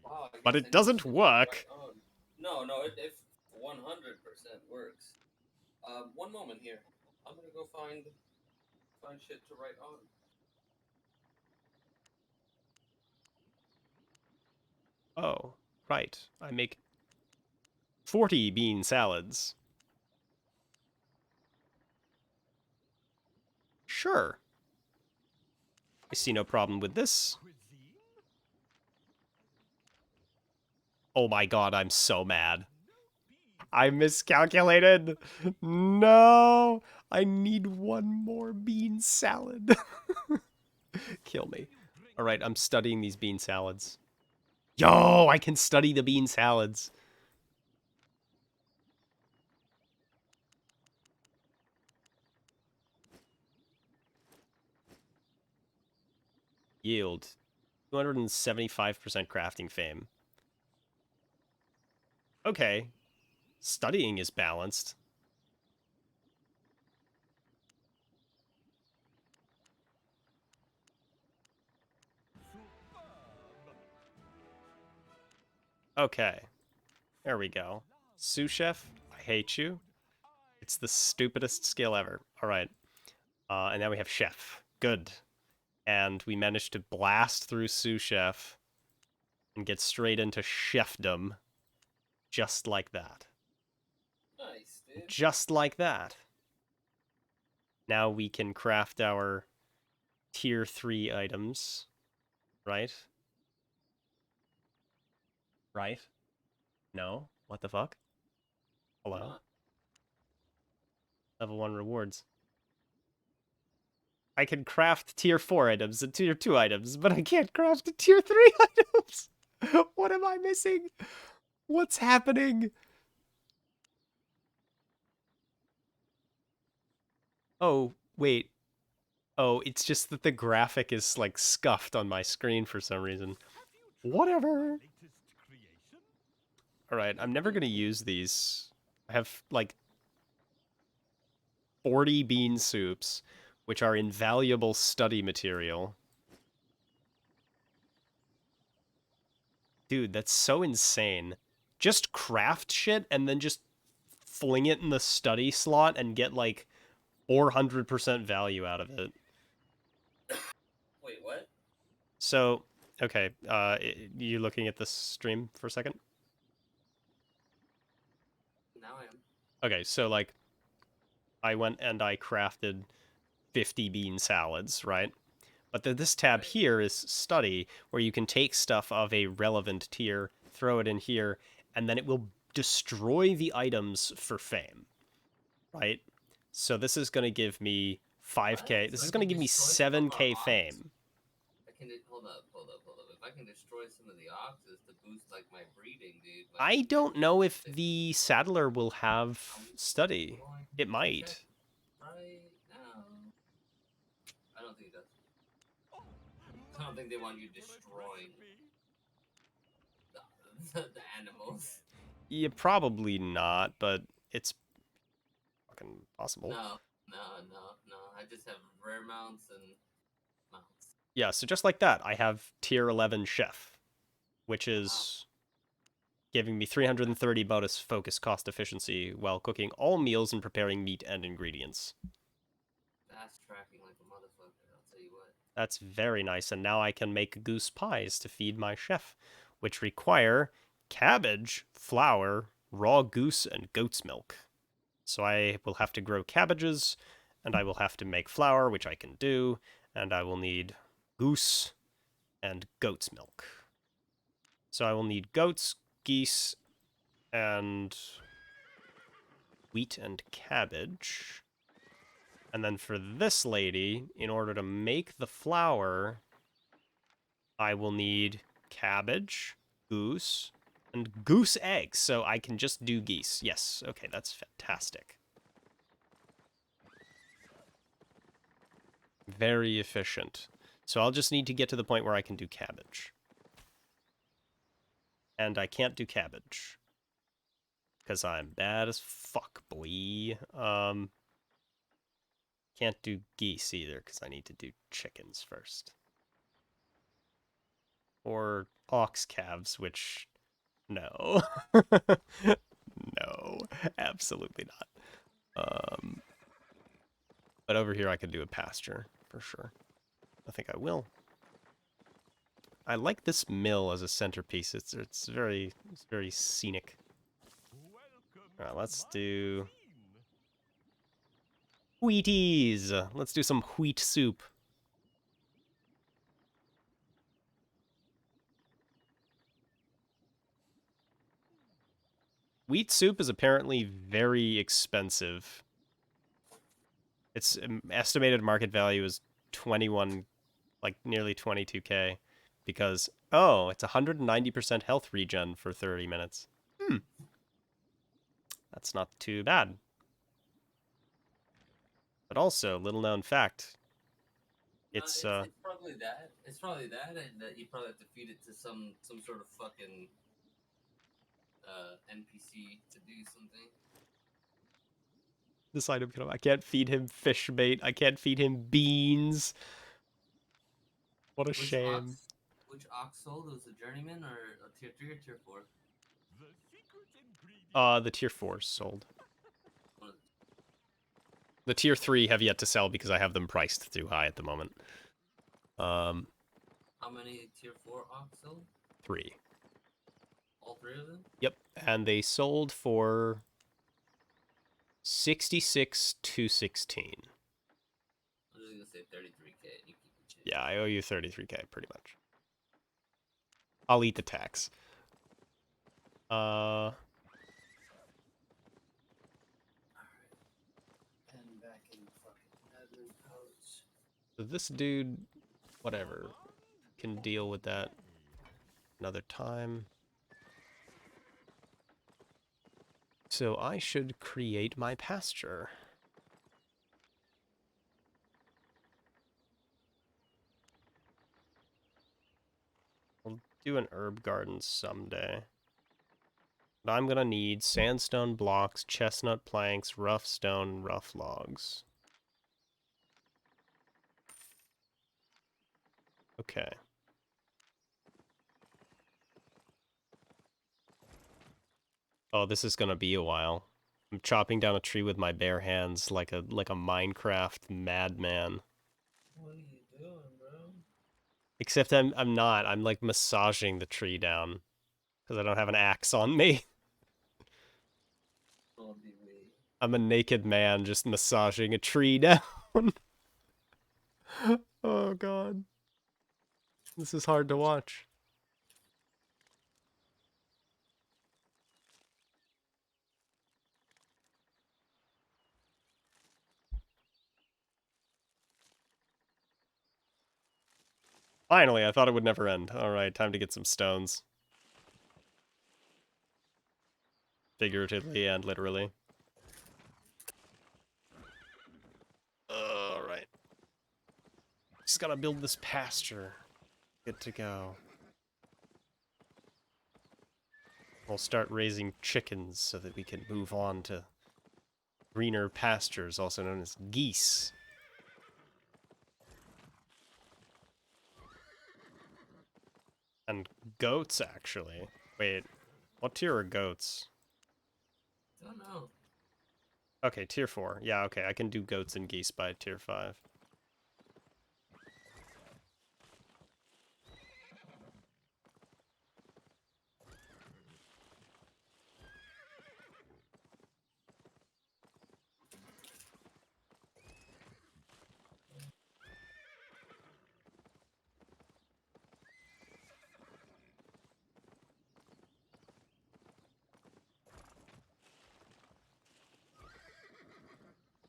wow, I But guess it I need doesn't shit to work. write on. No, it 100% works. One moment here. I'm gonna go find shit to write on. Oh, right. I make 40 bean salads. Sure. I see no problem with this. Oh my god, I'm so mad. I miscalculated. No, I need one more bean salad. Kill me. All right, I'm studying these bean salads. Yo, I can study the bean salads. Yield 275% crafting fame. Okay. Studying is balanced. Okay, there we go. Sous chef, I hate you. It's the stupidest skill ever. All right. And now we have chef. Good. And we managed to blast through sous chef and get straight into chefdom just like that. Nice, dude. Just like that. Now we can craft our tier 3 items, right? Right? No? What the fuck? Hello? Huh. Level 1 rewards. I can craft tier 4 items and tier 2 items, but I can't craft tier 3 items! What am I missing? What's happening? Oh, wait. Oh, it's just that the graphic is, like, scuffed on my screen for some reason. Whatever. Latest creation? Alright, I'm never gonna use these. I have, like, 40 bean soups, which are invaluable study material. Dude, that's so insane. Just craft shit and then just fling it in the study slot and get, like, 400% value out of it. Wait, what? So, okay, you looking at this stream for a second? Now I am. Okay, so, like, I went and I crafted 50 bean salads, right? But this tab Right. here is study, where you can take stuff of a relevant tier, throw it in here, and then it will destroy the items for fame, right? So this is going to give me 5k. What? This So is I going to can give me destroy some of our 7k ox? fame. I can hold up, hold up, hold up. If I can destroy some of the oxes to boost like my breeding, dude. Like, I don't know if the saddler will have I'm study. going It to check might. right now. I don't think that's. Oh, I don't think they want you my favorite destroying recipe. the animals. Yeah, probably not, but it's fucking possible. No, no, no, no. I just have rare mounts and mounts. Yeah, so just like that, I have tier 11 chef, which Wow. is giving me 330 bonus focus cost efficiency while cooking all meals and preparing meat and ingredients. Fast tracking like a motherfucker, I'll tell you what. That's very nice, and now I can make goose pies to feed my chef, which require cabbage, flour, raw goose, and goat's milk. So I will have to grow cabbages, and I will have to make flour, which I can do, and I will need goose and goat's milk. So I will need goats, geese, and wheat and cabbage. And then for this lady, in order to make the flour, I will need cabbage, goose, and goose eggs. So I can just do geese. Yes, okay, that's fantastic. Very efficient. So I'll just need to get to the point where I can do cabbage. And I can't do cabbage. Because I'm bad as fuck, boy. Can't do geese either, because I need to do chickens first. Or ox calves, which... No. No, absolutely not. But over here I could do a pasture, for sure. I think I will. I like this mill as a centerpiece. It's very scenic. Welcome Alright, to let's my do cuisine. wheaties. Let's do some wheat soup. Wheat soup is apparently very expensive. Its estimated market value is 21, like nearly 22k, because, oh, it's 190% health regen for 30 minutes. That's not too bad. But also, little known fact, it's It's probably that. It's probably that, and that you probably have to feed it to some sort of fucking NPC to do something. this item I can't feed him fish bait. I can't feed him beans. What a Which shame. ox? Which ox sold was a journeyman or a tier 3 or tier 4? The tier 4's sold. One of The tier 3 have yet to sell because I have them priced too high at the moment. How many tier 4 ox sold? 3. All three of them? Yep, and they sold for 66 to 16. I'm just gonna say 33K. You keep the change. Yeah, I owe you 33K pretty much. I'll eat the tax. Alright. Pen back in the fucking admin pouch. So this dude, whatever, can deal with that another time. So I should create my pasture. I'll do an herb garden someday. But I'm gonna need sandstone blocks, chestnut planks, rough stone, rough logs. Okay. Oh, this is gonna be a while. I'm chopping down a tree with my bare hands like a Minecraft madman. What are you doing, bro? Except I'm not. I'm like massaging the tree down because I don't have an axe on me. Oh, be we. I'm a naked man just massaging a tree down. Oh god. This is hard to watch. Finally, I thought it would never end. Alright, time to get some stones. Figuratively and literally. Alright. Just gotta build this pasture. Good to go. We'll start raising chickens so that we can move on to greener pastures, also known as geese. And goats, actually. Wait, what tier are goats? Don't know. Okay, tier 4. Yeah, okay, I can do goats and geese by tier 5.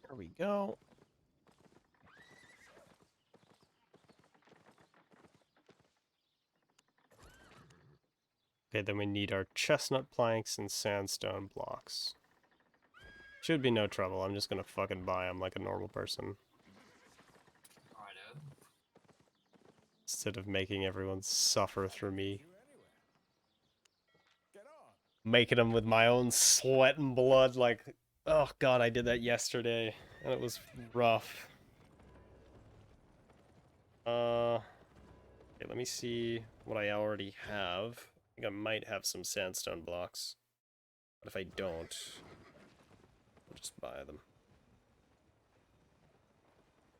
There we go. Okay, then we need our chestnut planks and sandstone blocks. Should be no trouble. I'm just gonna fucking buy them like a normal person. Righto. Instead of making everyone suffer through me. You anyway. Get on. Making them with my own sweat and blood like... Oh god, I did that yesterday. And it was rough. Okay, let me see what I already have. I think I might have some sandstone blocks. But if I don't, I'll just buy them.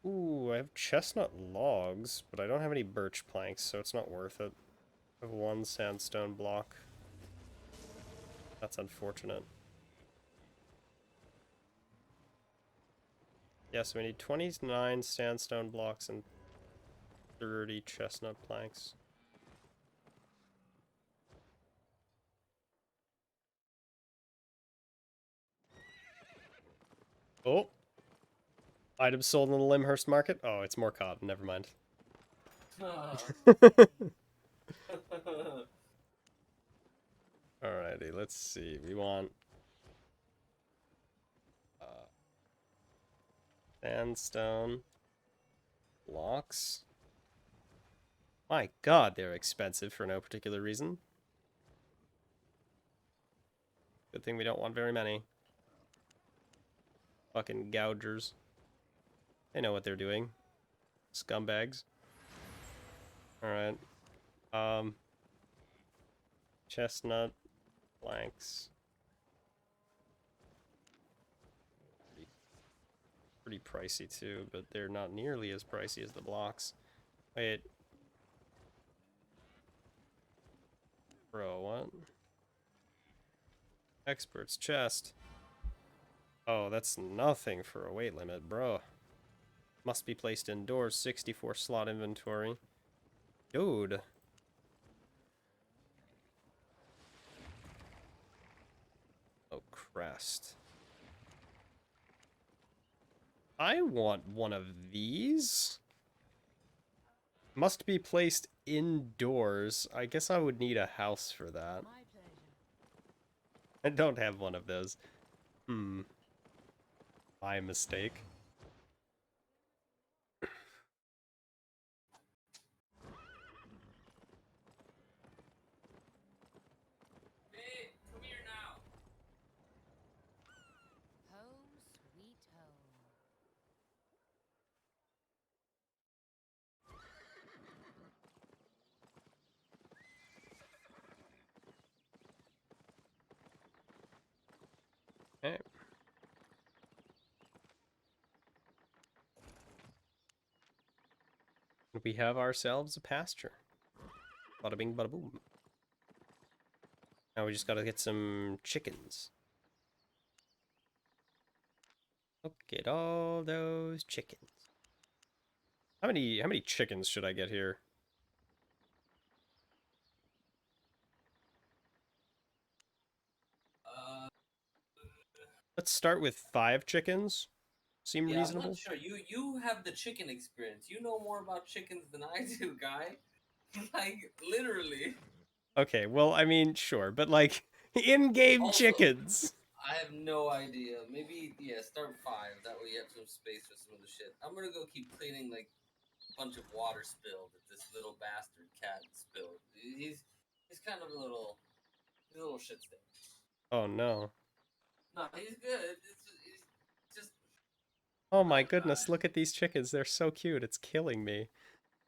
Ooh, I have chestnut logs, but I don't have any birch planks, so it's not worth it. I have one sandstone block. That's unfortunate. Yeah, so we need 29 sandstone blocks and 30 chestnut planks. Oh! Items sold in the Limhurst market? Oh, it's more cotton, never mind. Alrighty, let's see. We want... sandstone blocks. My god, they're expensive for no particular reason. Good thing we don't want very many. Fucking gougers. They know what they're doing. Scumbags. Alright. Chestnut planks. pretty pricey too, but they're not nearly as pricey as the blocks. Wait. Bro, what? Expert's chest. Oh, that's nothing for a weight limit, bro. Must be placed indoors, 64 slot inventory. Dude. Oh, crest. I want one of these. Must be placed indoors. I guess I would need a house for that. My pleasure. I don't have one of those. My mistake. Hey, come here now. Home sweet home. Okay. We have ourselves a pasture. Bada bing, bada boom. Now we just gotta get some chickens. Look at all those chickens. How many chickens should I get here? Uh, Let's start with 5 chickens. Seem yeah, I'm not reasonable? sure. You have the chicken experience. You know more about chickens than I do, guy. Like literally. Okay, well, I mean, sure, but like in-game Also, chickens. I have no idea. Maybe yeah, start 5. That way you have some space for some of the shit. I'm gonna go keep cleaning like a bunch of water spill that this little bastard cat spilled. He's kind of he's a little shit stain. Oh no. No, he's good. It's just Oh my oh god. goodness, look at these chickens. They're so cute. It's killing me.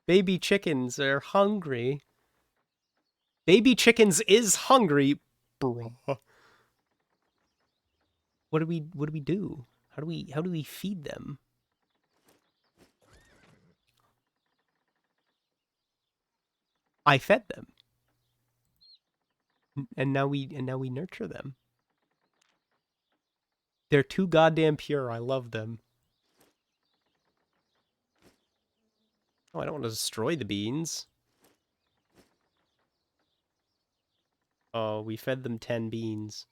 Baby chickens are hungry. Baby chickens is hungry. Bruh. What do we do? How do we feed them? I fed them. And now we nurture them. They're too goddamn pure. I love them. Oh, I don't want to destroy the beans. Oh, we fed them 10 beans.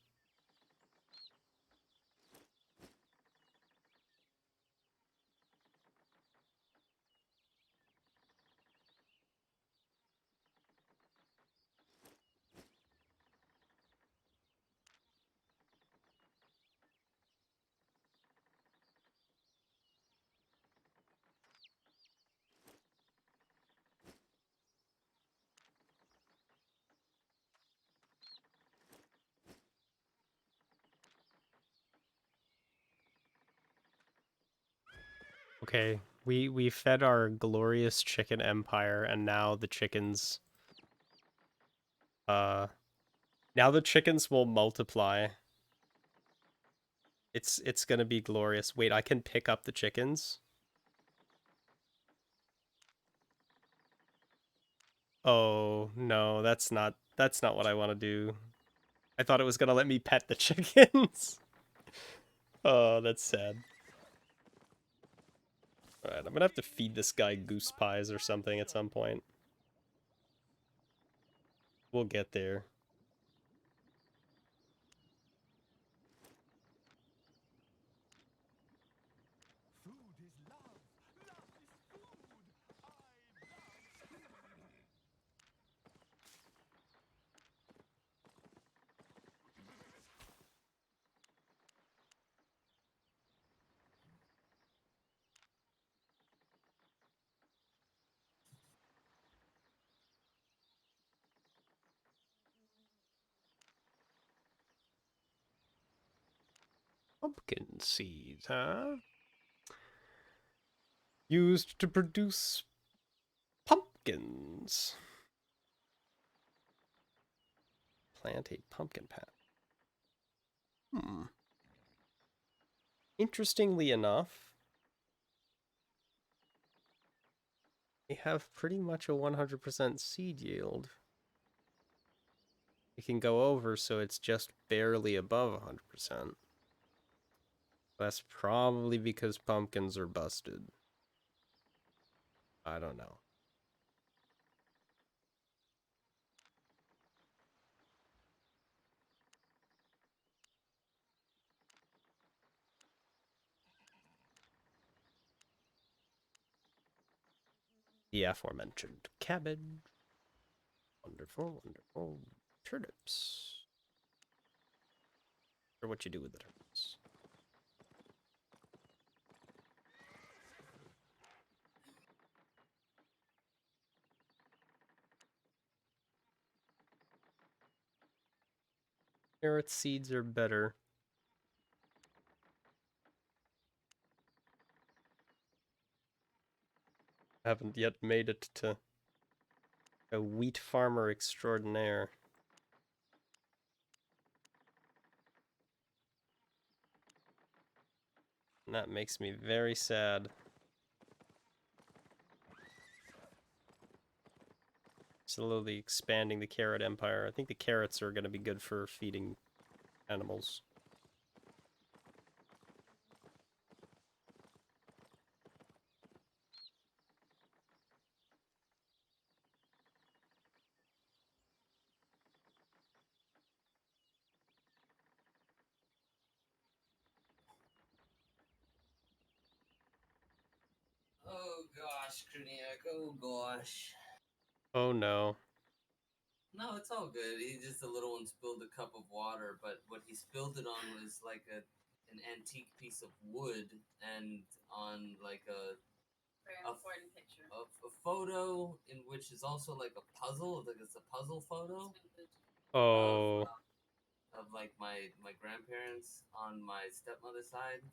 Okay, we fed our glorious chicken empire, and now the chickens uh now the chickens will multiply. It's gonna be glorious. Wait, I can pick up the chickens? Oh no, that's not what I want to do. I thought it was gonna let me pet the chickens. Oh, that's sad. Alright, I'm gonna have to feed this guy goose pies or something at some point. We'll get there. Food is love. Love is food. I love food. Pumpkin seeds, huh? Used to produce pumpkins. Plant a pumpkin patch. Interestingly enough, We have pretty much a 100% seed yield. We can go over, so it's just barely above 100%. That's probably because pumpkins are busted. I don't know. The aforementioned cabbage. Wonderful, wonderful. Turnips. Or what you do with the turnips. Carrot seeds are better. Haven't yet made it to a wheat farmer extraordinaire. And that makes me very sad. Slowly expanding the carrot empire. I think the carrots are going to be good for feeding animals. Oh gosh, Kruniak, oh gosh. Oh no. No, it's all good. He just a little one spilled a cup of water, but what he spilled it on was like an antique piece of wood and on like a Very a, important picture. a photo in which is also like a puzzle. Like it's a puzzle photo of Oh. of like my grandparents on my stepmother's side,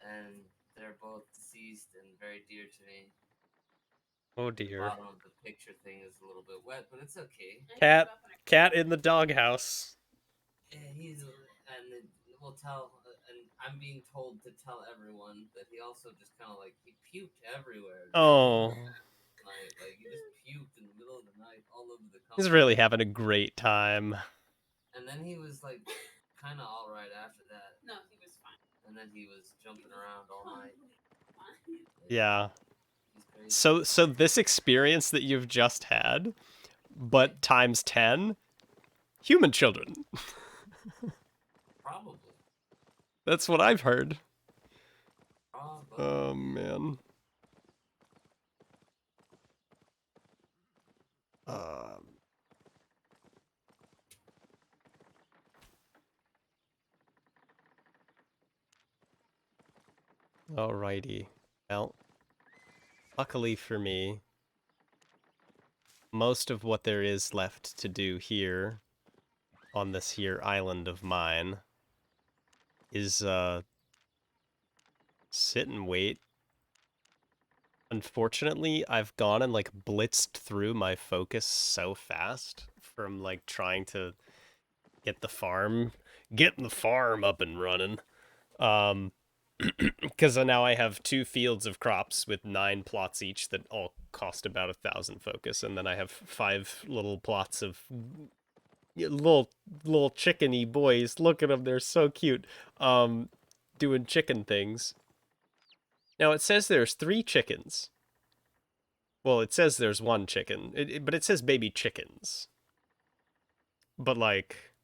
and they're both deceased and very dear to me. Oh The dear. bottom of the picture thing is a little bit wet, but it's okay. Cat. Cat in the doghouse. Yeah, and we'll tell, and I'm being told to tell everyone that he also just kind of like he puked everywhere. Oh. Night, like he just puked in the middle of the night all over the He's company. really having a great time. And then he was like kind of all right after that. No, he was fine. And then he was jumping around all night. Fine. Yeah. He's crazy. So this experience that you've just had, but times 10, human children. Probably. That's what I've heard. Probably. Oh man. Alrighty. Well, luckily for me, most of what there is left to do here on this here island of mine is sit and wait. Unfortunately, I've gone and like blitzed through my focus so fast from like trying to getting the farm up and running. Because now I have 2 fields of crops with 9 plots each that all cost about 1,000 focus, and then I have 5 little plots of little chickeny boys. Look at them, they're so cute. Doing chicken things. Now it says there's 3 chickens. Well, it says there's 1 chicken, but it says baby chickens. But like,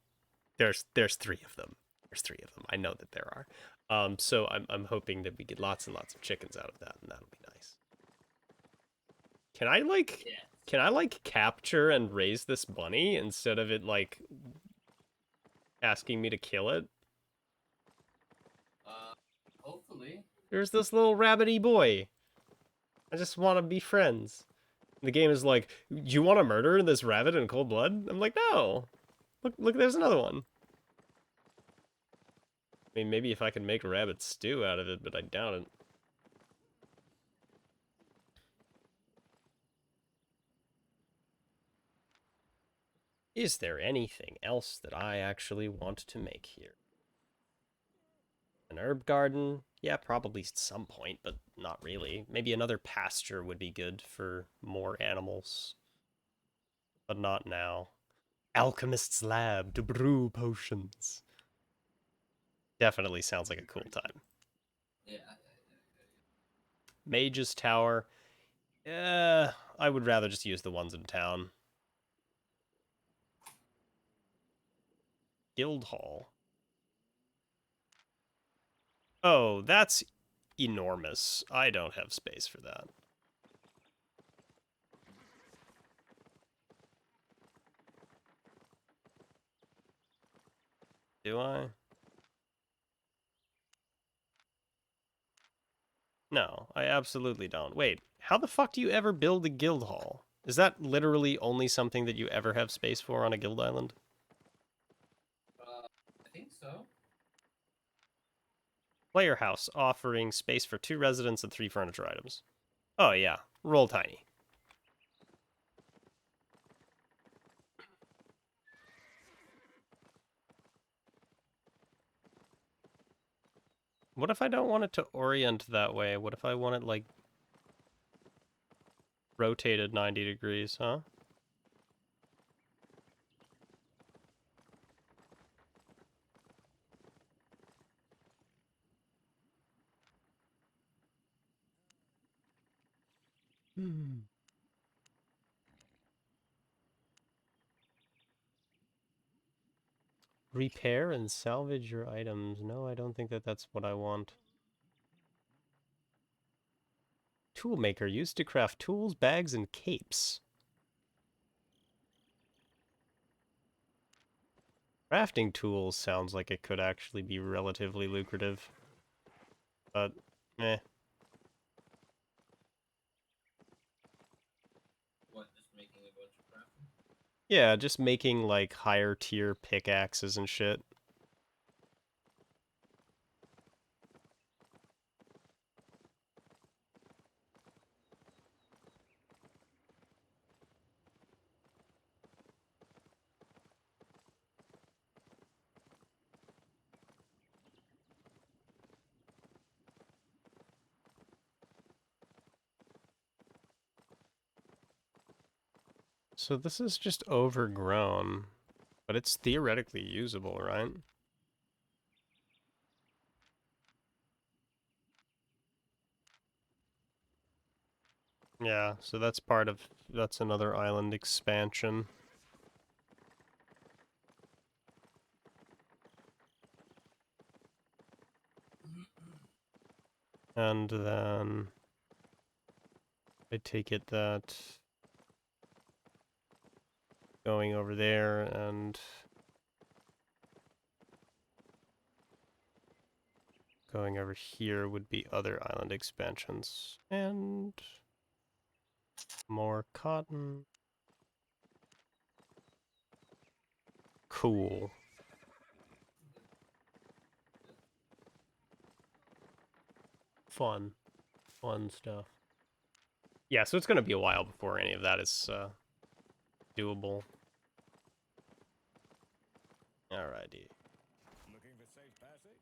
there's 3 of them. There's 3 of them. I know that there are. So I'm hoping that we get lots and lots of chickens out of that, and that'll be nice. Can I like Yeah. can I like capture and raise this bunny instead of it like asking me to kill it? Hopefully. There's this little rabbity boy. I just want to be friends. The game is like, you want to murder this rabbit in cold blood? I'm like, no. Look, there's another one. I mean, maybe if I can make rabbit stew out of it, but I doubt it. Is there anything else that I actually want to make here? An herb garden? Yeah, probably at some point, but not really. Maybe another pasture would be good for more animals, but not now. Alchemist's lab to brew potions. Definitely sounds like a cool time. Yeah. Mage's Tower. I would rather just use the ones in town. Guild Hall. Oh, that's enormous. I don't have space for that. Do I? No, I absolutely don't. Wait, how the fuck do you ever build a guild hall? Is that literally only something that you ever have space for on a guild island? I think so. Player house offering space for 2 residents and 3 furniture items. Oh yeah, roll tiny. What if I don't want it to orient that way? What if I want it, like, rotated 90 degrees, huh? Hmm. Repair and salvage your items. No, I don't think that that's what I want. Toolmaker used to craft tools, bags, and capes. Crafting tools sounds like it could actually be relatively lucrative. But, eh. What? Just making a bunch of crafting? Yeah, just making, like, higher tier pickaxes and shit. So this is just overgrown, but it's theoretically usable, right? Yeah, so that's another island expansion. And then I take it that going over there and going over here would be other island expansions. And more cotton. Cool. Fun. Fun stuff. Yeah, so it's going to be a while before any of that is doable. Alrighty. Looking for safe passage?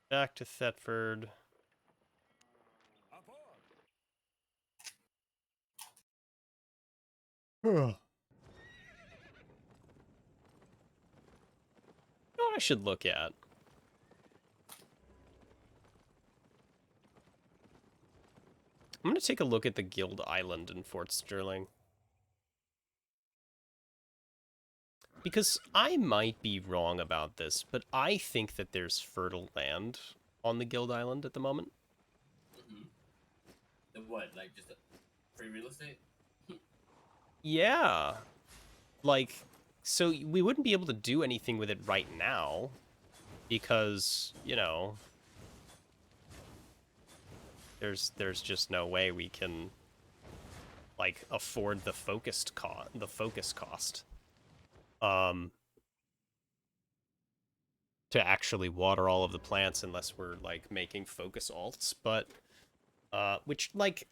Back to Thetford. Aboard! You know what I should look at? I'm going to take a look at the Guild Island in Fort Sterling. Because I might be wrong about this, but I think that there's fertile land on the Guild Island at the moment. Mm-hmm. The what? Like just a free real estate? Yeah. Like, so we wouldn't be able to do anything with it right now because, you know, there's just no way we can, like, afford the focus cost. To actually water all of the plants unless we're, like, making focus alts, but which, like,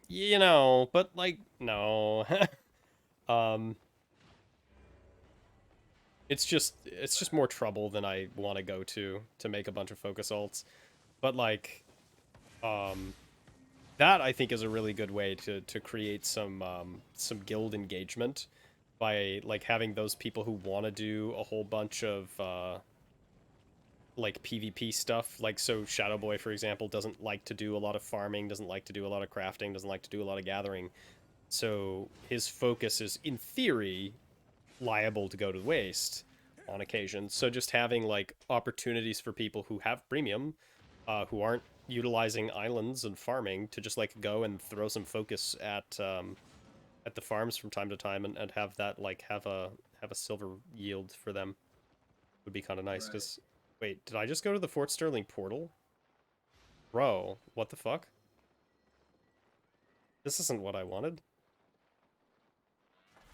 you know, but, like, no. um it's just more trouble than I want to go to make a bunch of focus alts. But like, that I think is a really good way to create some guild engagement by like having those people who want to do a whole bunch of like PvP stuff. Like, so Shadowboy, for example, doesn't like to do a lot of farming, doesn't like to do a lot of crafting, doesn't like to do a lot of gathering. So his focus is, in theory, liable to go to waste on occasion. So just having like opportunities for people who have premium, who aren't utilizing islands and farming, to just like go and throw some focus at the farms from time to time, and have that like have a silver yield for them would be kind of nice. Right. Because wait, did I just go to the Fort Sterling portal? Bro, what the fuck? This isn't what I wanted.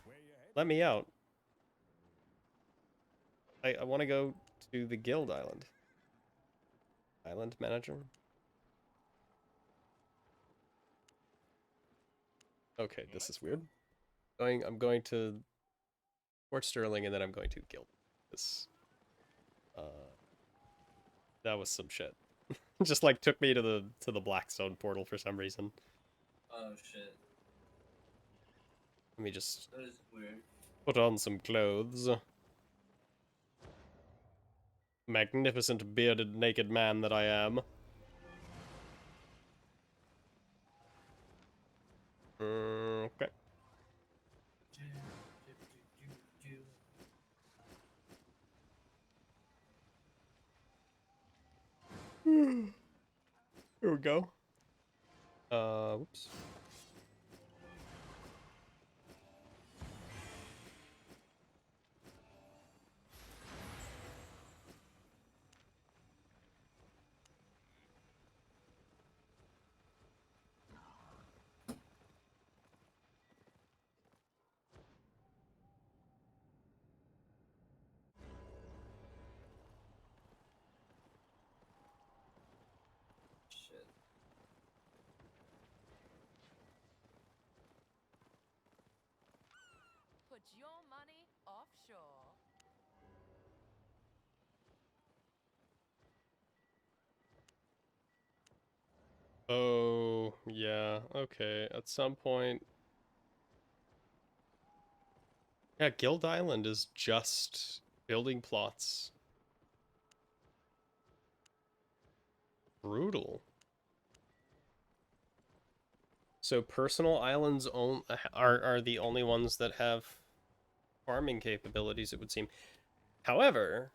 Where you headed? Let me out. I want to go to the guild island. Island manager. Okay, this is weird. I'm going to Fort Sterling, and then I'm going to guild. This that was some shit. Just like took me to the Blackstone portal for some reason. Oh shit. Let me just That is weird. put on some clothes. Magnificent bearded naked man that I am. Okay. Here we go. Whoops. Shit. Put your money offshore. Oh, yeah, okay. At some point... Yeah, Guild Island is just building plots. Brutal. So personal islands are the only ones that have farming capabilities, it would seem. However,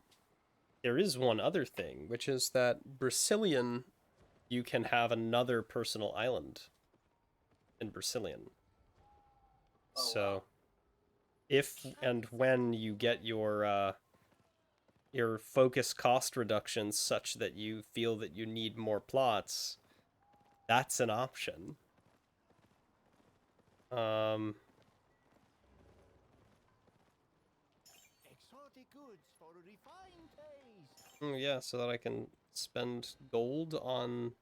there is one other thing, which is that Brazilian, you can have another personal island in Brazilian. Oh, So, wow. if and when you get your focus cost reductions such that you feel that you need more plots, that's an option. Exotic goods for a refined taste. Yeah, so that I can spend gold on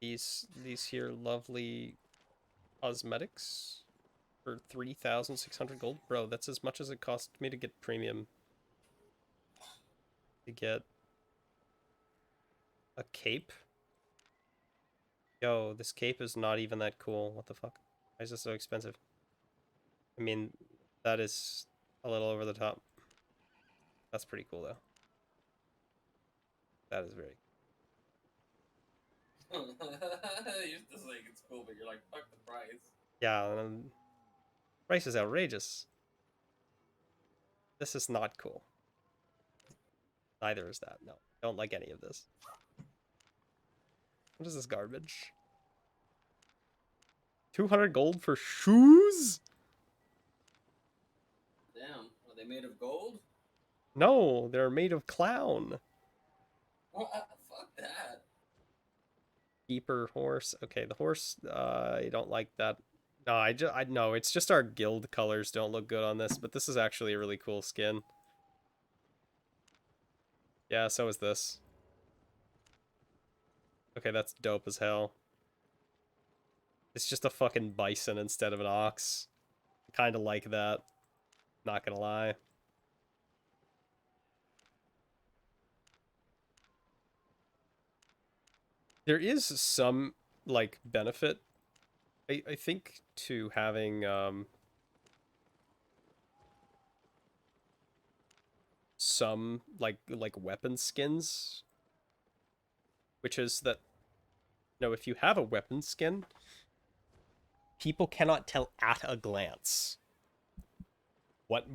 these here lovely cosmetics for 3,600 gold. Bro, that's as much as it cost me to get premium. To get a cape. Yo, this cape is not even that cool. What the fuck? Why is this so expensive? I mean, that is a little over the top. That's pretty cool, though. That is very... You're just like, it's cool, but you're like, fuck the price. Yeah, price is outrageous. This is not cool. Neither is that. No, don't like any of this. What is this garbage? 200 gold for shoes? Damn, are they made of gold? No, they're made of clown. What? Fuck that. Keeper horse. Okay, the horse, I don't like that. No, I no, it's just our guild colors don't look good on this, but this is actually a really cool skin. Yeah, so is this. Okay, that's dope as hell. It's just a fucking bison instead of an ox. Kind of like that. Not gonna lie. There is some like benefit, I think, to having some like weapon skins, which is that if you have a weapon skin, people cannot tell at a glance what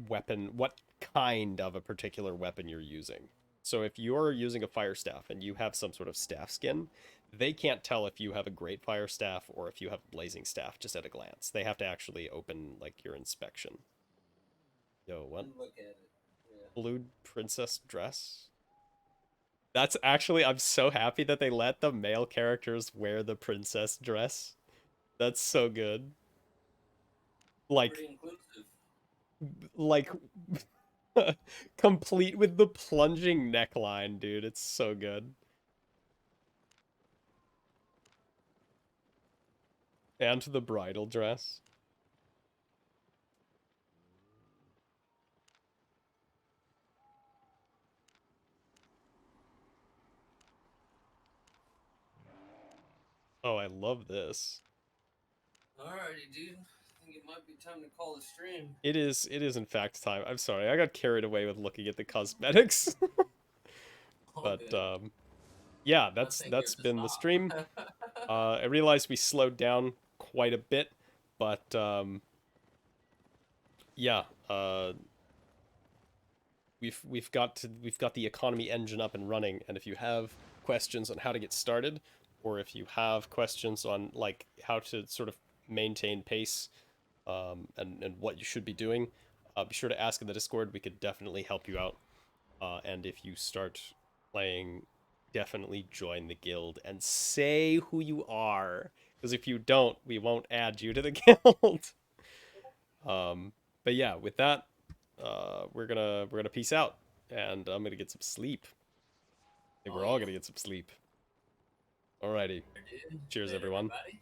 kind of a particular weapon you're using. So if you're using a fire staff and you have some sort of staff skin, they can't tell if you have a great fire staff or if you have a blazing staff just at a glance. They have to actually open like your inspection. Yo, what? And look at it. Yeah. Blue princess dress? That's actually, I'm so happy that they let the male characters wear the princess dress. That's so good. Like, Pretty inclusive. like, complete with the plunging neckline, dude. It's so good. And the bridal dress. Oh, I love this. Alrighty, dude. I think it might be time to call the stream. It is in fact time. I'm sorry, I got carried away with looking at the cosmetics. All But good. yeah, I think you that's have to been the stop. stream. I realized we slowed down quite a bit, but yeah, we've got the economy engine up and running, and if you have questions on how to get started, or if you have questions on like how to sort of maintain pace, and what you should be doing, be sure to ask in the Discord. We could definitely help you out. And if you start playing, definitely join the guild and say who you are, because if you don't, we won't add you to the guild. But yeah, with that, we're gonna peace out, and I'm gonna get some sleep. I think Oh we're all yeah, gonna get some sleep. Alrighty, dude. cheers, Later, everyone. everybody.